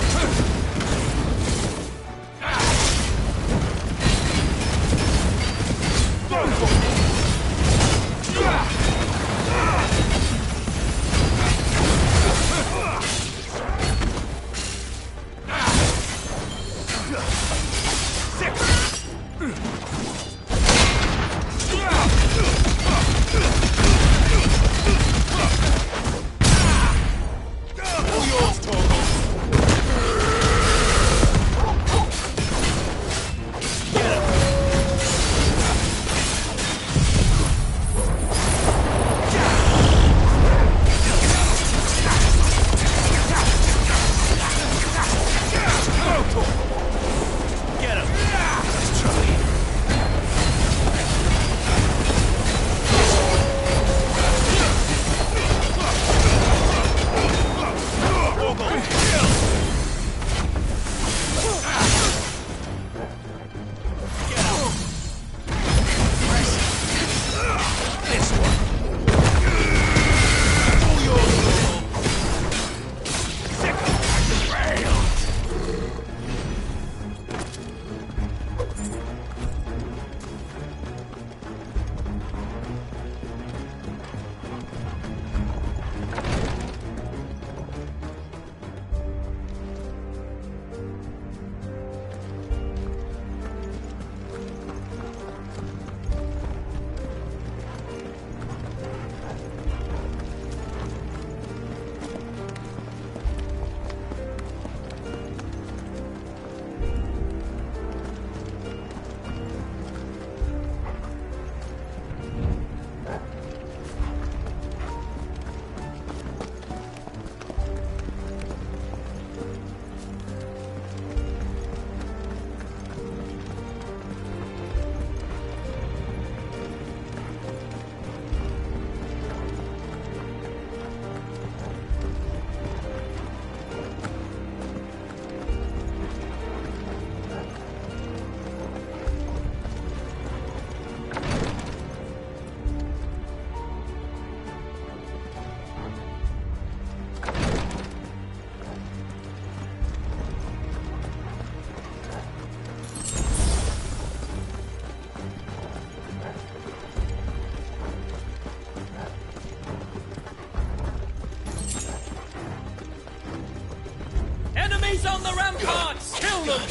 Eyes on the ramparts! Kill them!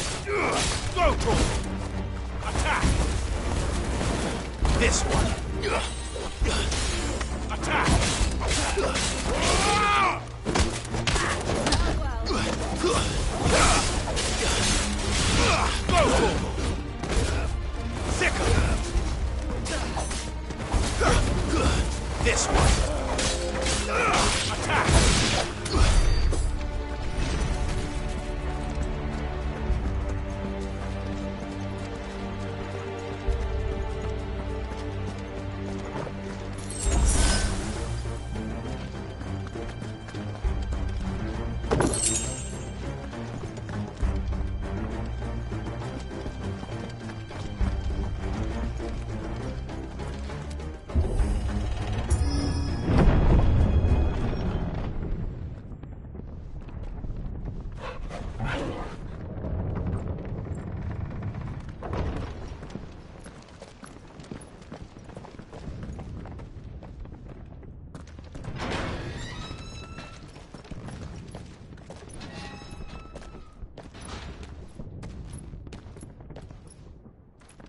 Go for it! Attack! This one! Attack! Go for it! Sickle! This one! Attack!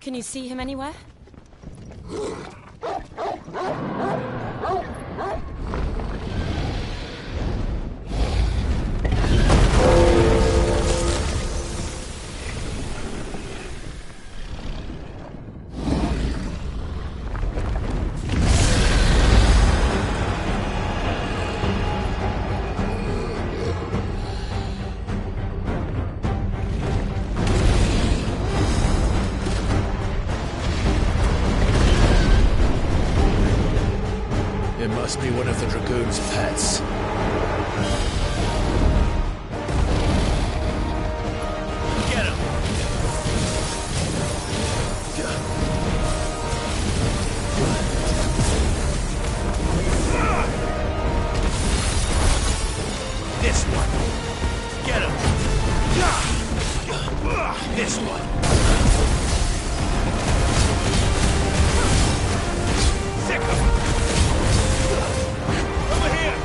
Can you see him anywhere? It must be one of the Dragoon's pets. Get him! This one! Get him! This one! Sick him! Over here!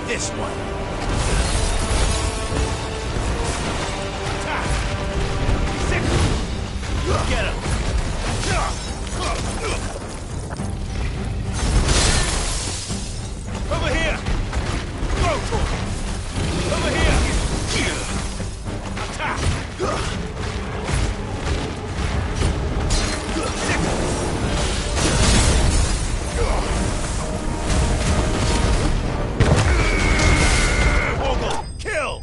This one. Get him. Over here. Go for it. Over here. Attack. Kill!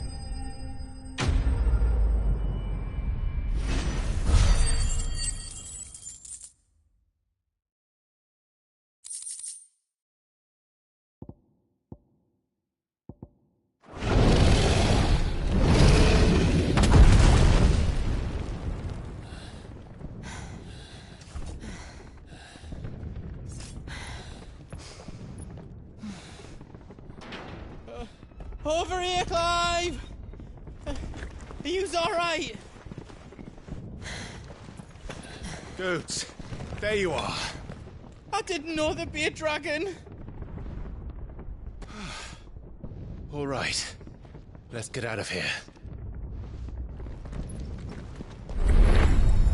Over here, Clive! Are you alright? Dudes, there you are. I didn't know there'd be a dragon. All right, let's get out of here.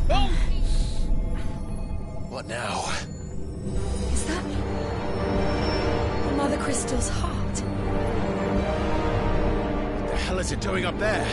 Oh! What now? Is that Mother Crystal's heart? What the hell is it doing up there?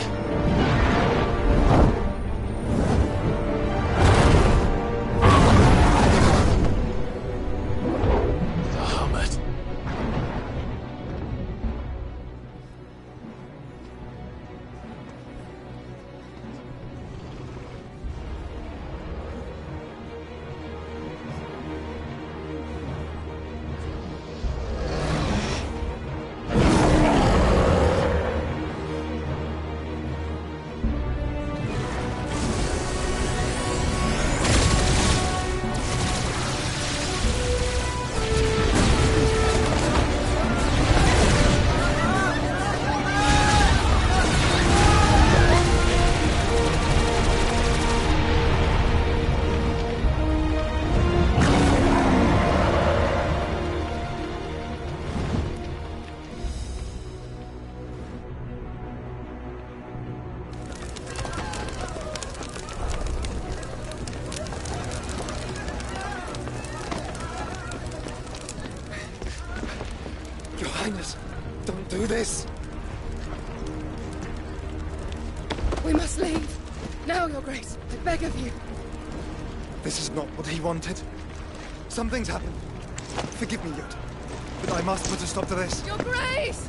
Highness, don't do this! We must leave. Now, Your Grace. I beg of you. This is not what he wanted. Something's happened. Forgive me, Yod, but I must put a stop to this. Your Grace!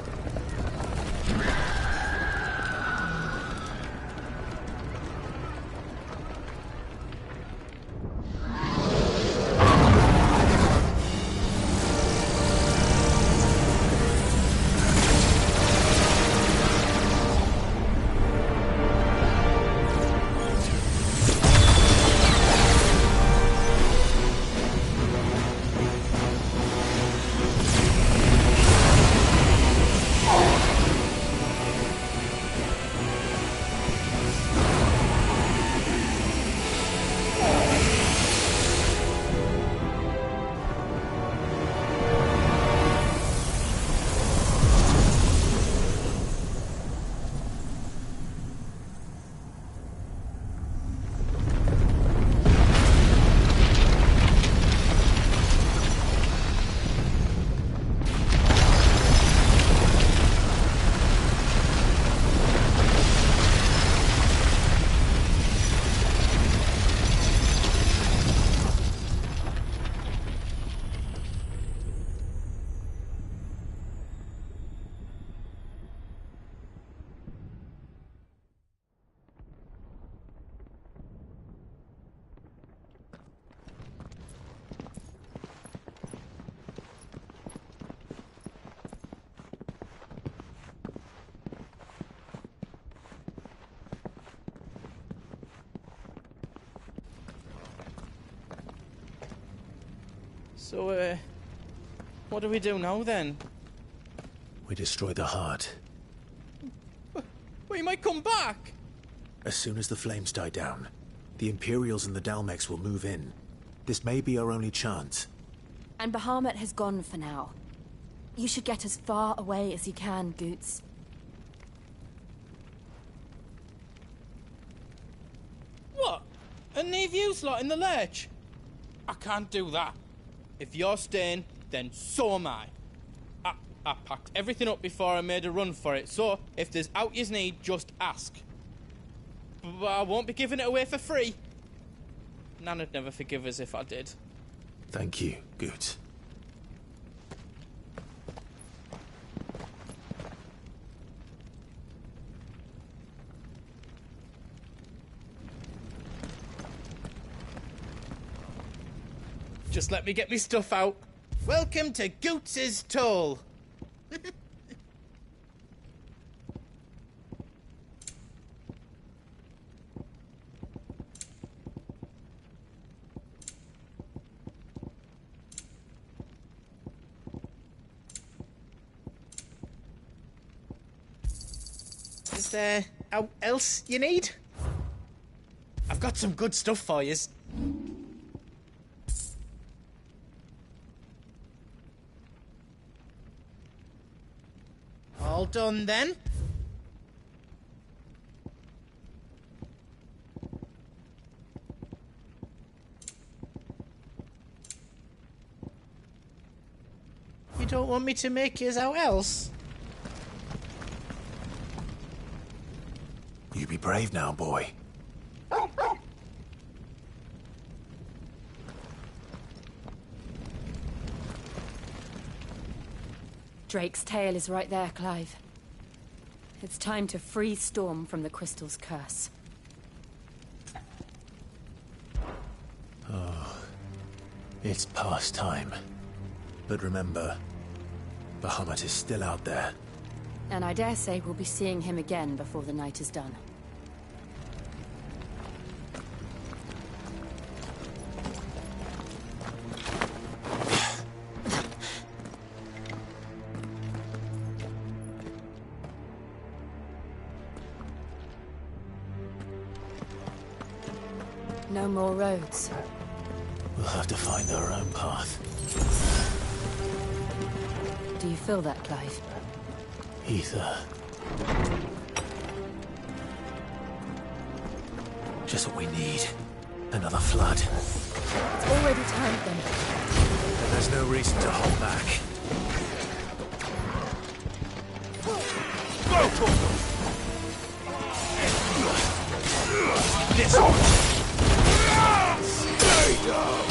So, what do we do now, then? We destroy the heart. We might come back! As soon as the flames die down, the Imperials and the Dalmex will move in. This may be our only chance. And Bahamut has gone for now. You should get as far away as you can, Goots. What? And leave you lot in the lurch? I can't do that. If you're staying, then so am I. I packed everything up before I made a run for it, so if there's out you need, just ask. But I won't be giving it away for free. Nana'd never forgive us if I did. Thank you, Goots. Just let me get me stuff out. Welcome to Goots's Toll. Is there out else you need? I've got some good stuff for yous. All done then? You don't want me to make yours out else? You be brave now, boy. Drake's tail is right there, Clive. It's time to free Storm from the Crystal's curse. Oh, it's past time. But remember, Bahamut is still out there. And I dare say we'll be seeing him again before the night is done. No more roads. We'll have to find our own path. Do you feel that, Clive? Ether. Just what we need. Another flood. It's already time then. Then there's no reason to hold back. This one! Stay down!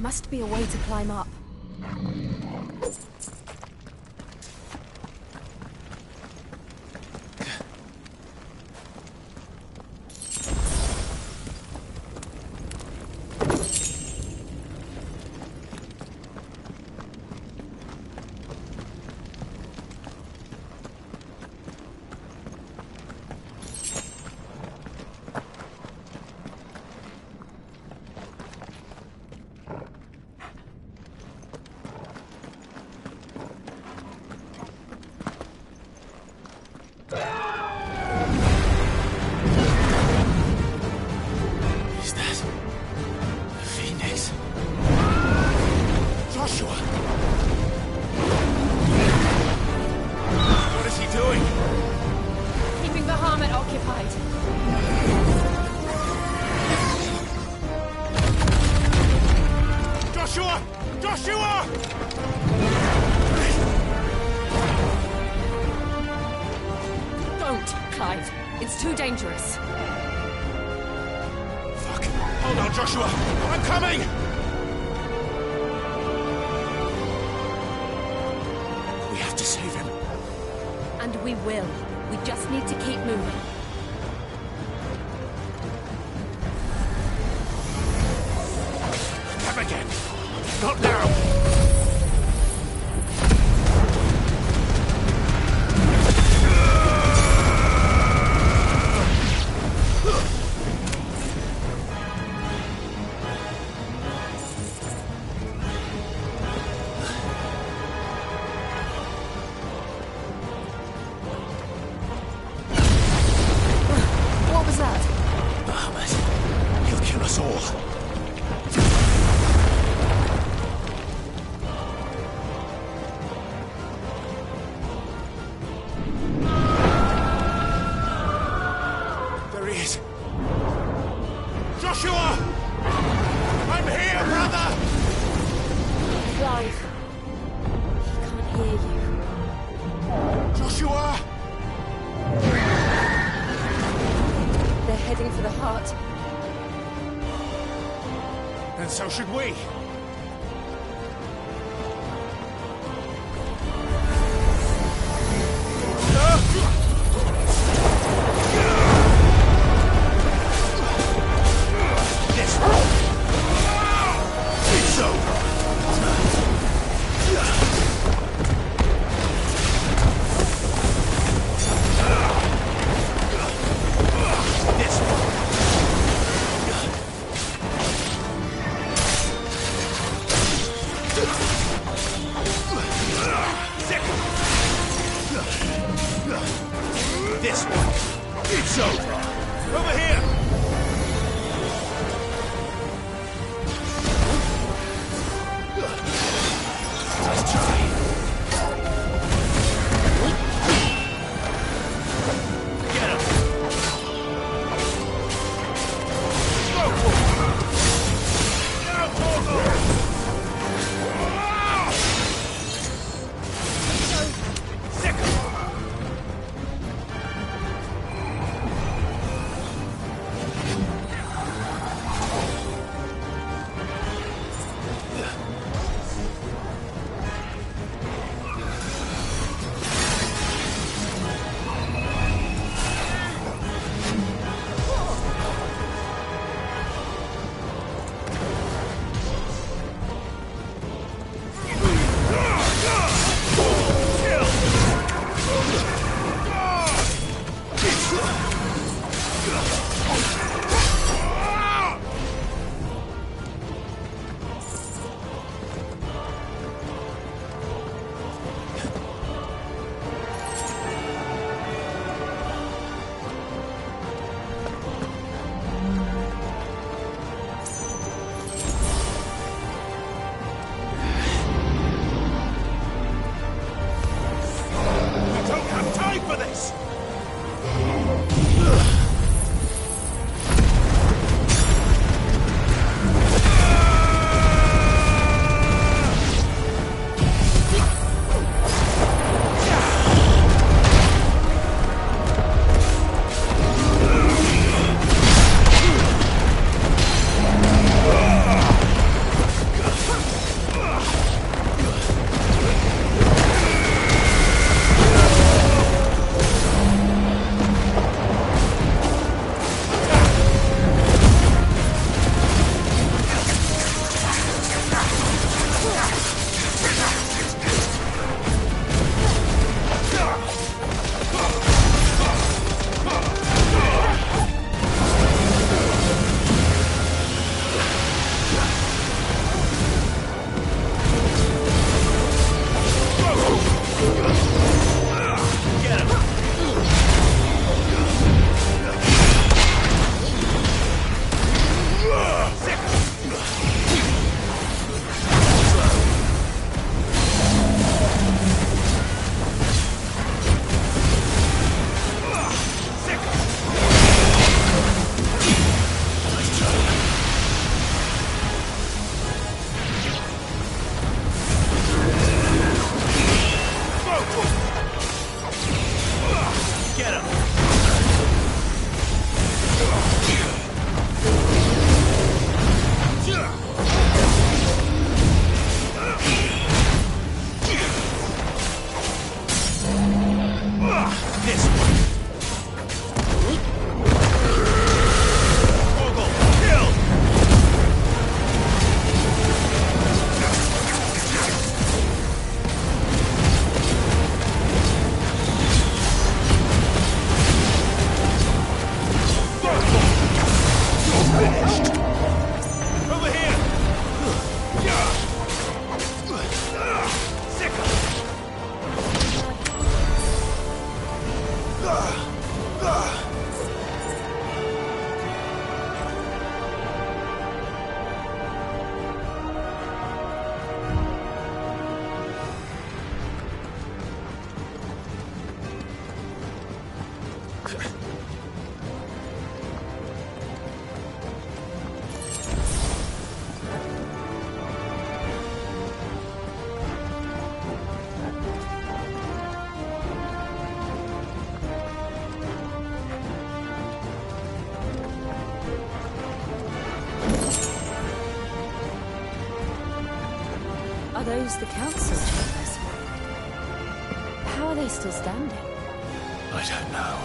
Must be a way to climb up. Dangerous. Fuck. Hold on, Joshua. I'm coming! We have to save him. And we will. We just need to keep moving. Come again. Not now. here, brother? Clive. He can't hear you. Joshua! They're heading for the heart. And so should we. It's over. Are those the council chambers? How are they still standing? I don't know.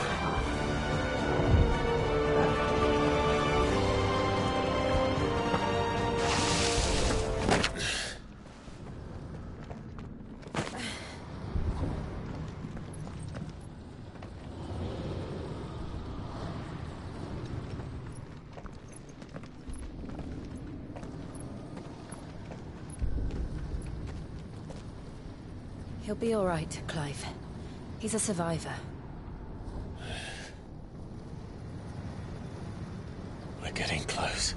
He'll be all right, Clive. He's a survivor. We're getting close.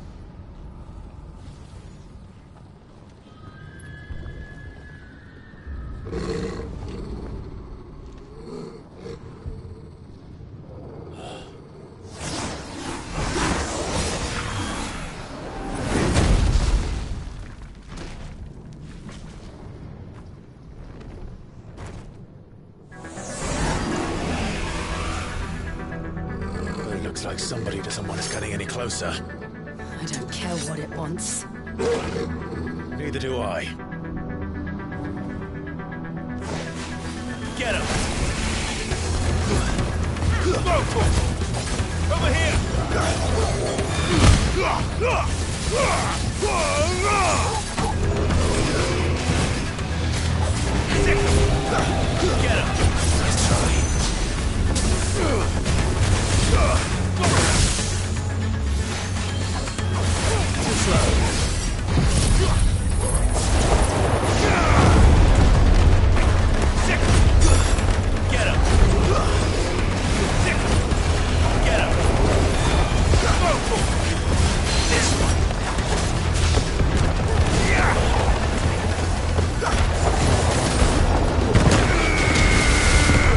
Looks like somebody doesn't want us getting any closer. I don't care what it wants. Neither do I. Get him! Over here! Get him! Nice try. Too slow. Get him! Get him! This one!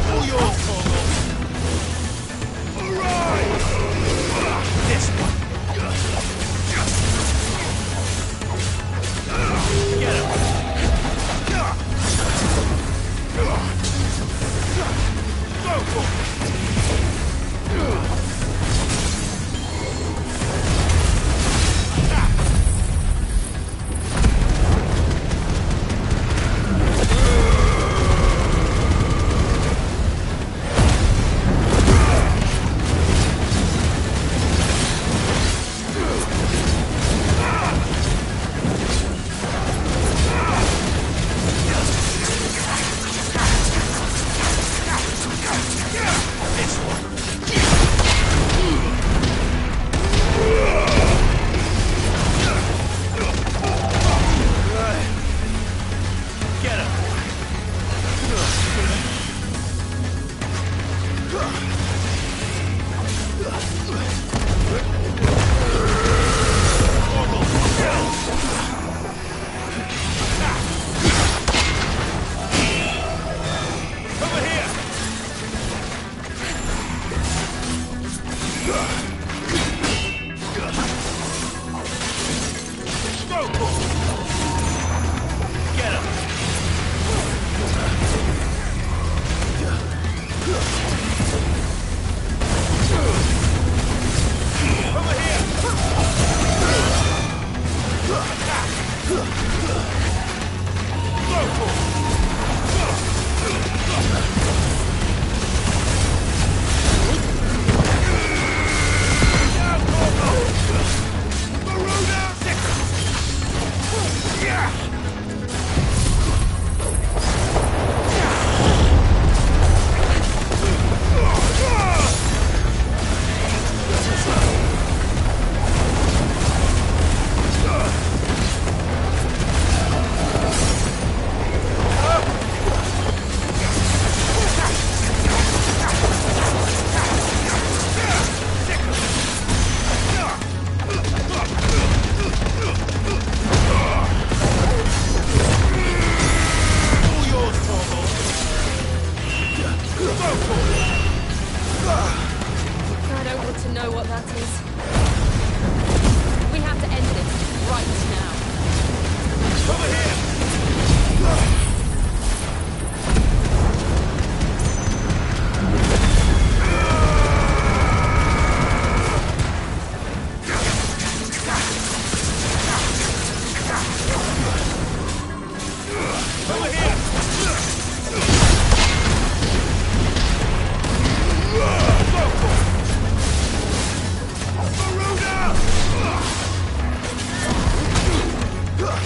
All yours, Torgal! Alright! This one!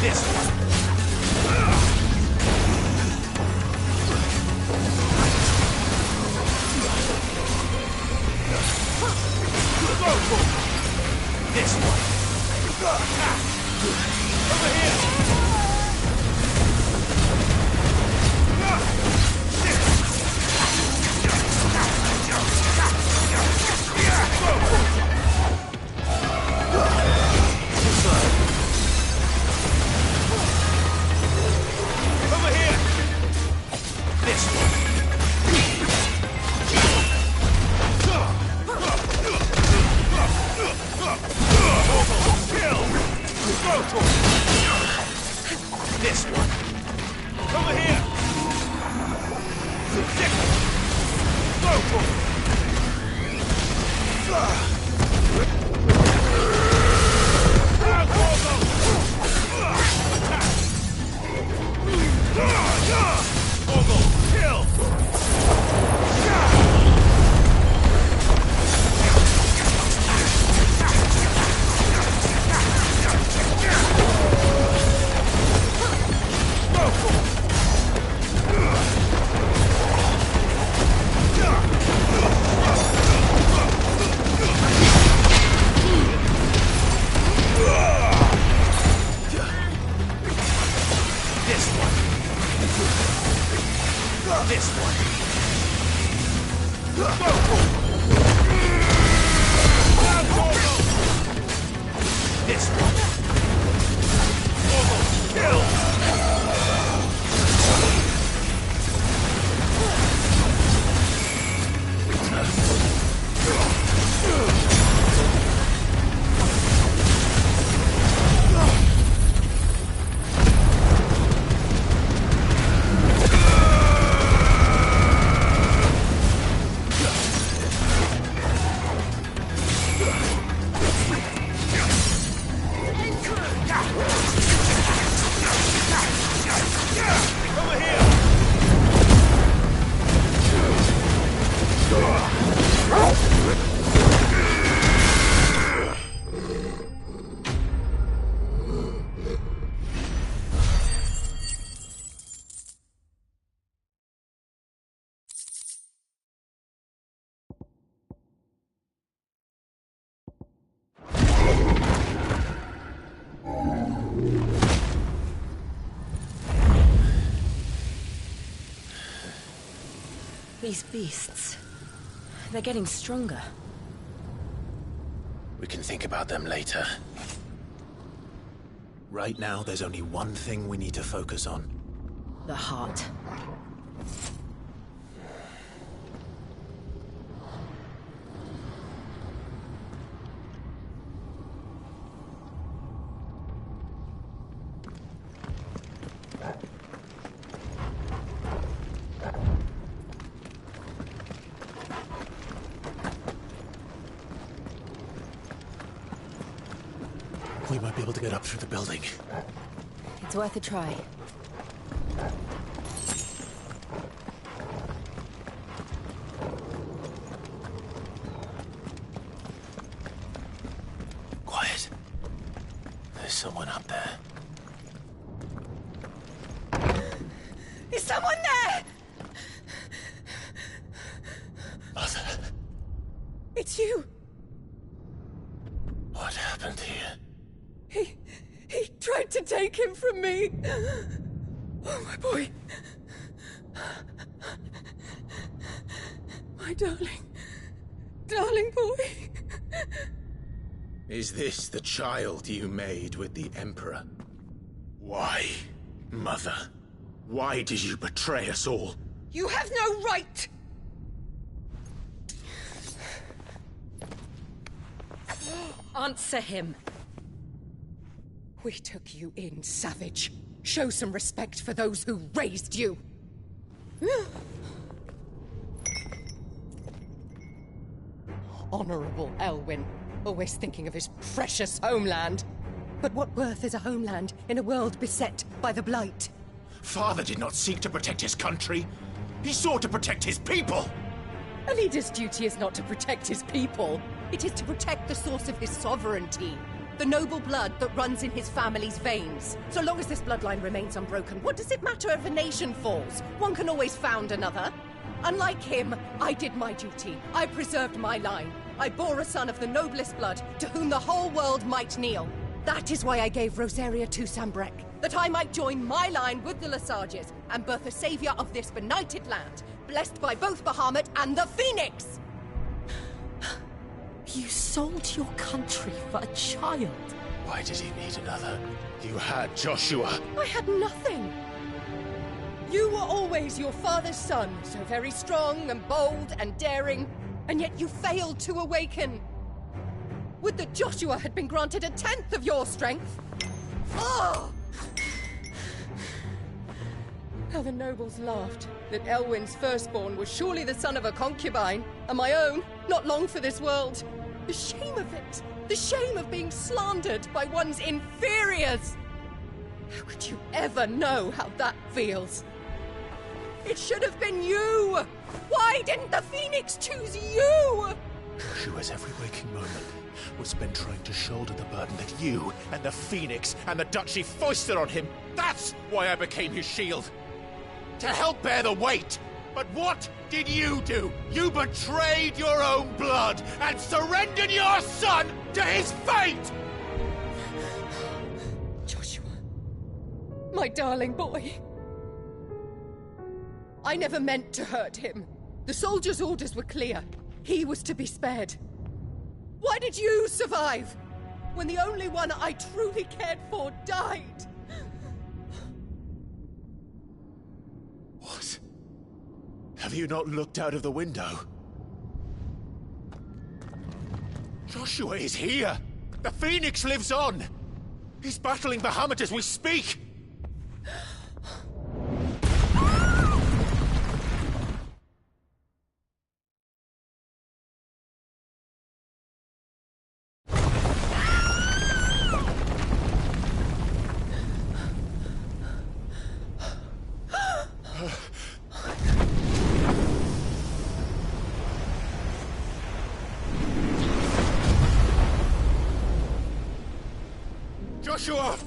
This one. Go for it. This one. Over here. Over here. This one. Kill! Go for it! This one. Over here. Go for it! Kill! This one. Go! This one. Kill! These beasts, they're getting stronger. We can think about them later. Right now, there's only one thing we need to focus on. The heart. We might be able to get up through the building. It's worth a try. Quiet. There's someone up there. Is someone there? Mother. It's you. What happened here? He tried to take him from me. Oh, my boy. My darling boy. Is this the child you made with the Emperor? Why, Mother? Why did you betray us all? You have no right. Answer him. We took you in, savage. Show some respect for those who raised you. Honorable Elwyn, always thinking of his precious homeland. But what worth is a homeland in a world beset by the Blight? Father did not seek to protect his country. He sought to protect his people. A leader's duty is not to protect his people. It is to protect the source of his sovereignty. The noble blood that runs in his family's veins. So long as this bloodline remains unbroken, what does it matter if a nation falls? One can always found another. Unlike him, I did my duty. I preserved my line. I bore a son of the noblest blood, to whom the whole world might kneel. That is why I gave Rosaria to Sambrek, that I might join my line with the Lesages and birth a savior of this benighted land, blessed by both Bahamut and the Phoenix! You sold your country for a child. Why did he need another? You had Joshua. I had nothing. You were always your father's son, so very strong and bold and daring, and yet you failed to awaken. Would that Joshua had been granted 1/10 of your strength? Oh! How the nobles laughed that Elwyn's firstborn was surely the son of a concubine, and my own, not long for this world. The shame of it! The shame of being slandered by one's inferiors! How could you ever know how that feels? It should have been you! Why didn't the Phoenix choose you? Joshua's every waking moment was spent trying to shoulder the burden that you and the Phoenix and the Duchy foisted on him. That's why I became his shield. To help bear the weight. But what did you do? You betrayed your own blood and surrendered your son to his fate! Joshua, my darling boy. I never meant to hurt him. The soldiers' orders were clear. He was to be spared. Why did you survive when the only one I truly cared for died? What? Have you not looked out of the window? Joshua is here! The Phoenix lives on! He's battling Bahamut as we speak! Joshua!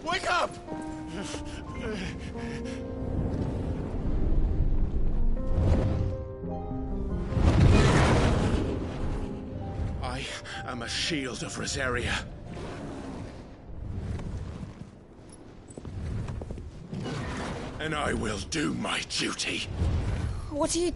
Wake up! I am a shield of Rosaria. And I will do my duty. What are you...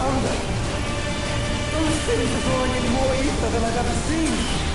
Thunder! Those things are drawing in more ether than I've ever seen!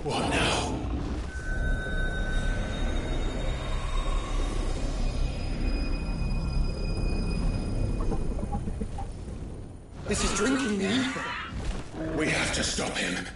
What now? This is drinking the ether. We have to stop him.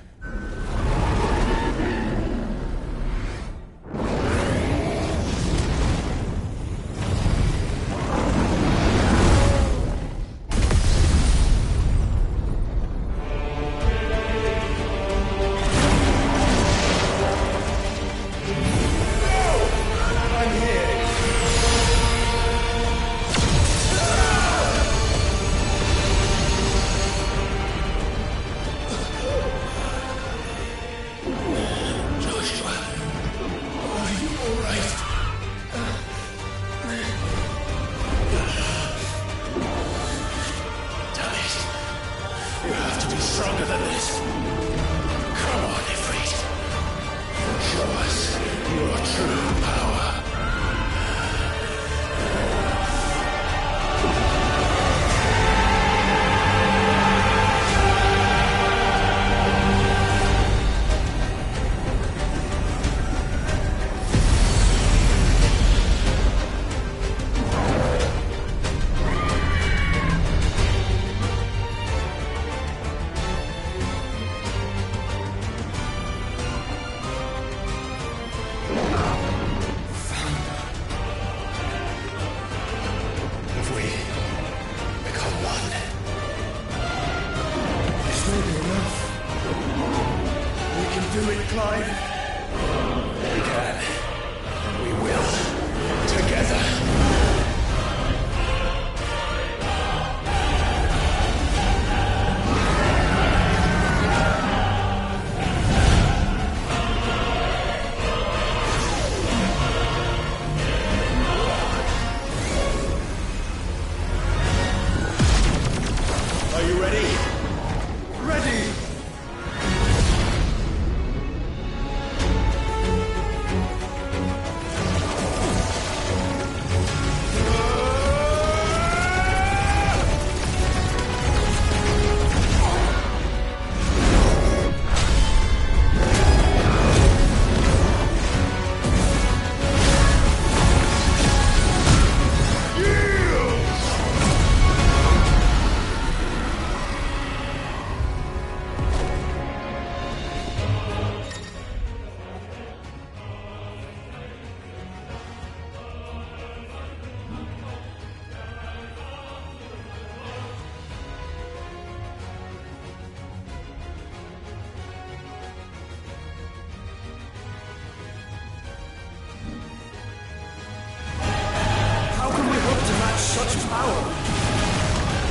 Such power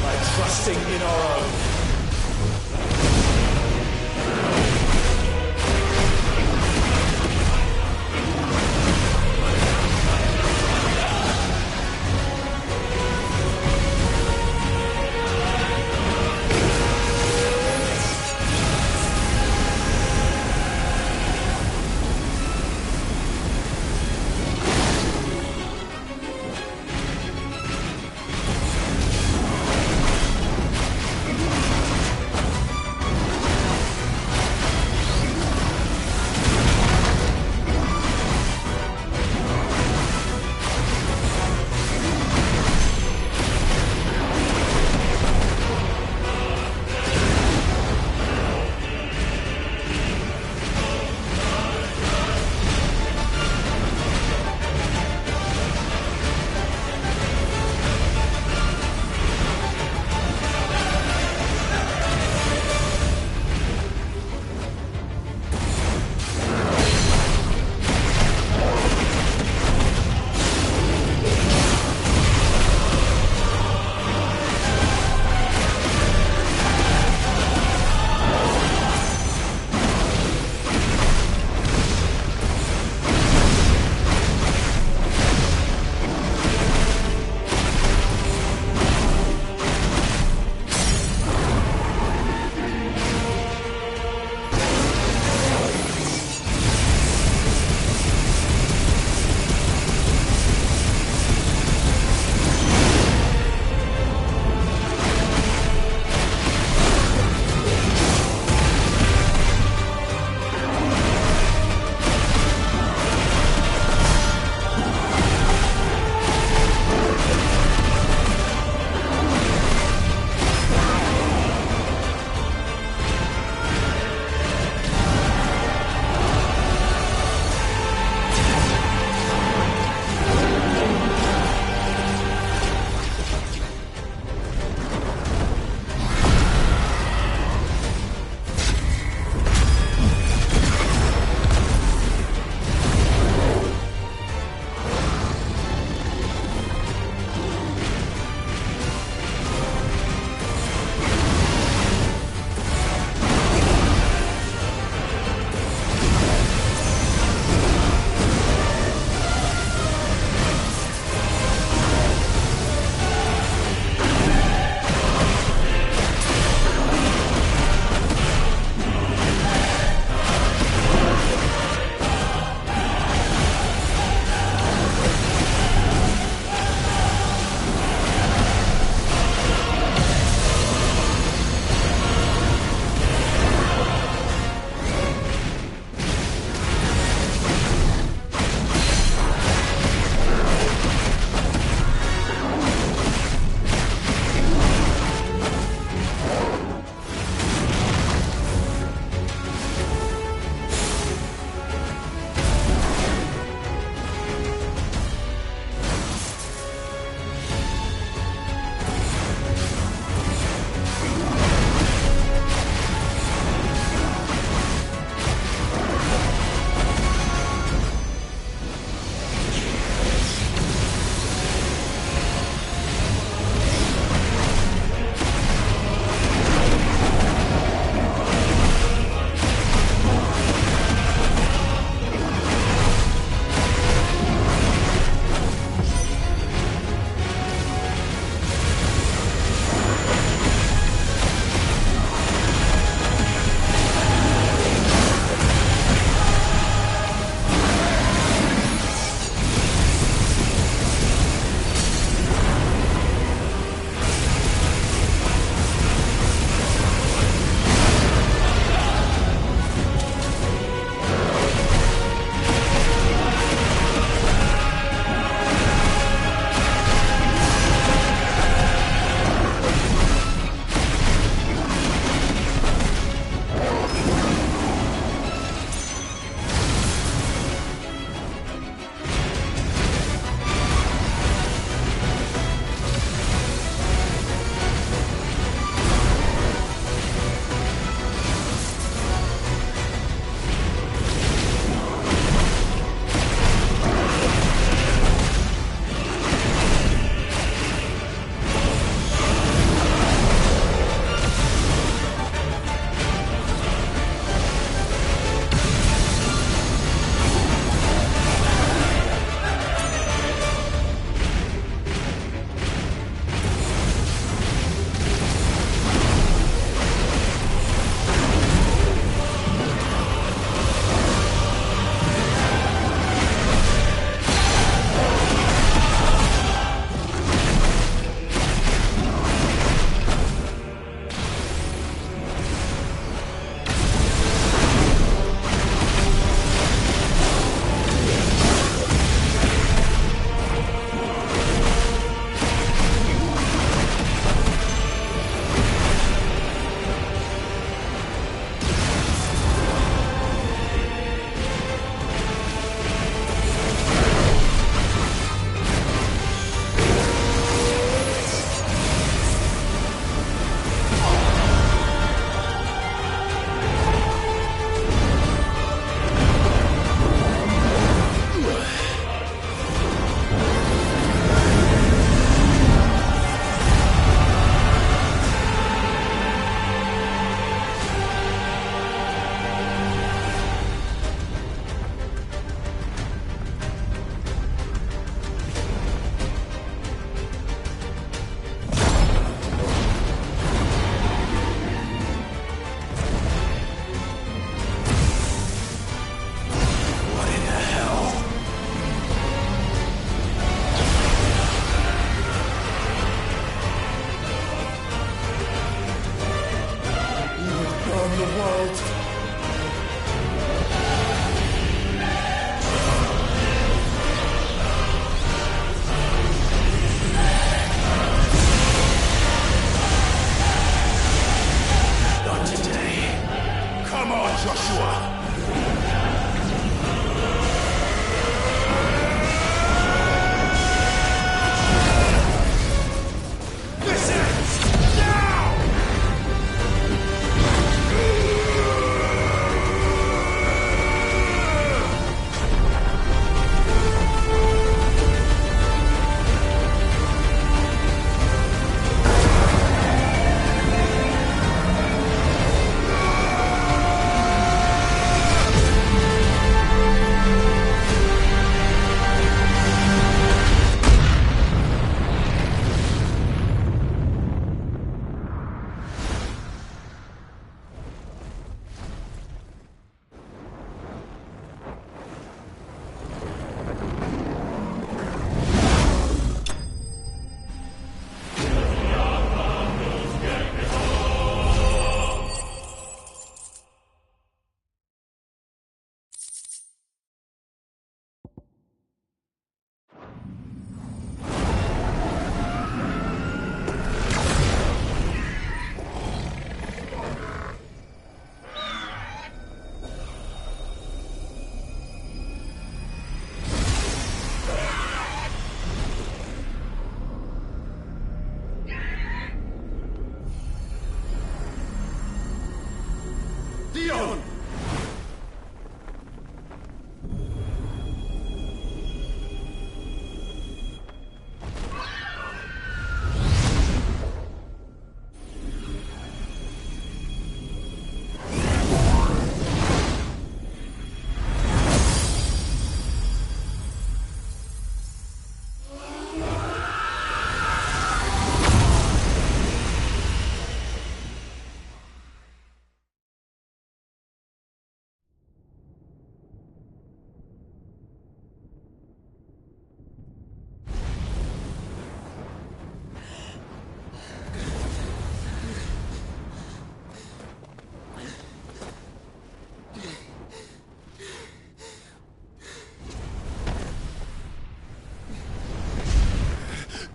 by trusting in our own.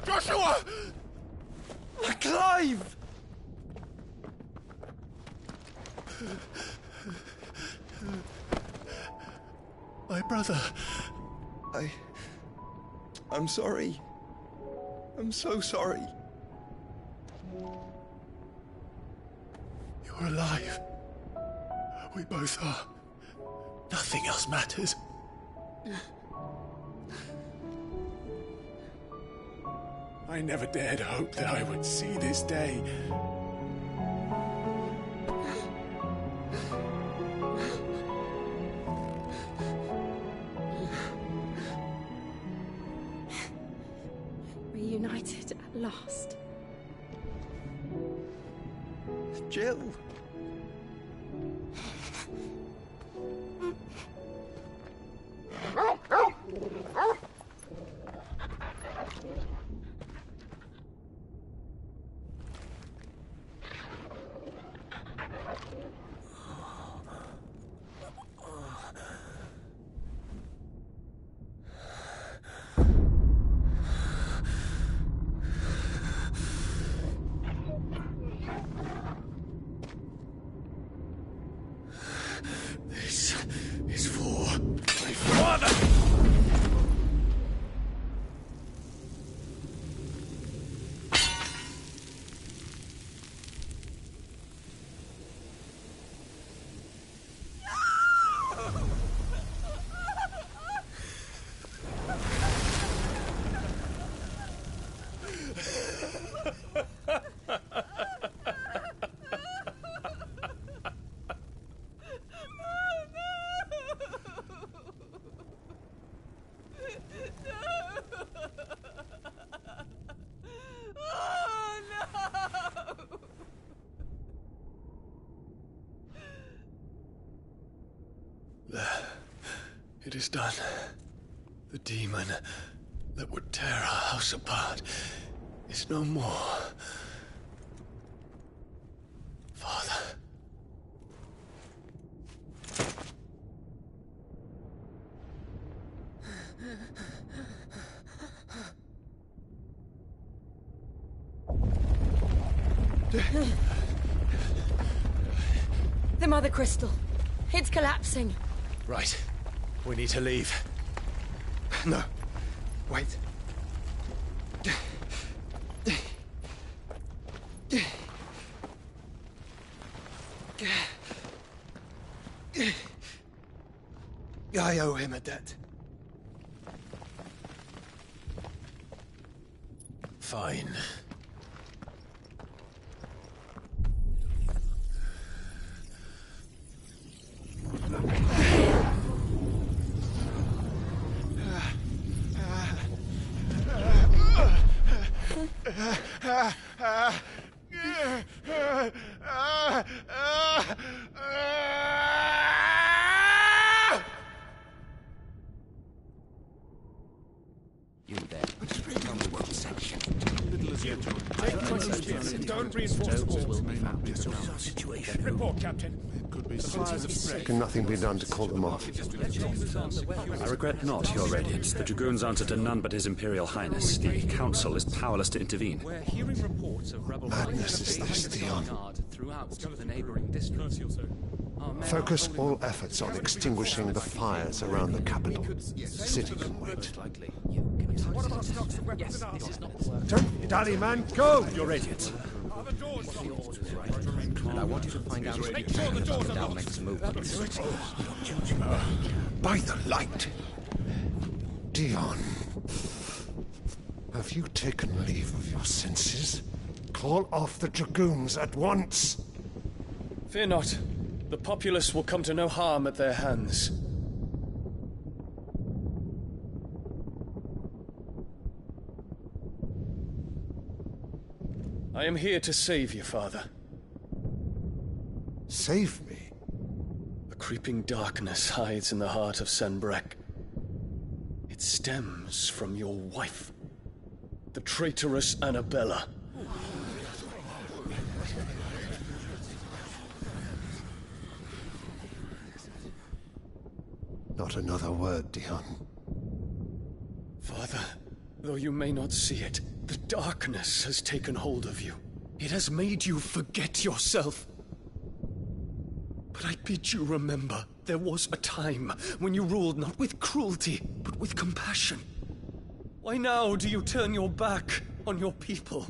Joshua! Clive! My brother. I'm sorry. I'm so sorry. You're alive. We both are. Nothing else matters. I never dared hope that I would see this day. Reunited at last. Jill! This is for my father! It is done. The demon that would tear our house apart is no more. Father. The Mother Crystal. It's collapsing. Right. We need to leave. No. Wait. I owe him a debt. Fine. You there. Tell me what section. Don't reinforce the walls. Situation. Report, Captain. Can nothing be done to call them off? I regret not, Your Radiance. The Dragoons answer to none but His Imperial Highness. The Council is powerless to intervene. We're hearing reports of rebel Madness is this, Dion. throughout the neighboring districts. Focus all efforts on extinguishing the fires around the capital. The city can wait. What about stocks of weapons and armor? Don't dally, man, go! Your Radiance. And I want you to find out if you can if Dal makes a move. By the light! Dion, have you taken leave of your senses? Call off the Dragoons at once! Fear not. The populace will come to no harm at their hands. I am here to save you, Father. Save me? The creeping darkness hides in the heart of Sanbreque. It stems from your wife, the traitorous Annabella. Not another word, Dion. Father, though you may not see it, the darkness has taken hold of you. It has made you forget yourself. But I bid you remember, there was a time when you ruled not with cruelty, but with compassion. Why now do you turn your back on your people?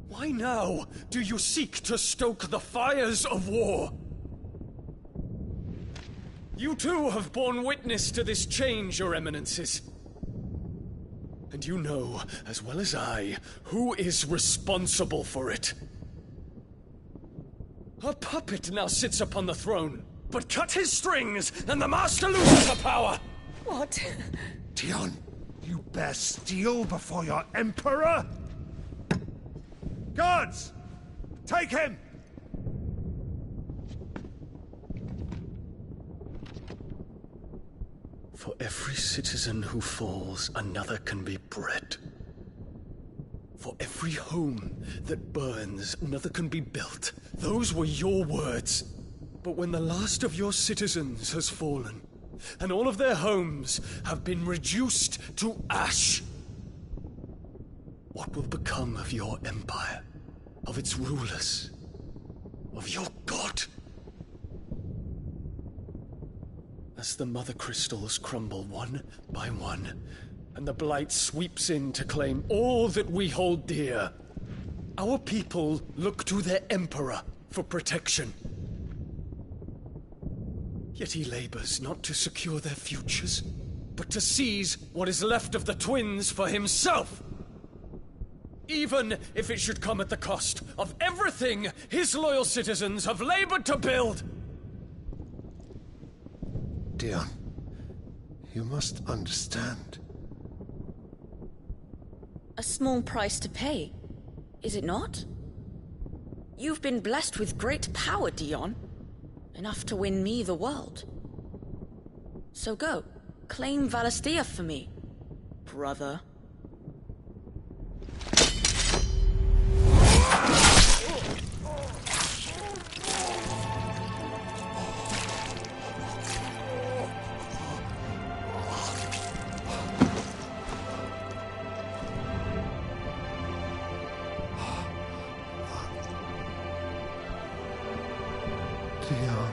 Why now do you seek to stoke the fires of war? You too have borne witness to this change, Your Eminences. And you know, as well as I, who is responsible for it. A puppet now sits upon the throne, but cut his strings, and the master loses the power! What? Dion, you bear steel before your Emperor? Guards! Take him! For every citizen who falls, another can be bred. For every home that burns, another can be built. Those were your words. But when the last of your citizens has fallen, and all of their homes have been reduced to ash, what will become of your empire, of its rulers, of your god? As the Mother Crystals crumble one by one, and the Blight sweeps in to claim all that we hold dear, our people look to their Emperor for protection. Yet he labors not to secure their futures, but to seize what is left of the twins for himself! Even if it should come at the cost of everything his loyal citizens have labored to build! Dion, you must understand. A small price to pay, is it not? You've been blessed with great power, Dion. Enough to win me the world. So go, claim Valisthea for me, brother. Dion.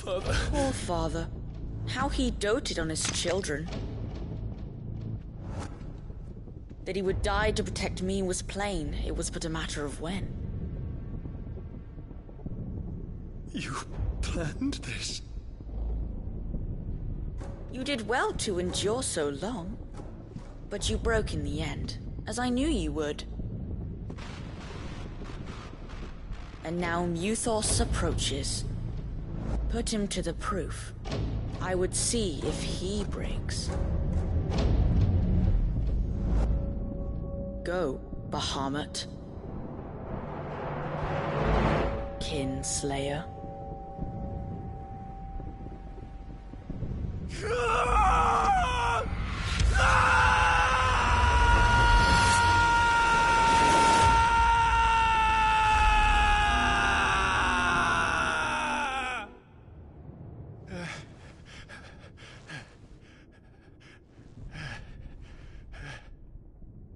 Father. Poor father. How he doted on his children. That he would die to protect me was plain. It was but a matter of when. You planned this? You did well to endure so long. But you broke in the end, as I knew you would. And now Muthos approaches. Put him to the proof. I would see if he breaks. Go, Bahamut. Kinslayer.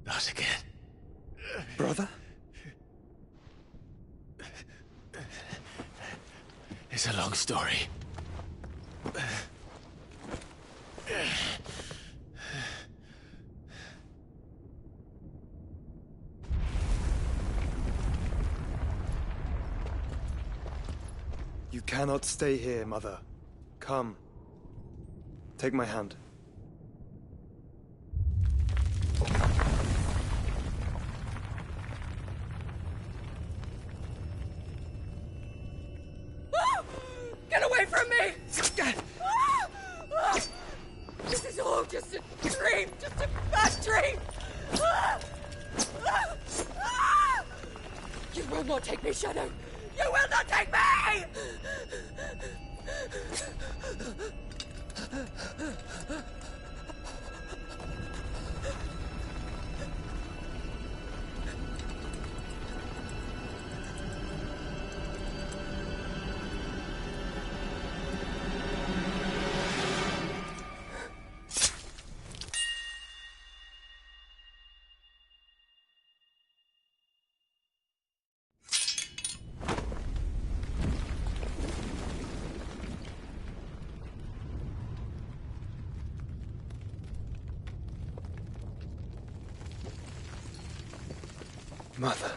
Not again. Brother? It's a long story. You cannot stay here, Mother. Come. Take my hand. Get away from me! This is all just a dream, just a bad dream! You will not take me, Shadow! You will not take me! Mother.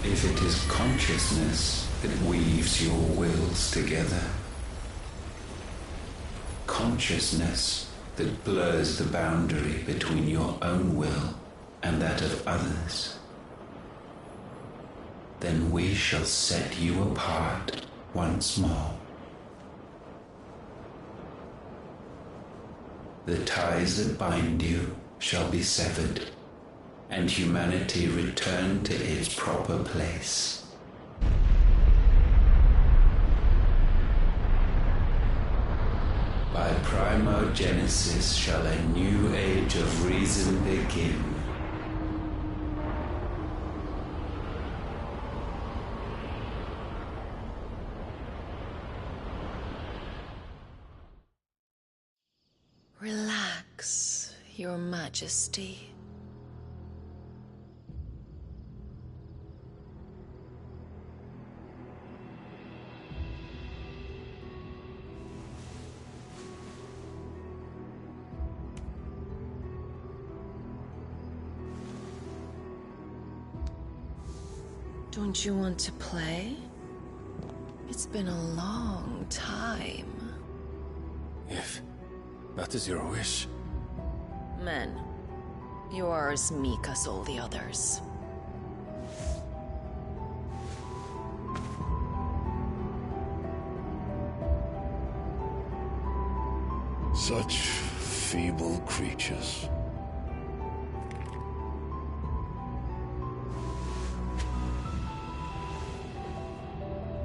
If it is consciousness that weaves your wills together, consciousness that blurs the boundary between your own will and that of others, then we shall set you apart once more. The ties that bind you shall be severed, and humanity return to its proper place. By primogenesis shall a new age of reason begin. Relax, Your Majesty. Don't you want to play? It's been a long time. If that is your wish. Men, you are as meek as all the others. Such feeble creatures.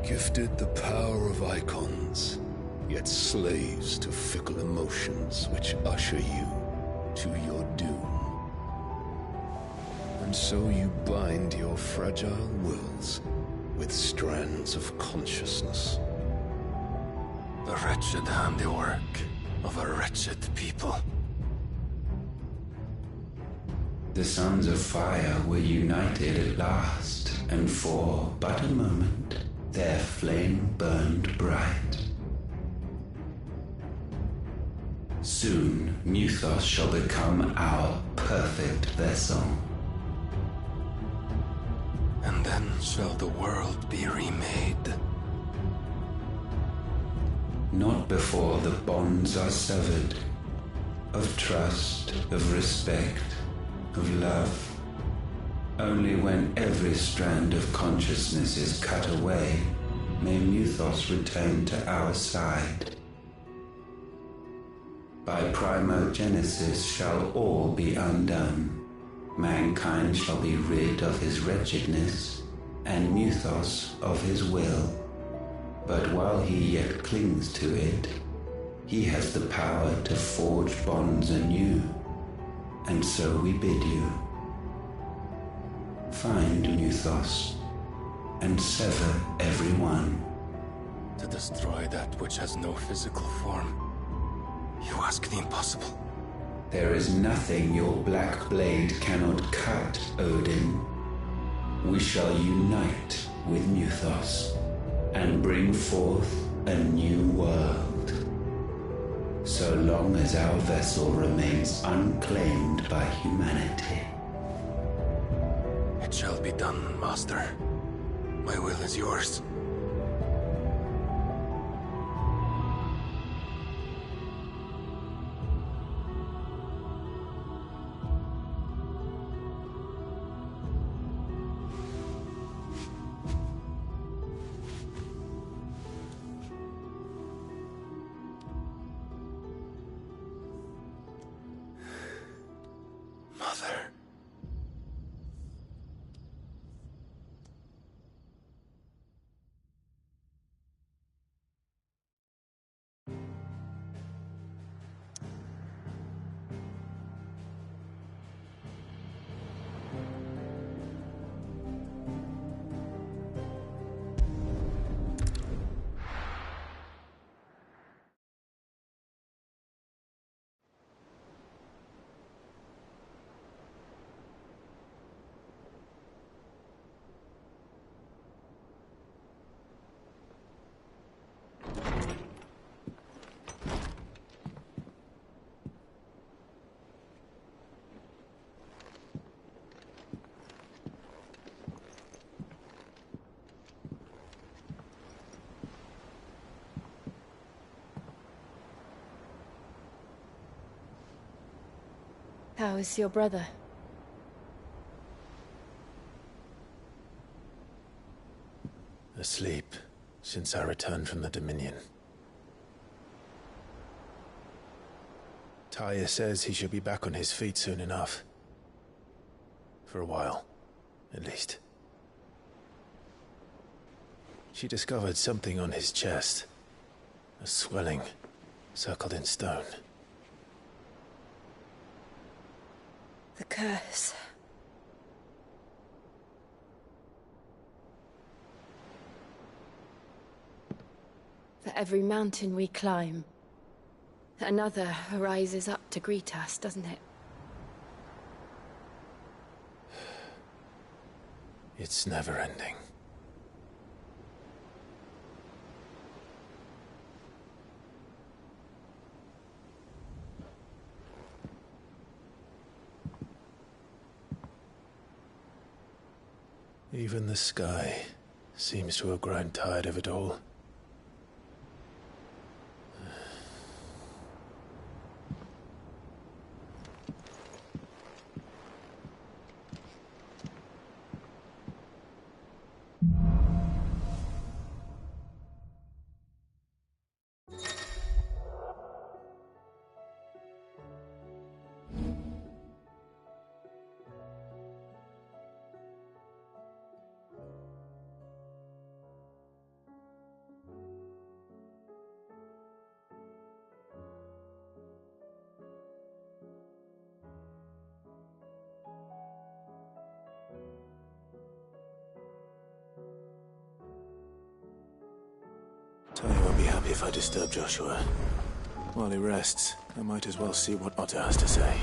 Gifted the power of icons, yet slaves to fickle emotions which usher you to your doom. And so you bind your fragile wills with strands of consciousness. The wretched handiwork of a wretched people. The Sons of Fire were united at last, and for but a moment, their flame burned bright. Soon, Muthos shall become our perfect vessel. And then shall the world be remade. Not before the bonds are severed, of trust, of respect, of love. Only when every strand of consciousness is cut away, may Muthos return to our side. By primogenesis shall all be undone. Mankind shall be rid of his wretchedness, and Muthos of his will. But while he yet clings to it, he has the power to forge bonds anew. And so we bid you, find Muthos, and sever every one. To destroy that which has no physical form, you ask the impossible. There is nothing your black blade cannot cut, Odin. We shall unite with Muthos, and bring forth a new world. So long as our vessel remains unclaimed by humanity. It shall be done, Master. My will is yours. Mother. How is your brother? Asleep, since I returned from the Dominion. Tyr says he should be back on his feet soon enough. For a while, at least. She discovered something on his chest. A swelling, circled in stone. The curse. For every mountain we climb, another rises up to greet us, doesn't it? It's never ending. Even the sky seems to have grown tired of it all. if I disturb Joshua. While he rests, I might as well see what Otter has to say.